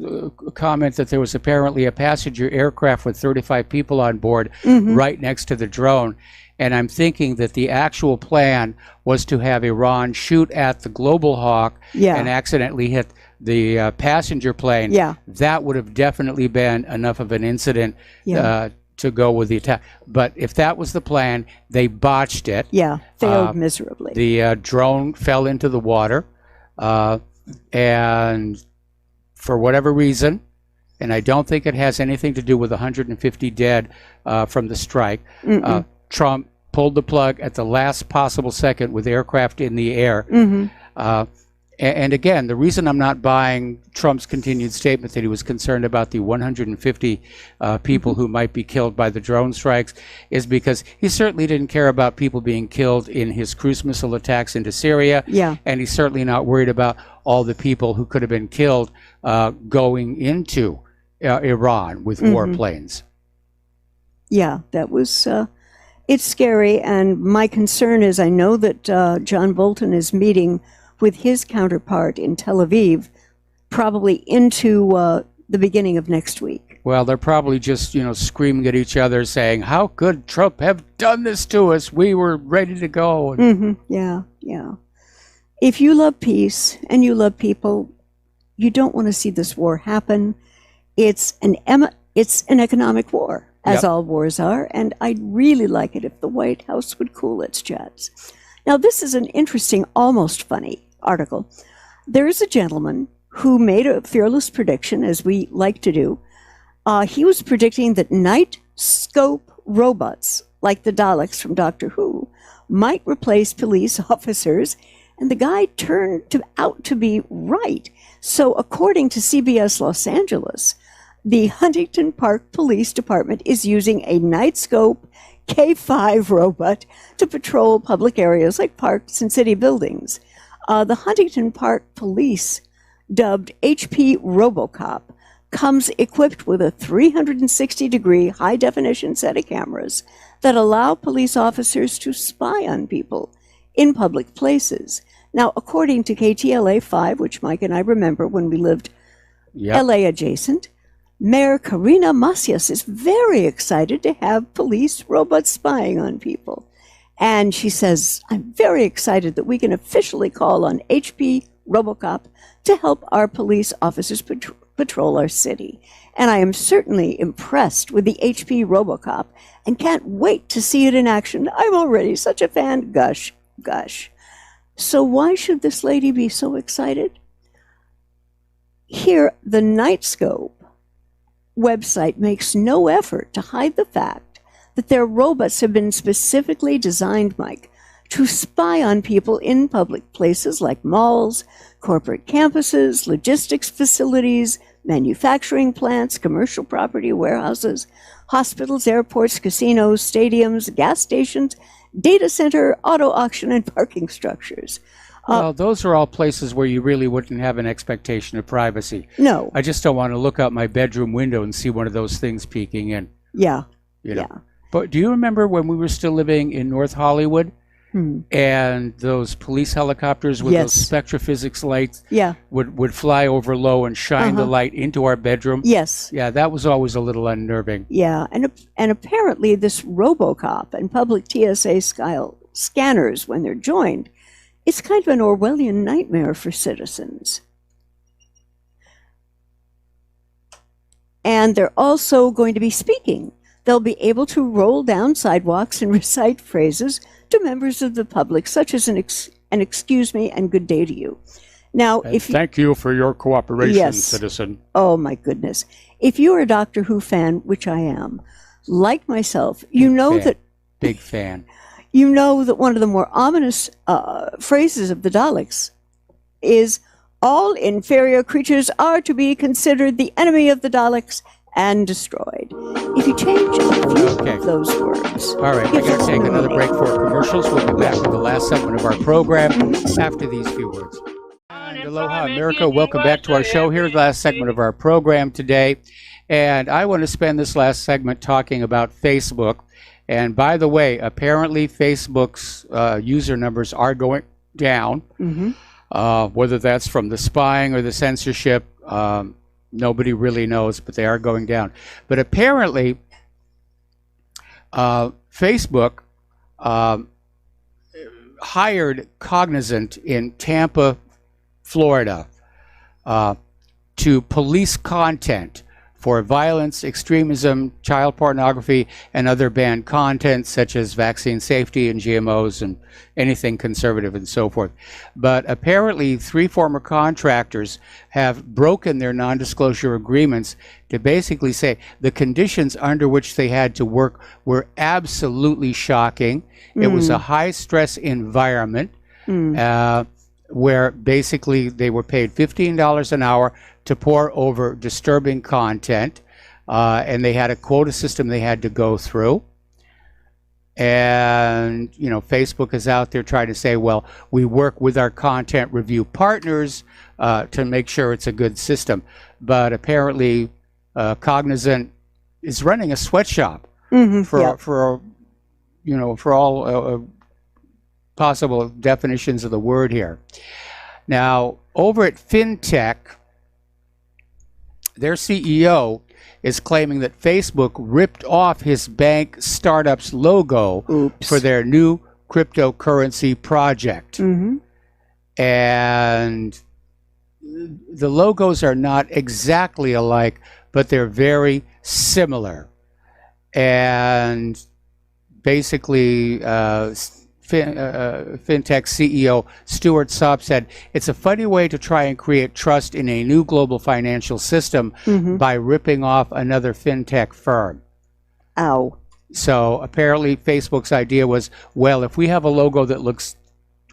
comment that there was apparently a passenger aircraft with 35 people on board right next to the drone. And I'm thinking that the actual plan was to have Iran shoot at the Global Hawk and accidentally hit the passenger plane. Yeah. That would have definitely been enough of an incident to go with the attack. But if that was the plan, they botched it. Yeah, failed miserably. The drone fell into the water, and for whatever reason, and I don't think it has anything to do with 150 dead from the strike, Trump pulled the plug at the last possible second with aircraft in the air. And again, the reason I'm not buying Trump's continued statement that he was concerned about the 150 people who might be killed by the drone strikes is because he certainly didn't care about people being killed in his cruise missile attacks into Syria. Yeah. And he's certainly not worried about all the people who could have been killed going into Iran with warplanes. Yeah, that was, it's scary. And my concern is I know that John Bolton is meeting with his counterpart in Tel Aviv, probably into the beginning of next week. Well, they're probably just, screaming at each other saying, how could Trump have done this to us? We were ready to go. Yeah. If you love peace and you love people, you don't want to see this war happen. It's an economic war, as all wars are, and I'd really like it if the White House would cool its jets. Now, this is an interesting, almost funny article. There is a gentleman who made a fearless prediction, as we like to do. He was predicting that night scope robots, like the Daleks from Doctor Who, might replace police officers, and the guy turned out to be right. So according to CBS Los Angeles, the Huntington Park Police Department is using a night scope K5 robot to patrol public areas like parks and city buildings. The Huntington Park Police, dubbed HP RoboCop, comes equipped with a 360-degree high-definition set of cameras that allow police officers to spy on people in public places. Now, according to KTLA 5, which Mike and I remember when we lived LA adjacent, Mayor Karina Macias is very excited to have police robots spying on people. And she says, I'm very excited that we can officially call on HP RoboCop to help our police officers patrol our city. And I am certainly impressed with the HP RoboCop and can't wait to see it in action. I'm already such a fan. Gush. So why should this lady be so excited? Here, the Nightscope website makes no effort to hide the fact that their robots have been specifically designed, Mike, to spy on people in public places like malls, corporate campuses, logistics facilities, manufacturing plants, commercial property, warehouses, hospitals, airports, casinos, stadiums, gas stations, data center, auto auction, and parking structures. Well, those are all places where you really wouldn't have an expectation of privacy. No. I just don't want to look out my bedroom window and see one of those things peeking in. Yeah. Yeah. But do you remember when we were still living in North Hollywood and those police helicopters with those spectrophysics lights would fly over low and shine the light into our bedroom? Yes. Yeah, that was always a little unnerving. Yeah, and apparently this RoboCop and public TSA-style scanners, when they're joined, it's kind of an Orwellian nightmare for citizens. And they're also going to be speaking. They'll be able to roll down sidewalks and recite phrases to members of the public, such as an excuse me and good day to you. Now, and thank you for your cooperation, citizen. Oh, my goodness. If you're a Doctor Who fan, which I am, like myself, you know that... Big fan. You know that one of the more ominous phrases of the Daleks is, all inferior creatures are to be considered the enemy of the Daleks and destroyed. If you change a few Okay. of those words. All right, we're going to take another break for commercials. We'll be back with the last segment of our program after these few words. And aloha, America. Welcome back to our show. Here's the last segment of our program today. And I want to spend this last segment talking about Facebook. And by the way, apparently Facebook's user numbers are going down. Whether that's from the spying or the censorship, nobody really knows, but they are going down. But apparently, Facebook hired Cognizant in Tampa, Florida, to police content for violence, extremism, child pornography, and other banned content such as vaccine safety and GMOs and anything conservative and so forth. But apparently 3 former contractors have broken their non-disclosure agreements to basically say the conditions under which they had to work were absolutely shocking. It was a high-stress environment where basically they were paid $15 an hour to pore over disturbing content, and they had a quota system they had to go through. And, you know, Facebook is out there trying to say, well, we work with our content review partners to make sure it's a good system. But apparently Cognizant is running a sweatshop for all possible definitions of the word here. Now, over at FinTech, their CEO is claiming that Facebook ripped off his bank startup's logo for their new cryptocurrency project. And the logos are not exactly alike, but they're very similar. And basically, FinTech CEO Stuart Sopp said, it's a funny way to try and create trust in a new global financial system by ripping off another FinTech firm. Ow. So apparently Facebook's idea was, well, if we have a logo that looks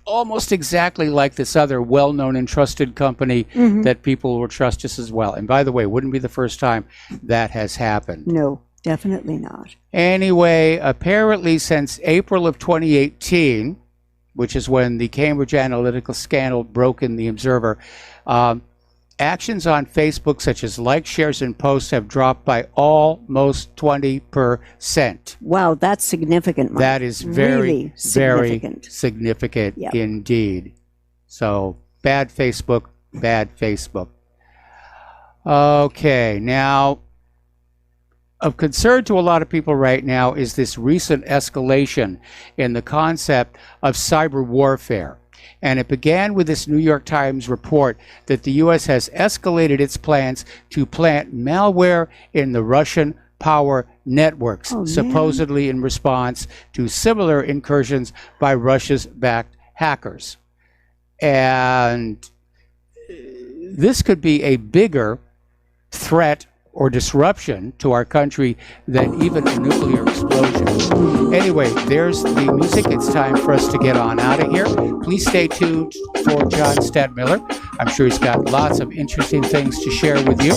almost exactly like this other well-known and trusted company, that people will trust us as well. And by the way, wouldn't be the first time that has happened. No. Definitely not. Anyway, apparently since April of 2018, which is when the Cambridge Analytica scandal broke in the Observer, actions on Facebook such as likes, shares, and posts have dropped by almost 20%. Wow, that's significant, Mike. That is very, really significant. very significant indeed. So, bad Facebook, bad Facebook. Okay, now, of concern to a lot of people right now is this recent escalation in the concept of cyber warfare. And it began with this New York Times report that the U.S. has escalated its plans to plant malware in the Russian power networks, supposedly in response to similar incursions by Russia's backed hackers. And this could be a bigger threat or disruption to our country than even a nuclear explosion. Anyway, there's the music. It's time for us to get on out of here. Please stay tuned for John Stadmiller. I'm sure he's got lots of interesting things to share with you.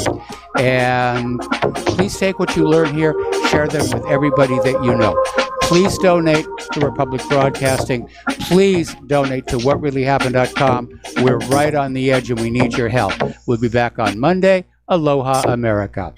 And please take what you learn here, share them with everybody that you know. Please donate to Republic Broadcasting. Please donate to whatreallyhappened.com. We're right on the edge and we need your help. We'll be back on Monday. Aloha, America.